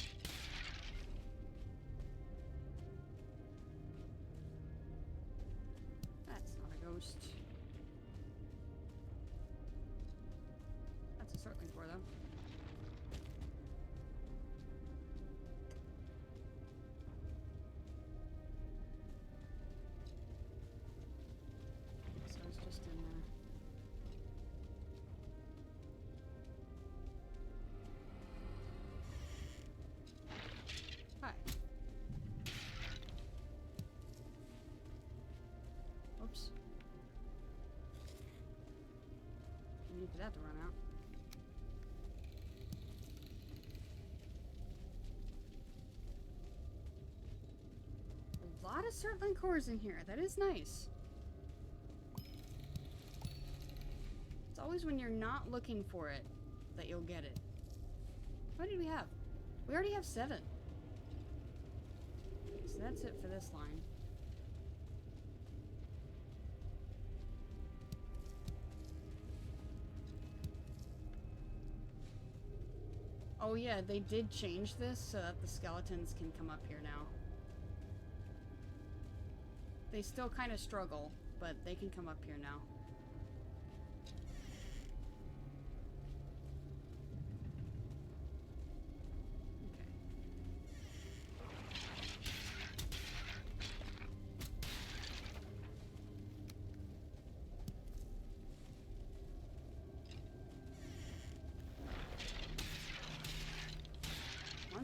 That's not a ghost. That's a circling for though. expected that to run out. A lot of Surtling cores in here. That is nice. It's always when you're not looking for it that you'll get it. What did we have? We already have 7. So that's it for this line. Oh yeah, they did change this so that the skeletons can come up here now. They still kind of struggle, but they can come up here now.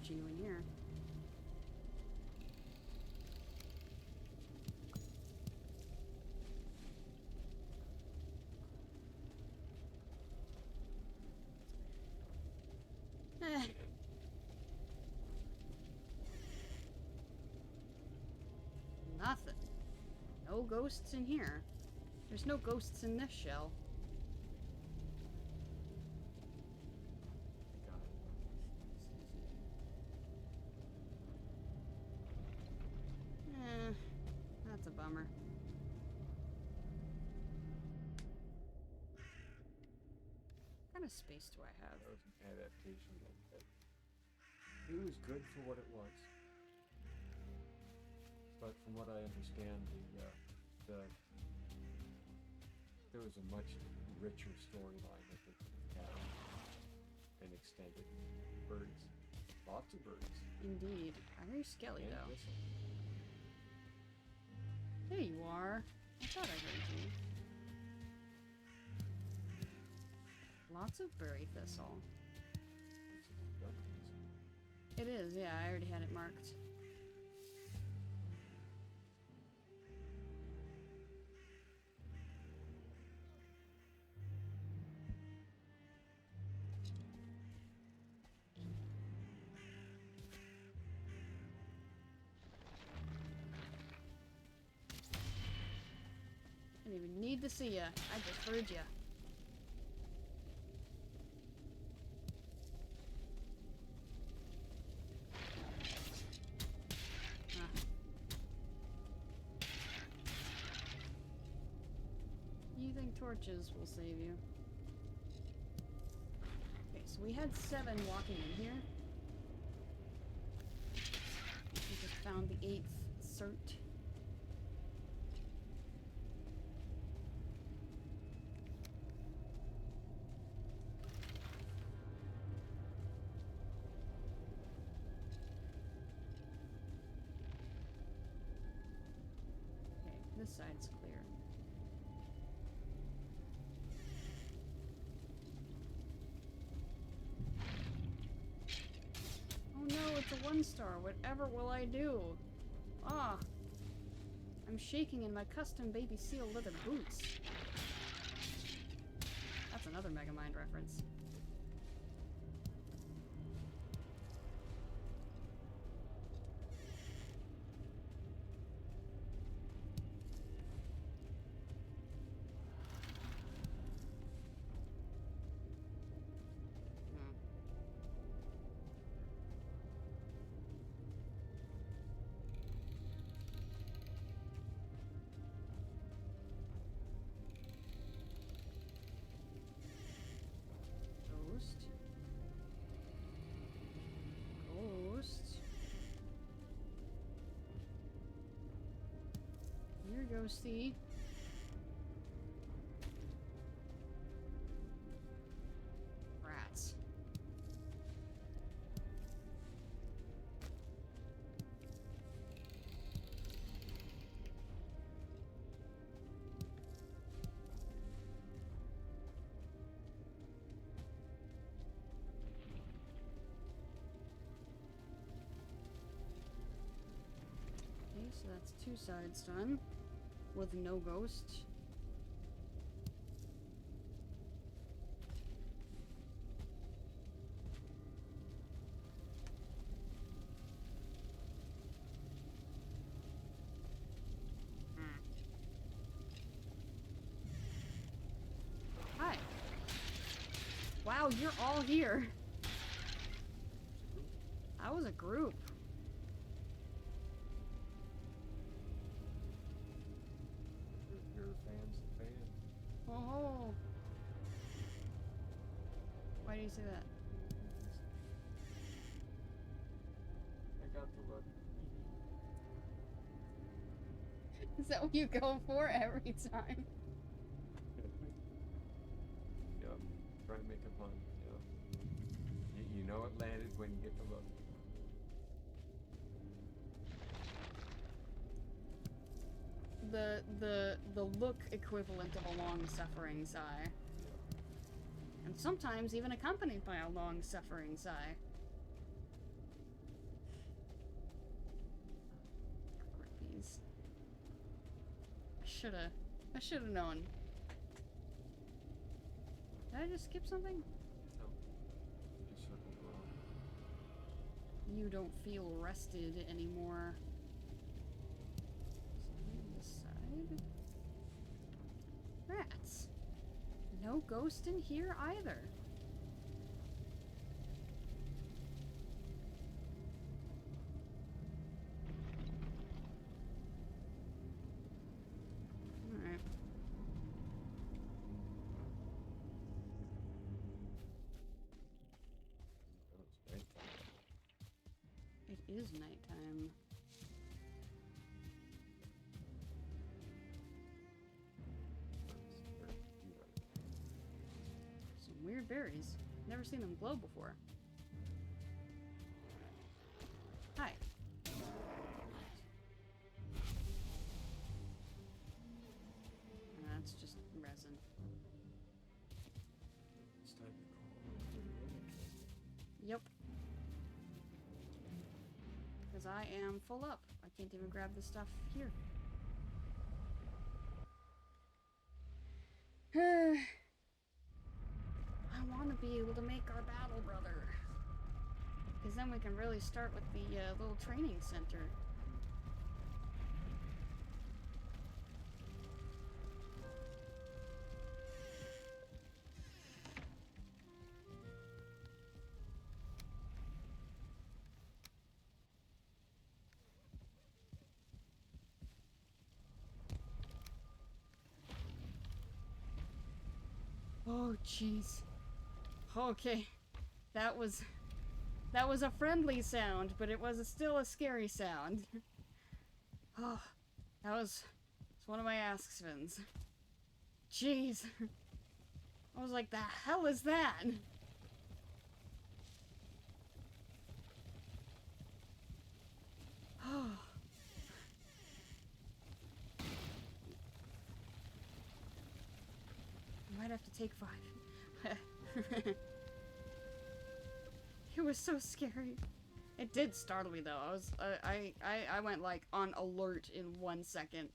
You in here. Nothing. No ghosts in here. There's no ghosts in this shell. That's a bummer. What kind of space do I have? That was an adaptation that it was good for what it was. But from what I understand, there was a much richer storyline that they could have and extended. Birds. Lots of birds. Indeed. I hear Skelly, And though. whistle. There you are. I thought I heard you. Lots of berry thistle. It is, yeah, I already had it marked. Didn't even need to see ya. I just heard ya. You think torches will save you? Okay, so we had 7 walking in here. We just found the 8th cert. Okay, this side's clear. Oh no, it's a 1-star. Whatever will I do? Ah. I'm shaking in my custom baby seal leather boots. That's another Megamind reference. Here goes the... rats. Okay, so that's 2 sides done. With no ghost. you're all here. That was a group. Your fans, the fan. Oh. Why do you say that? I got the look. Is that what you go for every time? Yep. Try and make a pun. Yep. You know it landed when you get the look. The look equivalent of a long-suffering sigh. Yeah. And sometimes even accompanied by a long-suffering sigh. Grippies. I should've known. Did I just skip something? No. You just circled around. You don't feel rested anymore. Something on this side? Rats. No ghost in here either. Alright. Oh, it's nighttime. It is nighttime. Some weird berries. Never seen them glow before. Hi. That's just resin. It's time to call. Yep. Because I am full up. I can't even grab the stuff here. I want to be able to make our battle brother. Because then we can really start with the little training center. Oh, jeez. Okay. That was a friendly sound, but it was still a scary sound. Oh, it's one of my Askspins. Jeez. I was like, the hell is that? Oh. I might have to take 5. It was so scary. It did startle me though. I went like on alert in 1 second.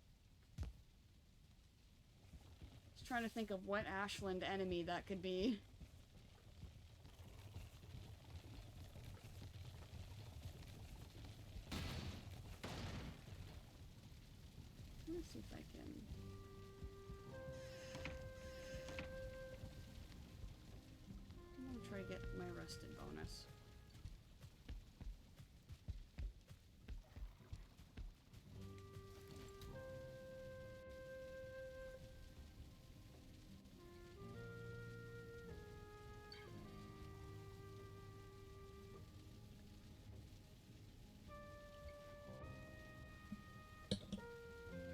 Just trying to think of what Ashland enemy that could be. Let me see if I can. I'm gonna try to get my rusted bonus.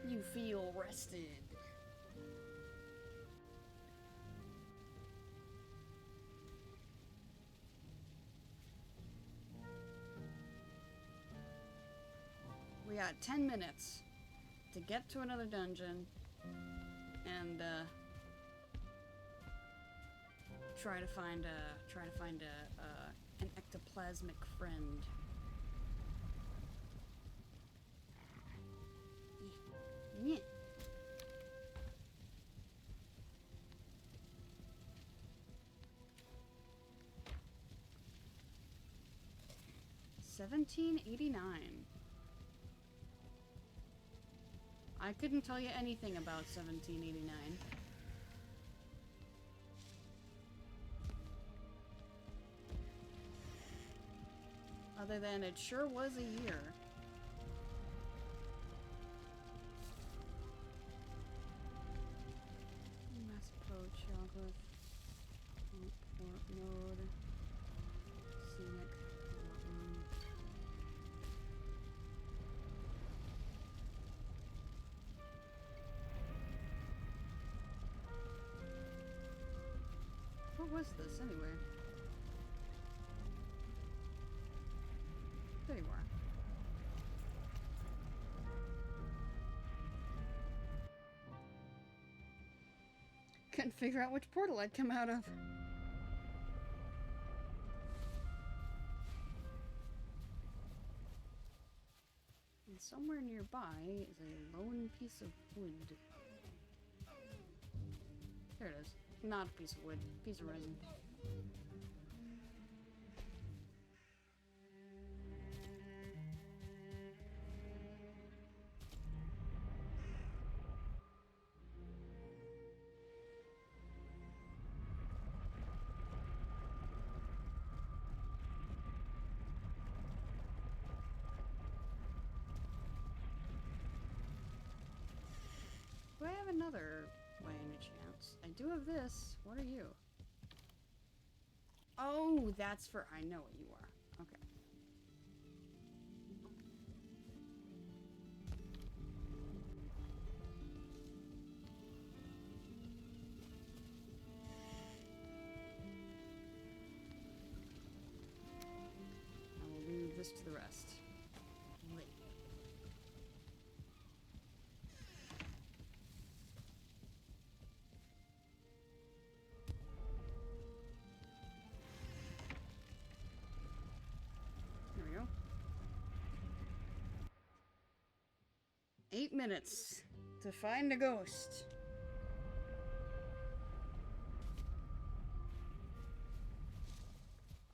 You feel rested. We got 10 minutes to get to another dungeon and try to find an ectoplasmic friend. Yeah. 1789. I couldn't tell you anything about 1789. Other than it sure was a year. Mass approach, chocolate. Port mode. Scenic. What was this anyway? There you are. Couldn't figure out which portal I'd come out of. And somewhere nearby is a lone piece of wood. There it is. Not a piece of wood, piece of resin. Do I have another by any chance? I do have this. What are you? Oh, that's for... I know what you are. Okay. I will leave this to the rest. Wait. There we go. 8 minutes to find a ghost.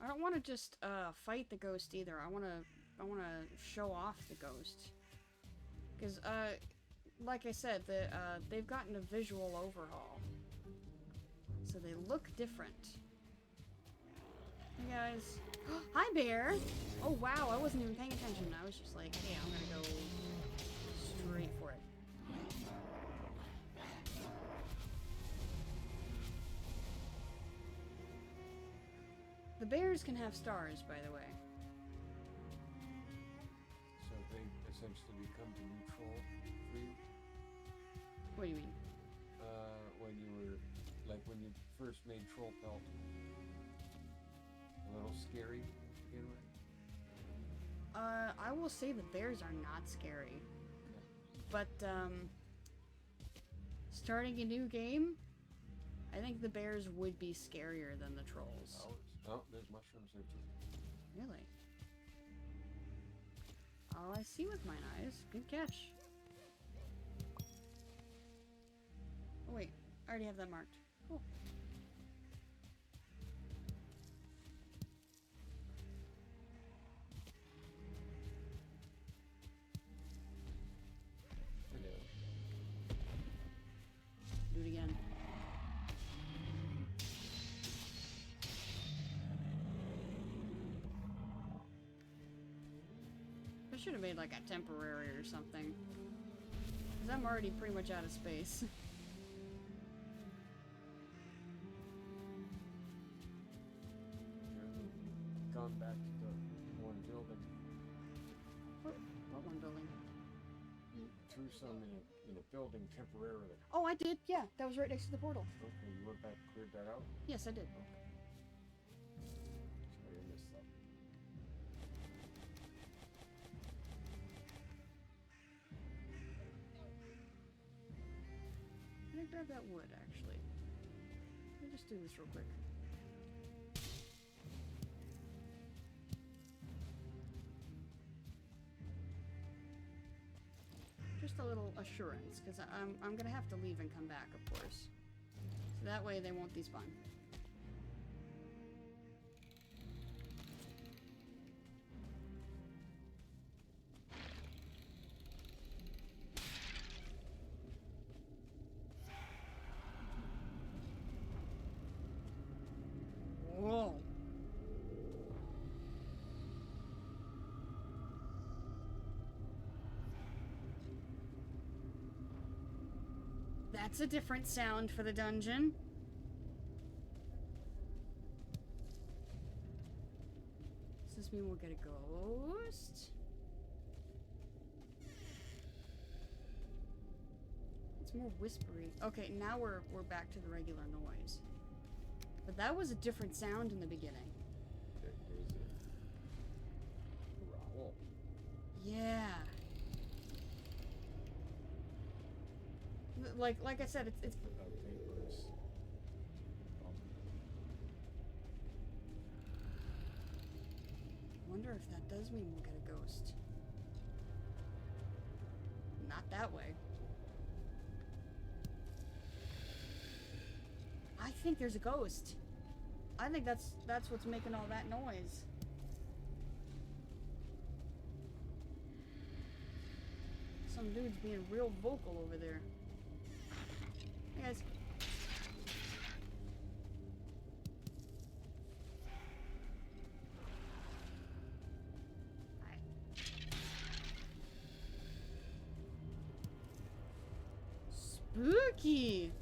I don't want to just fight the ghost either. I want to show off the ghost. Cuz like I said, they've gotten a visual overhaul. So they look different. Hey guys. Hi bear. Oh wow, I wasn't even paying attention. I was just like, hey, I'm going to go straight for it. The bears can have stars, by the way. So they essentially become the new troll for you? What do you mean? When you were, like when you first made Troll Pelt, a little scary to begin with? I will say the bears are not scary. Okay. But, starting a new game, I think the bears would be scarier than the trolls. Oh, there's mushrooms there too. Really? All I see with mine eyes. Good catch. Oh wait, I already have that marked. Cool. Hello. Do it again. I should have made like a temporary or something. Because I'm already pretty much out of space. Gone back to the one building. What one building? Threw some in a building temporarily. Oh, I did. Yeah, that was right next to the portal. Okay, you went back, cleared that out? Yes, I did. Sorry, I missed that. Can I grab that wood, actually? Let me just do this real quick. Just a little assurance, because I'm gonna have to leave and come back, of course. So that way they won't despawn. Whoa. That's a different sound for the dungeon. Does this mean we'll get a ghost? It's more whispery. Okay, now we're back to the regular noise. But that was a different sound in the beginning. There is a growl. Yeah. Like I said, it's Vapors. wonder if that does mean we'll get a ghost. Not that way. I think there's a ghost. I think that's what's making all that noise. Some dude's being real vocal over there. Hey guys. Hi. Spooky.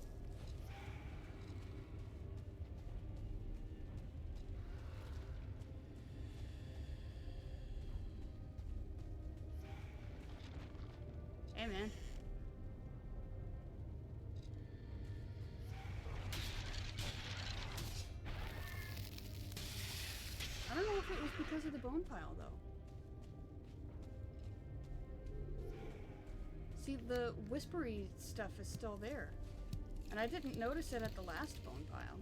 Hey man. I don't know if it was because of the bone pile though. See, the whispery stuff is still there. And I didn't notice it at the last bone pile.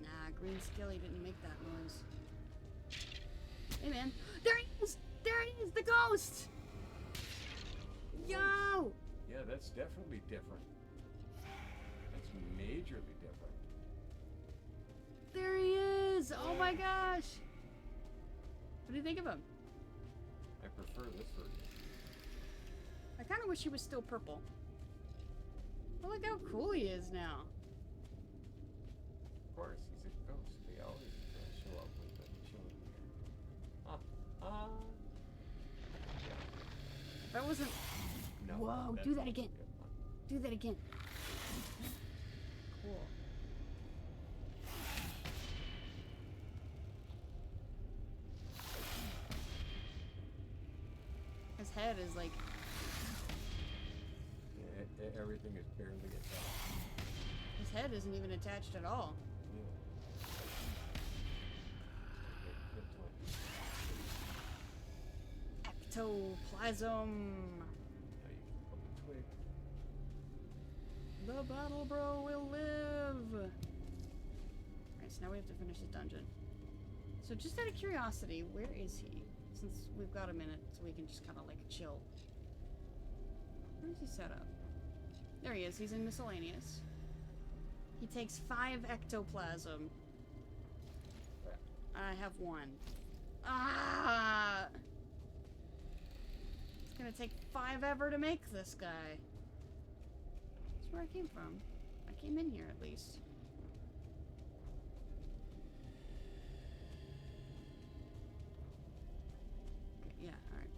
Nah, Green Skilly didn't make that noise. Hey man. There he is! There he is! The ghost! Yo! Yeah, that's definitely different. That's majorly different. There he is! Oh my gosh! What do you think of him? I prefer this version. I kind of wish he was still purple. But look how cool he is now. Of course, he's a ghost. They always show up with the children here. If I wasn't... No. Whoa, that's do that also again. a good one. Do that again. Cool. His head is like... Yeah, everything is barely attached. His head isn't even attached at all. Yeah. Good Ectoplasm. Now you can pull the twig. The battle bro will live. Alright, so now we have to finish this dungeon. So just out of curiosity, where is he? Since we've got a minute, so we can just kind of like chill. Where is he set up? There he is. He's in miscellaneous. He takes 5 ectoplasm. I have 1. Ah! It's gonna take 5 ever to make this guy. That's where I came from. I came in here at least. Okay, yeah, alright.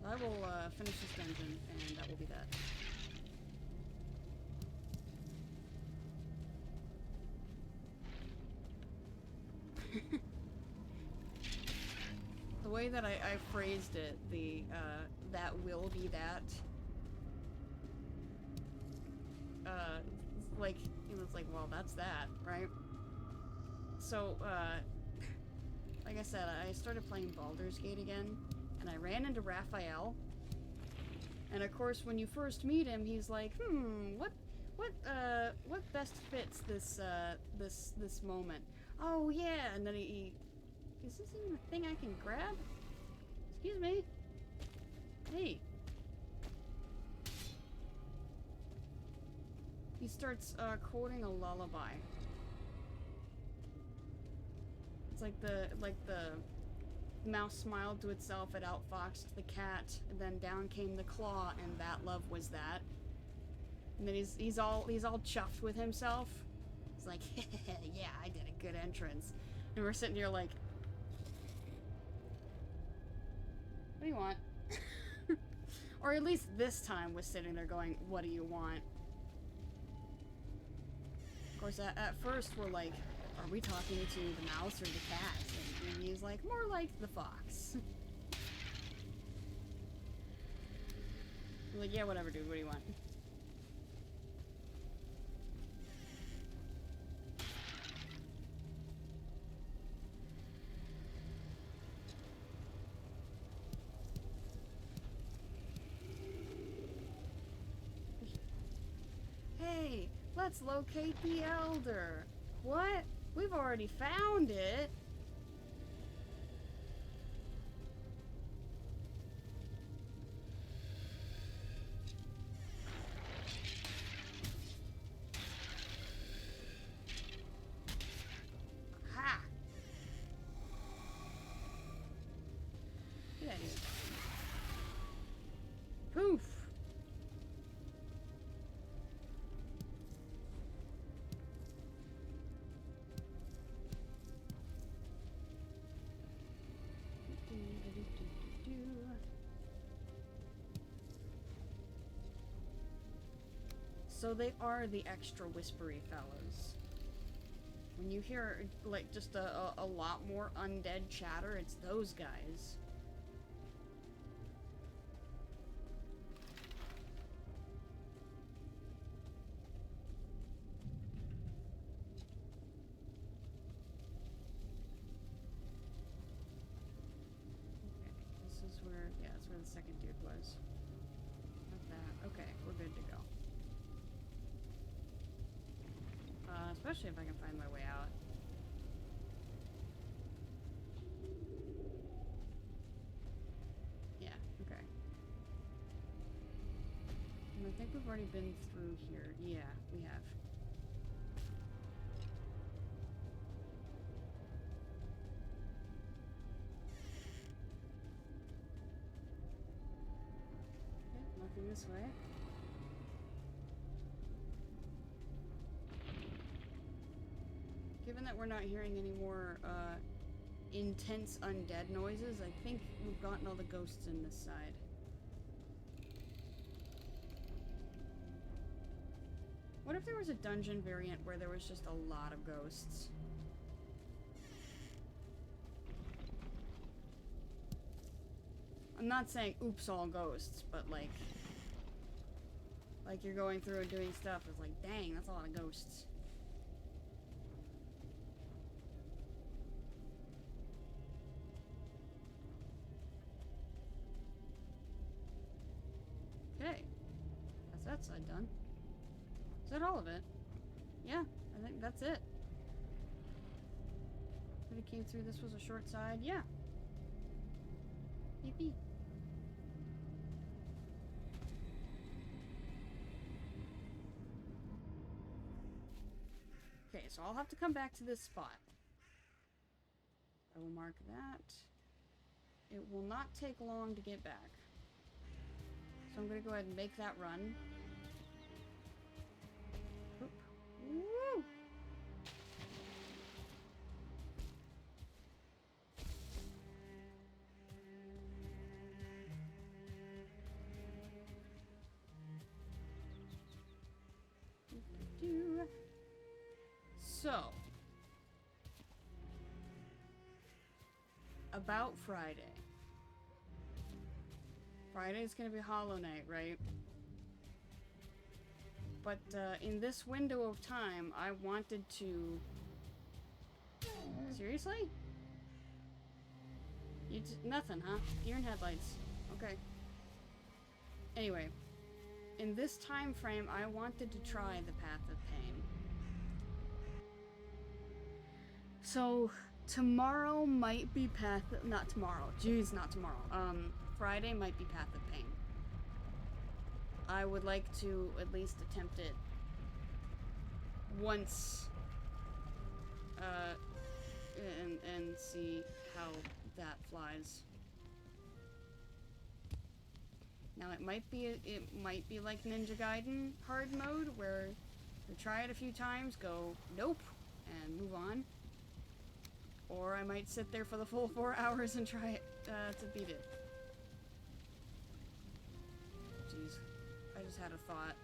I will finish this dungeon, and that will be that. The way that I phrased it, the that will be that. Like it was like, well, that's that, right? So, like I said, I started playing Baldur's Gate again, and I ran into Raphael. And of course, when you first meet him, he's like, what best fits this moment? Oh yeah, and then he is this even a thing I can grab? Excuse me. Hey. He starts quoting a lullaby. It's like the mouse smiled to itself, it outfoxed the cat, and then down came the claw, and that love was that. And then he's all chuffed with himself. He's like, yeah, I did a good entrance. And we're sitting here like, what do you want? Or at least this time was sitting there going, what do you want? Of course, at first we're like, are we talking to the mouse or the cat? And he's like, more like the fox. I'm like, yeah, whatever, dude. What do you want? Hey, let's locate the Elder. What? We've already found it. Ha! Get out of here. Poof! So they are the extra whispery fellows. When you hear, like, just a lot more undead chatter, it's those guys. Okay, this is where, yeah, that's where the second dude was. Not that. Okay, we're good to go. Especially if I can find my way out. Yeah, okay. And I think we've already been through here. Yeah, we have. Okay, nothing this way. Given that we're not hearing any more, intense undead noises, I think we've gotten all the ghosts in this side. What if there was a dungeon variant where there was just a lot of ghosts? I'm not saying oops all ghosts, but like you're going through and doing stuff, it's like, dang, that's a lot of ghosts. Okay. That's that side done. Is that all of it? Yeah, I think that's it. When it came through, this was a short side. Yeah. Yippee. Okay, so I'll have to come back to this spot. I will mark that. It will not take long to get back. So I'm gonna go ahead and make that run. Oop. Woo! So, about Friday. Friday's gonna be Hollow Knight, right? But in this window of time, I wanted to... Seriously? Nothing, huh? Deer in headlights. Okay. Anyway, in this time frame, I wanted to try the Path of Pain. So, tomorrow might be not tomorrow. Jeez, not tomorrow. Friday might be Path of Pain. I would like to at least attempt it once, and see how that flies. Now it might be like Ninja Gaiden hard mode where you try it a few times, go nope, and move on. Or I might sit there for the full 4 hours and try it to beat it. Jeez, I just had a thought.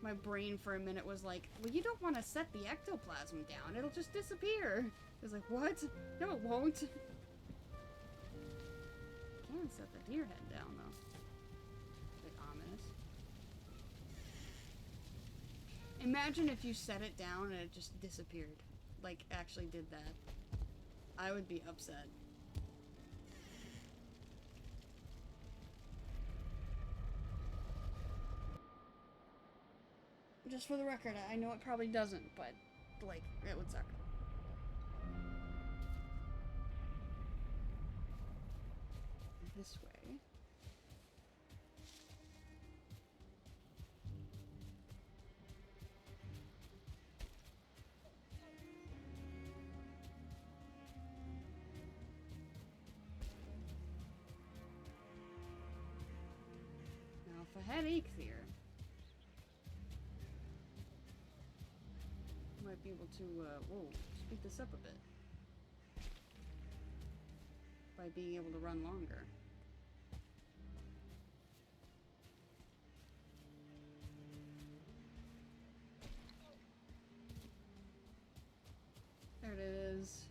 My brain for a minute was like, well, you don't want to set the ectoplasm down. It'll just disappear. I was like, what? No, it won't. Can set the deer head down, though. A bit ominous. Imagine if you set it down and it just disappeared. Like, actually did that. I would be upset. Just for the record, I know it probably doesn't, but, like, it would suck. This way. Now, if I had aches here, I might be able to, whoa, speed this up a bit. By being able to run longer. There it is.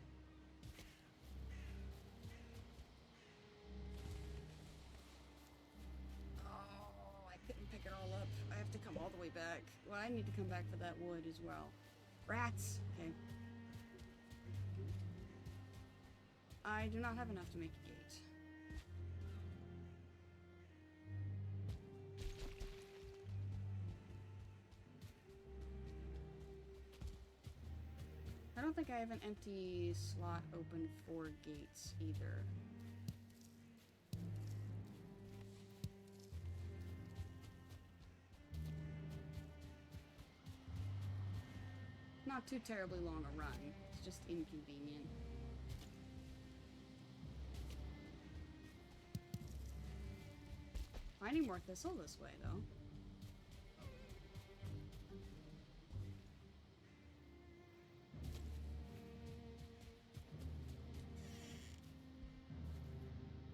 Oh, I couldn't pick it all up. I have to come all the way back. Well, I need to come back for that wood as well. Rats! Okay. I do not have enough to make a gate. I don't think I have an empty slot open for gates either. Not too terribly long a run. It's just inconvenient. Finding more thistle this way, though.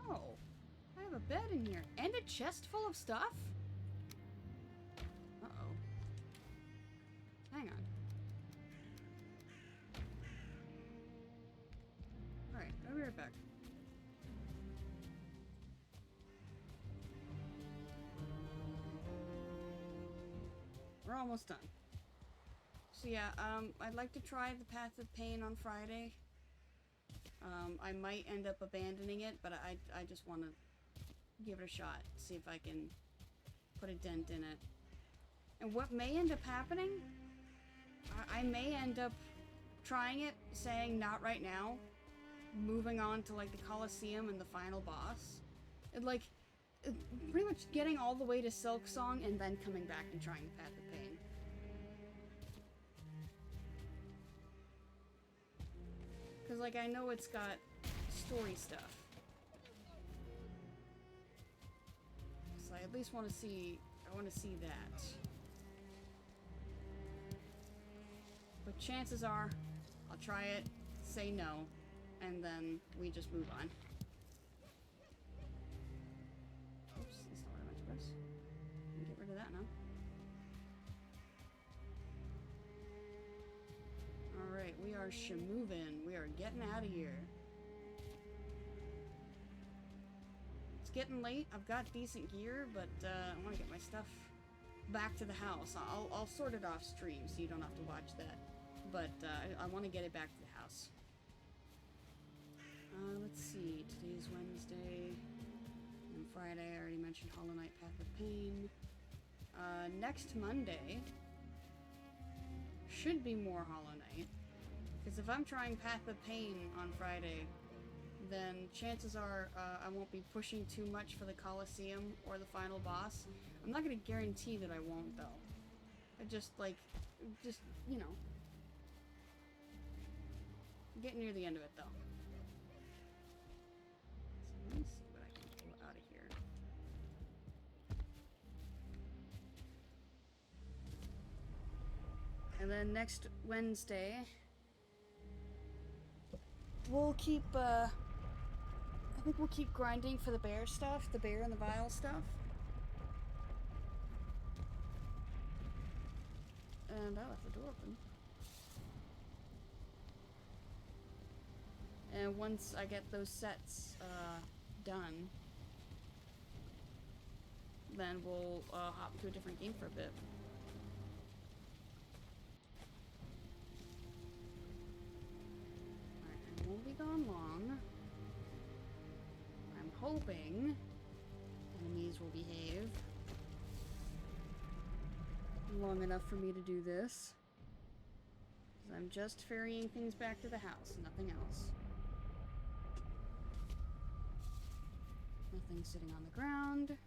Oh, I have a bed in here and a chest full of stuff? Uh-oh. Hang on. Alright, I'll be right back. We're almost done. So yeah, I'd like to try the Path of Pain on Friday. I might end up abandoning it, but I just want to give it a shot, see if I can put a dent in it. And what may end up happening, I may end up trying it, saying not right now, moving on to like the Colosseum and the final boss. And like, pretty much getting all the way to Silk Song and then coming back and trying the Path of Pain. Because, like, I know it's got story stuff. So I at least want to see, I want to see that. But chances are, I'll try it, say no, and then we just move on. Oops, that's not what I meant to press. Get rid of that now. Alright, we are shamovin'. We are getting out of here. It's getting late. I've got decent gear, but I want to get my stuff back to the house. I'll sort it off stream so you don't have to watch that. But I want to get it back to the house. Let's see. Today's Wednesday. And Friday, I already mentioned Hollow Knight Path of Pain. Next Monday should be more Hollow Knight. Because if I'm trying Path of Pain on Friday, then chances are I won't be pushing too much for the Colosseum or the final boss. I'm not going to guarantee that I won't, though. I just, you know. Getting near the end of it, though. So let me see what I can pull out of here. And then next Wednesday, we'll keep, I think we'll keep grinding for the bear stuff, the bear and the vial stuff. And I left the door open. And once I get those sets, done, then we'll, hop to a different game for a bit. Alright, I won't be gone long. I'm hoping enemies will behave long enough for me to do this. 'Cause I'm just ferrying things back to the house, nothing else. Nothing sitting on the ground.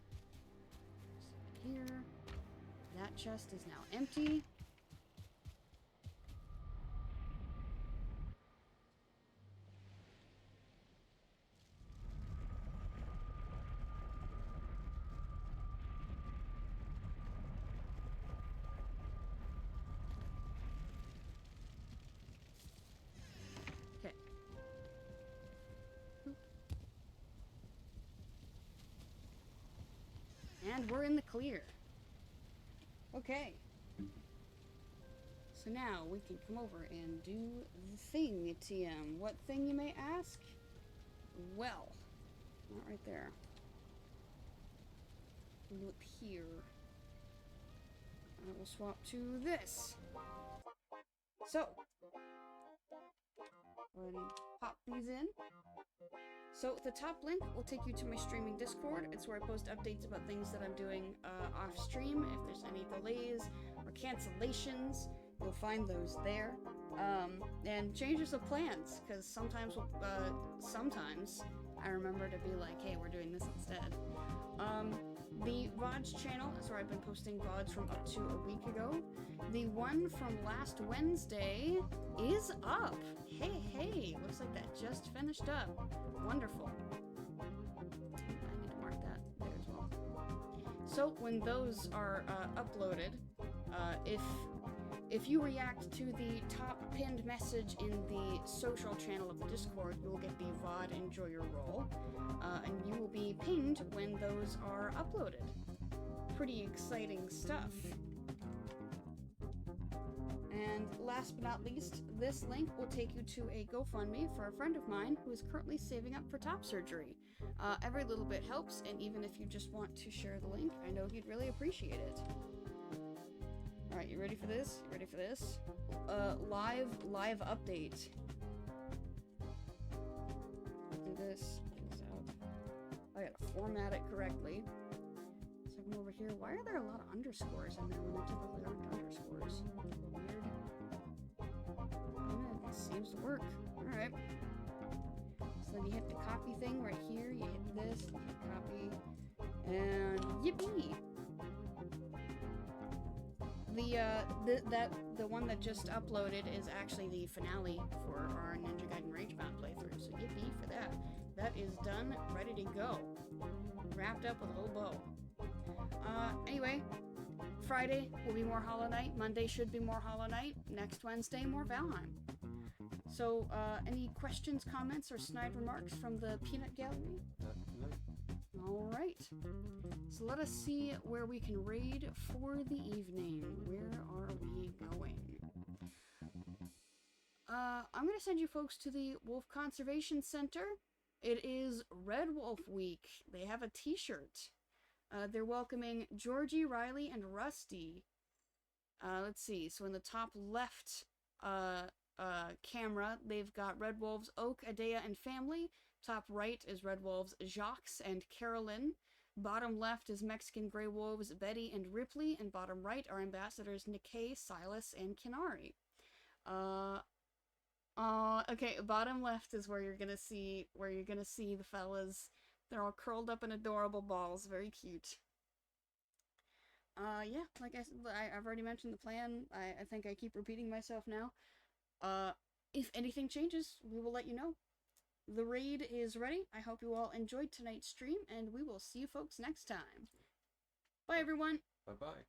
Here. That chest is now empty. Okay. And we're in the clear. Okay. So now we can come over and do the thing, TM. What thing, you may ask? Well, not right there. Look here. I will swap to this. So, go ahead and pop these in. So the top link will take you to my streaming Discord. It's where I post updates about things that I'm doing off stream. If there's any delays or cancellations, you'll find those there. And changes of plans, because sometimes I remember to be like, hey, we're doing this instead. The VODs channel is where I've been posting VODs from up to a week ago. The one from last Wednesday is up. Hey, looks like that just finished up. Wonderful. I need to mark that there as well. So when those are uploaded, if you react to the top pinned message in the social channel of the Discord, you will get the VOD Enjoy Your Roll, and you will be pinged when those are uploaded. Pretty exciting stuff. And last but not least, this link will take you to a GoFundMe for a friend of mine who is currently saving up for top surgery. Every little bit helps, and even if you just want to share the link, I know he'd really appreciate it. Alright, you ready for this? You ready for this? Live update. Do this. Get this out. I gotta format it correctly. So I come over here. Why are there a lot of underscores in there when there typically aren't underscores? Weird. Yeah, this seems to work. Alright. So then you hit the copy thing right here. You hit this, you hit copy, and yippee! The one that just uploaded is actually the finale for our Ninja Gaiden Ragebound playthrough, so yippee for that. That is done, ready to go. Wrapped up with a little bow. Anyway, Friday will be more Hollow Knight, Monday should be more Hollow Knight, next Wednesday more Valheim. So, any questions, comments, or snide remarks from the peanut gallery? Alright, so let us see where we can raid for the evening. Where are we going? I'm going to send you folks to the Wolf Conservation Center. It is Red Wolf Week. They have a t-shirt. They're welcoming Georgie, Riley, and Rusty. Let's see, so in the top left camera, they've got Red Wolves Oak, Adea, and family. Top right is Red Wolves Jacques and Carolyn. Bottom left is Mexican Grey Wolves Betty and Ripley. And bottom right are ambassadors Nikkei, Silas, and Kinari. Okay, bottom left is where you're gonna see the fellas. They're all curled up in adorable balls. Very cute. Yeah, like I said, I've already mentioned the plan. I think I keep repeating myself now. If anything changes, we will let you know. The raid is ready. I hope you all enjoyed tonight's stream, and we will see you folks next time. Bye, everyone. Bye-bye.